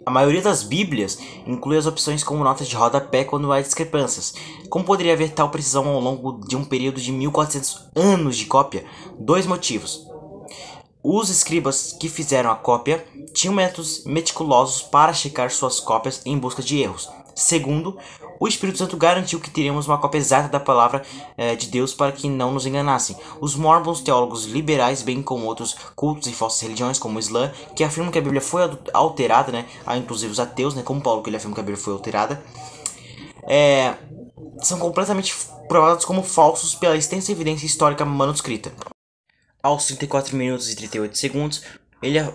A maioria das Bíblias inclui as opções como notas de rodapé quando há discrepâncias. Como poderia haver tal precisão ao longo de um período de 1400 anos de cópia? 2 motivos. Os escribas que fizeram a cópia tinham métodos meticulosos para checar suas cópias em busca de erros. Segundo, o Espírito Santo garantiu que teríamos uma cópia exata da palavra de Deus para que não nos enganassem. Os Mormons, teólogos liberais, bem como outros cultos e falsas religiões como o Islã, que afirmam que a Bíblia foi alterada, né? Há inclusive os ateus, né? Como Paulo, que ele afirma que a Bíblia foi alterada, são completamente provados como falsos pela extensa evidência histórica manuscrita. Aos 34 minutos e 38 segundos,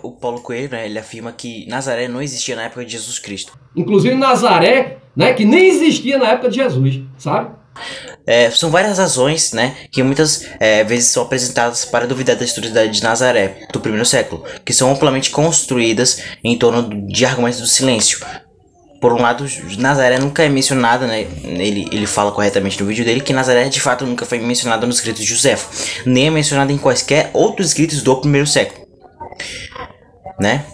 o Paulo Coelho, né, ele afirma que Nazaré não existia na época de Jesus Cristo. Inclusive Nazaré, né, que nem existia na época de Jesus, sabe? São várias razões, né, que muitas vezes são apresentadas para duvidar da história de Nazaré, do primeiro século, que são amplamente construídas em torno de argumentos do silêncio. Por um lado, Nazaré nunca é mencionada, né? Ele fala corretamente no vídeo dele que Nazaré de fato nunca foi mencionada nos escritos de Josefo, nem é mencionada em quaisquer outros escritos do primeiro século, né?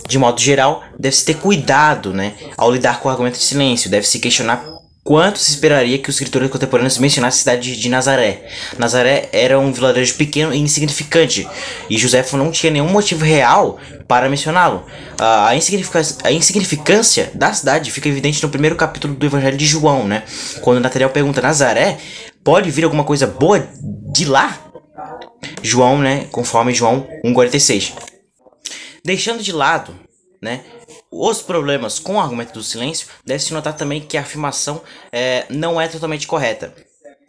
De modo geral, deve-se ter cuidado, né, ao lidar com o argumento de silêncio, deve-se questionar Quanto se esperaria que os escritores contemporâneos mencionassem a cidade de Nazaré? Nazaré era um vilarejo pequeno e insignificante, e Joséfo não tinha nenhum motivo real para mencioná-lo. A insignificância da cidade fica evidente no primeiro capítulo do Evangelho de João, né? Quando Natanael pergunta: Nazaré, pode vir alguma coisa boa de lá? João, né? Conforme João 1,46. Deixando de lado, né, os problemas com o argumento do silêncio, deve-se notar também que a afirmação não é totalmente correta.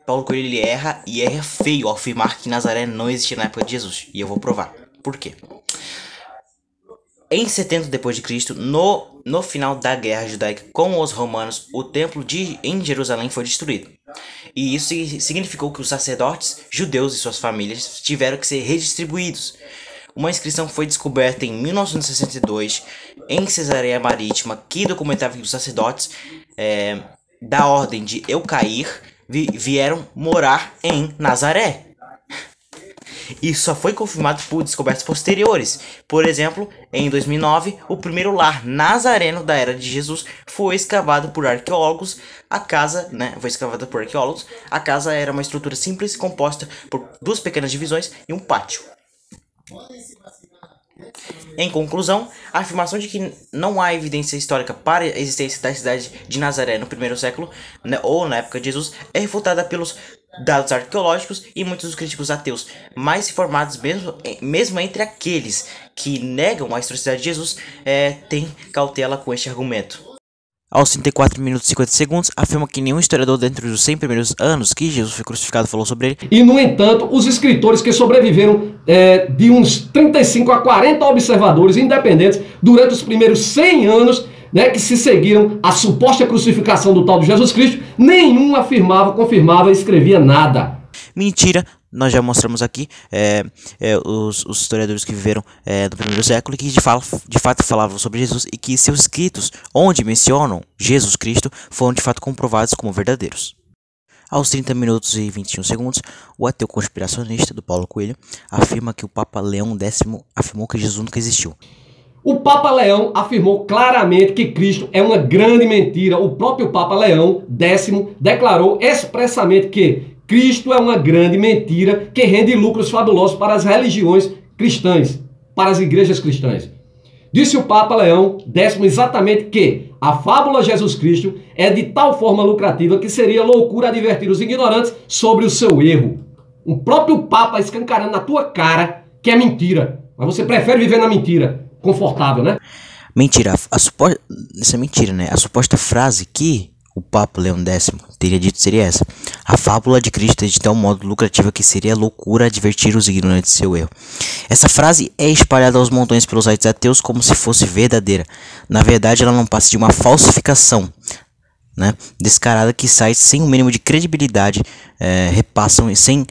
Paulo Coelho ele erra e erra feio ao afirmar que Nazaré não existia na época de Jesus. E eu vou provar. Por quê? Em 70 depois de Cristo, no final da guerra judaica com os romanos, o templo em Jerusalém foi destruído. E isso significou que os sacerdotes judeus e suas famílias tiveram que ser redistribuídos. Uma inscrição foi descoberta em 1962 em Cesareia Marítima que documentava que os sacerdotes da ordem de Eucair vieram morar em Nazaré. Isso só foi confirmado por descobertas posteriores. Por exemplo, em 2009, o primeiro lar nazareno da era de Jesus foi escavado por arqueólogos. A casa era uma estrutura simples composta por 2 pequenas divisões e um pátio. Em conclusão, a afirmação de que não há evidência histórica para a existência da cidade de Nazaré no primeiro século, né, ou na época de Jesus, é refutada pelos dados arqueológicos e muitos dos críticos ateus mais informados, mesmo entre aqueles que negam a historicidade de Jesus, têm cautela com este argumento. Aos 34 minutos e 50 segundos, afirma que nenhum historiador dentro dos 100 primeiros anos que Jesus foi crucificado falou sobre ele. E, no entanto, os escritores que sobreviveram de uns 35 a 40 observadores independentes durante os primeiros 100 anos, né, que se seguiram a suposta crucificação do tal de Jesus Cristo, nenhum afirmava, confirmava, escrevia nada. Mentira! Nós já mostramos aqui os historiadores que viveram no primeiro século e que de fato falavam sobre Jesus e que seus escritos, onde mencionam Jesus Cristo, foram de fato comprovados como verdadeiros. Aos 30 minutos e 21 segundos, o ateu conspiracionista do Paulo Coelho afirma que o Papa Leão X afirmou que Jesus nunca existiu. O Papa Leão afirmou claramente que Cristo é uma grande mentira. O próprio Papa Leão X declarou expressamente que Cristo é uma grande mentira que rende lucros fabulosos para as religiões cristãs, para as igrejas cristãs. Disse o Papa Leão X exatamente que a fábula Jesus Cristo é de tal forma lucrativa que seria loucura advertir os ignorantes sobre o seu erro. O próprio Papa escancarando na tua cara que é mentira, mas você prefere viver na mentira. Confortável, né? Mentira. Isso é mentira, né? A suposta frase que o Papa Leão X teria dito seria essa: a fábula de Cristo é de tal modo lucrativa que seria loucura advertir os ignorantes de seu erro. Essa frase é espalhada aos montões pelos sites ateus como se fosse verdadeira. Na verdade, ela não passa de uma falsificação, né, descarada que sites sem o mínimo de credibilidade repassam sem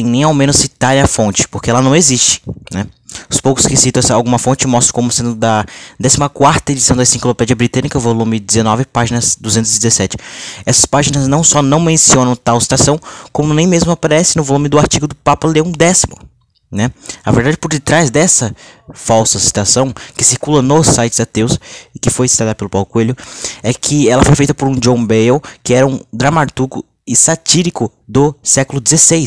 nem ao menos citarem a fonte, porque ela não existe, né? Os poucos que citam alguma fonte mostram como sendo da 14ª edição da Enciclopédia Britânica, volume 19, páginas 217. Essas páginas não só não mencionam tal citação, como nem mesmo aparece no volume do artigo do Papa Leão X, né? A verdade por detrás dessa falsa citação, que circula nos sites ateus e que foi citada pelo Paulo Coelho, é que ela foi feita por um John Bale, que era um dramaturgo e satírico do século XVI.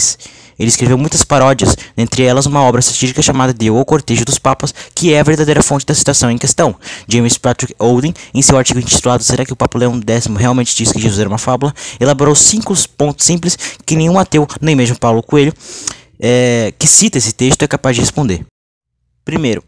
Ele escreveu muitas paródias, entre elas uma obra satírica chamada de O Cortejo dos Papas, que é a verdadeira fonte da citação em questão. James Patrick Oden, em seu artigo intitulado Será que o Papa Leão X realmente disse que Jesus era uma fábula?, elaborou 5 pontos simples que nenhum ateu, nem mesmo Paulo Coelho, que cita esse texto, é capaz de responder. Primeiro,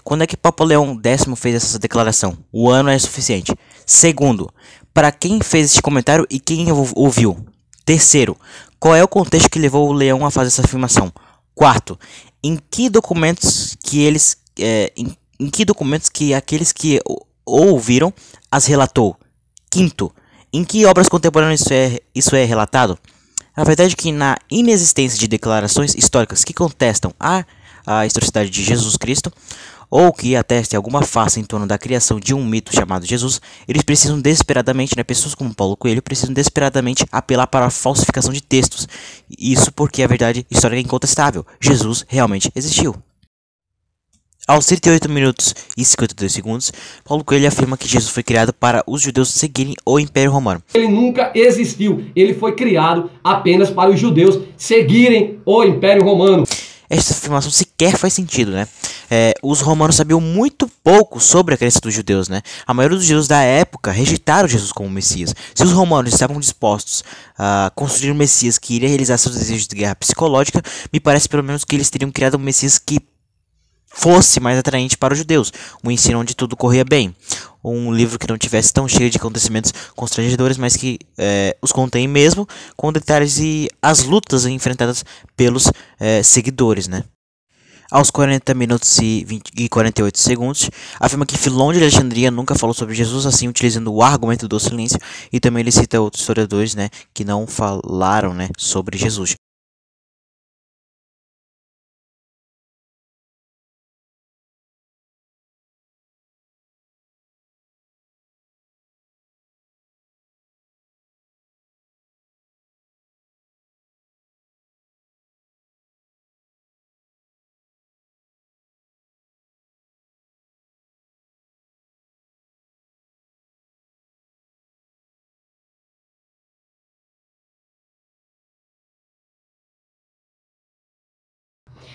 quando é que Papa Leão X fez essa declaração? O ano é suficiente. Segundo, para quem fez este comentário e quem ouviu? Terceiro, qual é o contexto que levou o Leão a fazer essa afirmação? Quarto, em que documentos que aqueles que ouviram as relatou? Quinto, em que obras contemporâneas isso é relatado? A verdade é que na inexistência de declarações históricas que contestam a historicidade de Jesus Cristo, ou que atestem alguma farsa em torno da criação de um mito chamado Jesus, eles precisam desesperadamente, né, pessoas como Paulo Coelho, precisam desesperadamente apelar para a falsificação de textos. Isso porque a verdade histórica é incontestável. Jesus realmente existiu. Aos 38 minutos e 52 segundos, Paulo Coelho afirma que Jesus foi criado para os judeus seguirem o Império Romano. Ele nunca existiu, ele foi criado apenas para os judeus seguirem o Império Romano. Essa afirmação sequer faz sentido, né? Os romanos sabiam muito pouco sobre a crença dos judeus, né? A maioria dos judeus da época rejeitaram Jesus como Messias. Se os romanos estavam dispostos a construir um Messias que iria realizar seus desejos de guerra psicológica, me parece pelo menos que eles teriam criado um Messias que fosse mais atraente para os judeus, um ensino onde tudo corria bem, um livro que não tivesse tão cheio de acontecimentos constrangedores, mas que os contém mesmo com detalhes e as lutas enfrentadas pelos seguidores, né? Aos 40 minutos e 48 segundos, afirma que Filon de Alexandria nunca falou sobre Jesus, assim utilizando o argumento do silêncio, e também ele cita outros historiadores, né, que não falaram, né, sobre Jesus.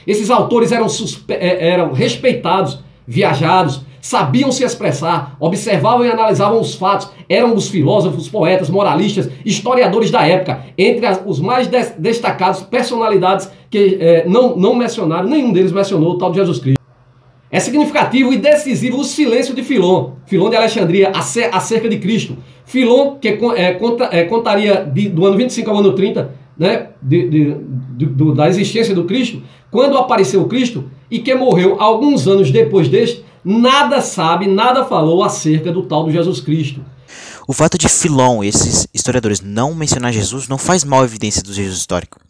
Esses autores eram respeitados, viajados, sabiam se expressar, observavam e analisavam os fatos, eram os filósofos, poetas, moralistas, historiadores da época, entre os mais destacados personalidades que não mencionaram, nenhum deles mencionou o tal de Jesus Cristo. É significativo e decisivo o silêncio de Filon de Alexandria, acerca de Cristo. Filon, que contaria do ano 25 ao ano 30, né, da existência do Cristo, quando apareceu o Cristo, e que morreu alguns anos depois deste, nada sabe, nada falou acerca do tal do Jesus Cristo. O fato de Filon e esses historiadores não mencionar Jesus não faz mal à evidência do Jesus histórico,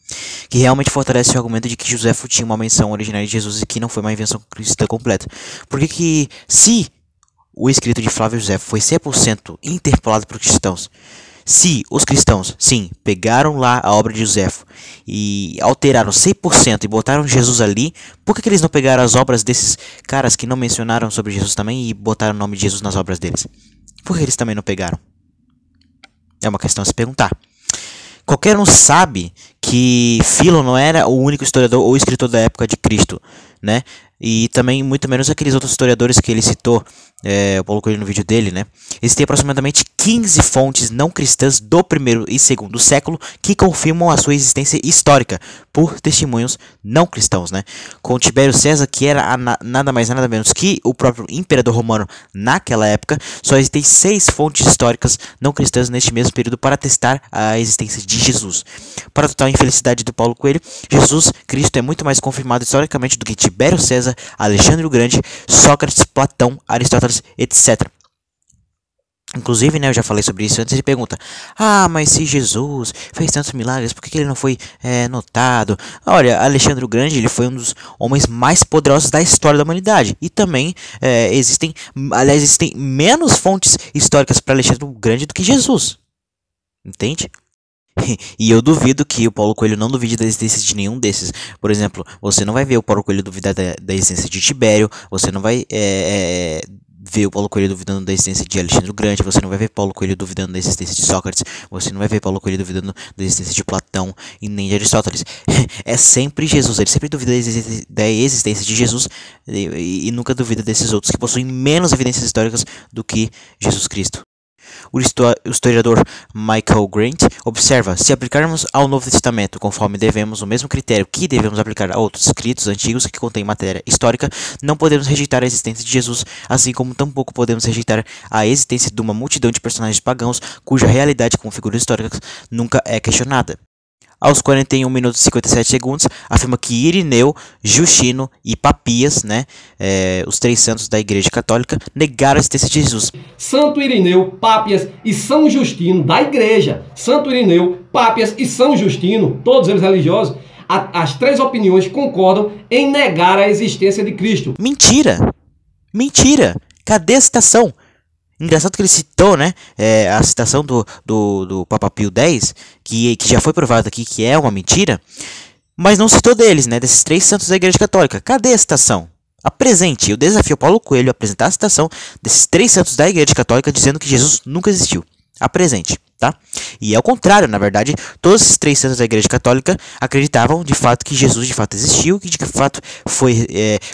que realmente fortalece o argumento de que Joséfo tinha uma menção originária de Jesus e que não foi uma invenção cristã completa. Porque que, se o escrito de Flávio Joséfo foi 100% interpolado por cristãos, se os cristãos, sim, pegaram lá a obra de Joséfo e alteraram 100% e botaram Jesus ali, por que eles não pegaram as obras desses caras que não mencionaram sobre Jesus também e botaram o nome de Jesus nas obras deles? Por que eles também não pegaram? É uma questão a se perguntar. Qualquer um sabe que Filon não era o único historiador ou escritor da época de Cristo, né? E também muito menos aqueles outros historiadores que ele citou, eu coloquei no vídeo dele, né? Existem aproximadamente 15 fontes não cristãs do primeiro e segundo século que confirmam a sua existência histórica por testemunhos não cristãos, né? Com Tibério César, que era nada mais nada menos que o próprio imperador romano naquela época, só existem 6 fontes históricas não cristãs neste mesmo período para atestar a existência de Jesus. Para a total infelicidade do Paulo Coelho, Jesus Cristo é muito mais confirmado historicamente do que Tibério César, Alexandre o Grande, Sócrates, Platão, Aristóteles, etc. Inclusive, né, eu já falei sobre isso antes. Ele pergunta: mas se Jesus fez tantos milagres, por que ele não foi notado? Olha, Alexandre o Grande, ele foi um dos homens mais poderosos da história da humanidade. E também existem menos fontes históricas para Alexandre o Grande do que Jesus. Entende? E eu duvido que o Paulo Coelho não duvide da existência de nenhum desses. Por exemplo, você não vai ver o Paulo Coelho duvidar da existência de Tibério, você não vai ver o Paulo Coelho duvidando da existência de Alexandre o Grande, você não vai ver Paulo Coelho duvidando da existência de Sócrates, você não vai ver Paulo Coelho duvidando da existência de Platão e nem de Aristóteles. É sempre Jesus, ele sempre duvida da existência de Jesus e nunca duvida desses outros que possuem menos evidências históricas do que Jesus Cristo. O historiador Michael Grant observa: se aplicarmos ao Novo Testamento conforme devemos o mesmo critério que devemos aplicar a outros escritos antigos que contêm matéria histórica, não podemos rejeitar a existência de Jesus, assim como tampouco podemos rejeitar a existência de uma multidão de personagens pagãos cuja realidade como figuras históricas nunca é questionada. Aos 41 minutos e 57 segundos, afirma que Irineu, Justino e Papias, né, os 3 santos da Igreja Católica, negaram a existência de Jesus. Santo Irineu, Pápias e São Justino da Igreja. Santo Irineu, Pápias e São Justino, todos eles religiosos, as 3 opiniões concordam em negar a existência de Cristo. Mentira! Mentira! Cadê a citação? Engraçado que ele citou, né, a citação do Papa Pio X, que já foi provado aqui que é uma mentira, mas não citou deles, né, desses 3 santos da Igreja Católica. Cadê a citação? Apresente. Eu desafio Paulo Coelho a apresentar a citação desses 3 santos da Igreja Católica dizendo que Jesus nunca existiu. Apresente, tá? E ao contrário, na verdade, todos esses 3 santos da Igreja Católica acreditavam de fato que Jesus de fato existiu, que de fato foi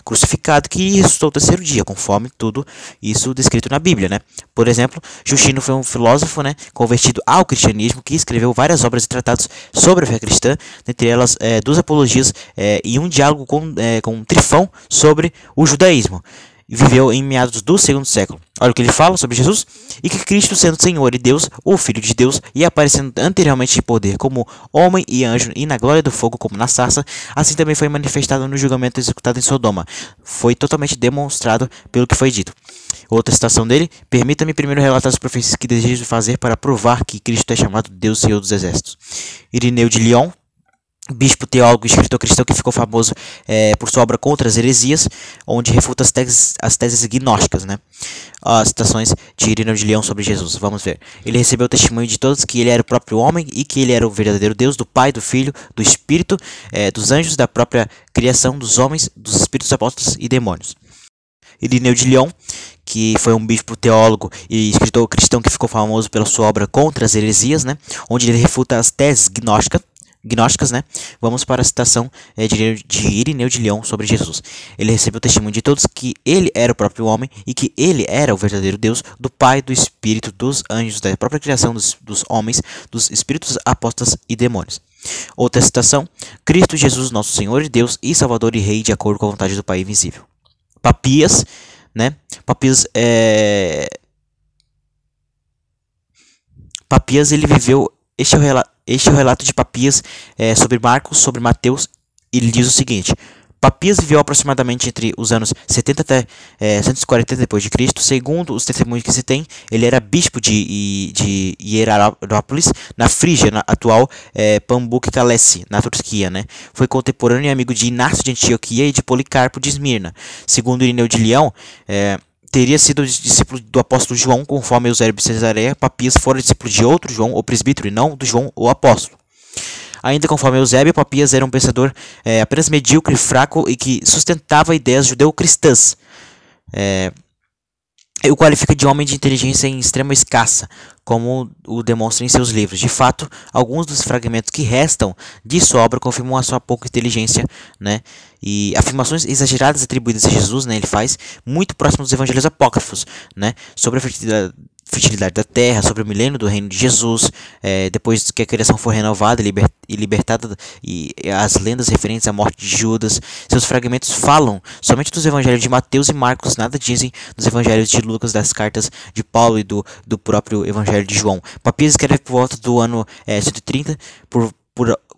crucificado, que ressuscitou ao 3º dia, conforme tudo isso descrito na Bíblia, né? Por exemplo, Justino foi um filósofo, né, convertido ao cristianismo, que escreveu várias obras e tratados sobre a fé cristã, dentre elas 2 apologias e um diálogo com Trifão sobre o judaísmo. Viveu em meados do 2º século. Olha o que ele fala sobre Jesus. E que Cristo, sendo Senhor e Deus, o Filho de Deus, e aparecendo anteriormente em poder como homem e anjo, e na glória do fogo como na sarça, assim também foi manifestado no julgamento executado em Sodoma. Foi totalmente demonstrado pelo que foi dito. Outra citação dele: permita-me primeiro relatar as profecias que desejo fazer para provar que Cristo é chamado Deus Senhor dos Exércitos. Irineu de Lyon, bispo, teólogo e escritor cristão que ficou famoso por sua obra Contra as Heresias, onde refuta as teses gnósticas, né? As citações de Irineu de Lyon sobre Jesus. Vamos ver. Ele recebeu o testemunho de todos que ele era o próprio homem e que ele era o verdadeiro Deus, do Pai, do Filho, do Espírito, dos anjos, da própria criação, dos homens, dos espíritos apóstolos e demônios. Irineu de Lyon, que foi um bispo, teólogo e escritor cristão que ficou famoso pela sua obra Contra as Heresias, né? Onde ele refuta as teses gnósticas, né? Vamos para a citação de Irineu de Lyon sobre Jesus. Ele recebeu o testemunho de todos que ele era o próprio homem e que ele era o verdadeiro Deus, do Pai, do Espírito, dos anjos, da própria criação, dos homens, dos espíritos apóstolos e demônios. Outra citação: Cristo Jesus, nosso Senhor e Deus e Salvador e Rei, de acordo com a vontade do Pai invisível. Papias, né? Papias, ele viveu. Este é o relato de Papias sobre Marcos, sobre Mateus. Ele diz o seguinte: Papias viveu aproximadamente entre os anos 70 até 140 d.C. Segundo os testemunhos que se tem, ele era bispo de Hierápolis, na Frígia, na atual Pambucalessi, na Turquia, né? Foi contemporâneo e amigo de Inácio de Antioquia e de Policarpo de Esmirna. Segundo Irineu de Lyon, teria sido discípulo do apóstolo João, conforme Eusébio de Cesareia. Papias fora discípulo de outro João, o presbítero, e não do João, o apóstolo. Ainda conforme Eusébio, Papias era um pensador apenas medíocre, fraco e que sustentava ideias judeu-cristãs. O qualifica de homem de inteligência em extrema escassa, como o demonstra em seus livros. De fato, alguns dos fragmentos que restam de sua obra confirmam a sua pouca inteligência, né? E afirmações exageradas atribuídas a Jesus, né? Ele faz muito próximo dos evangelhos apócrifos, né? Sobre a fertilidade da terra, sobre o milênio do reino de Jesus, depois que a criação for renovada e libertada, e as lendas referentes à morte de Judas. Seus fragmentos falam somente dos evangelhos de Mateus e Marcos, nada dizem dos evangelhos de Lucas, das cartas de Paulo e do próprio evangelho de João. Papias escreve por volta do ano 130 por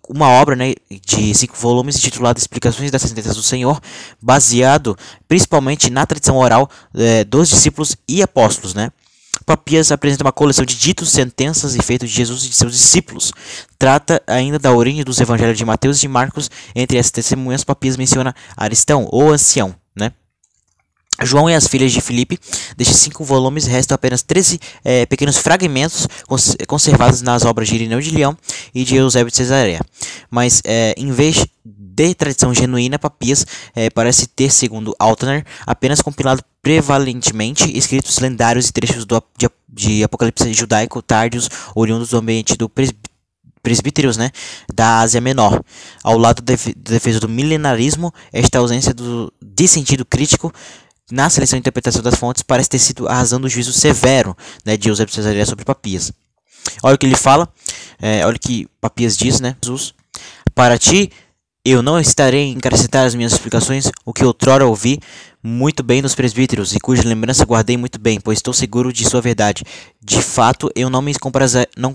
uma obra, né, de 5 volumes intitulada Explicações das Sentenças do Senhor, baseado principalmente na tradição oral dos discípulos e apóstolos, né? Papias apresenta uma coleção de ditos, sentenças e feitos de Jesus e de seus discípulos. Trata ainda da origem dos evangelhos de Mateus e de Marcos. Entre essas testemunhas, Papias menciona Aristão, ou ancião, né? João e as filhas de Filipe. Destes 5 volumes restam apenas 13 pequenos fragmentos conservados nas obras de Irineu de Lyon e de Eusébio de Cesareia. Mas, em vez de tradição genuína, Papias parece ter, segundo Altner, apenas compilado prevalentemente escritos lendários e trechos de Apocalipse judaico tardios, oriundos do ambiente do presbíteros, né, da Ásia Menor. Ao lado da defesa do milenarismo, esta ausência de sentido crítico na seleção e interpretação das fontes parece ter sido a razão do juízo severo, né, de Eusébio de Cesareia sobre Papias. Olha o que ele fala, olha o que Papias diz, né? Jesus: para ti eu não estarei em acrescentar as minhas explicações, o que outrora ouvi muito bem dos presbíteros, e cuja lembrança guardei muito bem, pois estou seguro de sua verdade. De fato, eu não me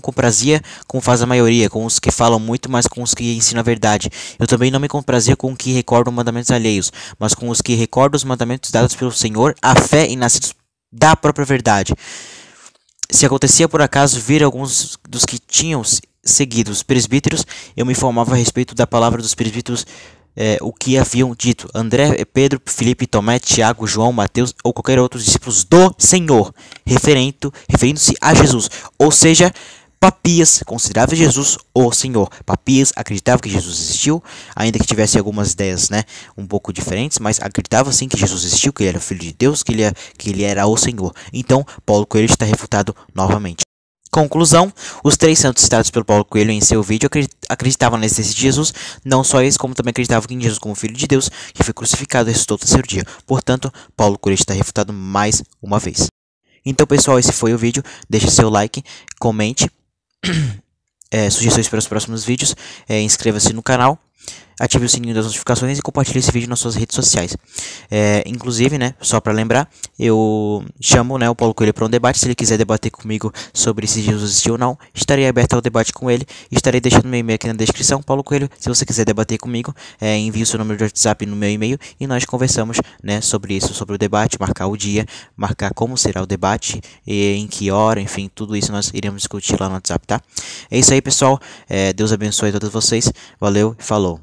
comprazia como faz a maioria, com os que falam muito, mas com os que ensinam a verdade. Eu também não me comprazia com os que recordam mandamentos alheios, mas com os que recordam os mandamentos dados pelo Senhor, a fé e nascidos da própria verdade. Se acontecia por acaso vir alguns dos que tinham seguido os presbíteros, eu me informava a respeito da palavra dos presbíteros, o que haviam dito André, Pedro, Filipe, Tomé, Tiago, João, Mateus ou qualquer outro discípulos do Senhor, referindo-se a Jesus. Ou seja, Papias considerava Jesus o Senhor. Papias acreditava que Jesus existiu, ainda que tivesse algumas ideias, né, um pouco diferentes, mas acreditava sim que Jesus existiu, que ele era o Filho de Deus, que ele era o Senhor. Então, Paulo Coelho está refutado novamente. Conclusão, os três santos citados pelo Paulo Coelho em seu vídeo acreditavam na existência de Jesus, não só eles, como também acreditavam em Jesus como Filho de Deus, que foi crucificado e ressuscitou no terceiro dia. Portanto, Paulo Coelho está refutado mais uma vez. Então, pessoal, esse foi o vídeo. Deixe seu like, comente, sugestões para os próximos vídeos, inscreva-se no canal, ative o sininho das notificações e compartilhe esse vídeo nas suas redes sociais. Inclusive, né, só para lembrar, eu chamo, né, o Paulo Coelho para um debate. Se ele quiser debater comigo sobre se Jesus existiu ou não, estarei aberto ao debate com ele. Estarei deixando meu e-mail aqui na descrição. Paulo Coelho, se você quiser debater comigo, envie o seu número de WhatsApp no meu e-mail e nós conversamos, né, sobre isso, sobre o debate, marcar o dia, marcar como será o debate, e em que hora, enfim, tudo isso nós iremos discutir lá no WhatsApp, tá? É isso aí, pessoal. Deus abençoe a todos vocês. Valeu e falou.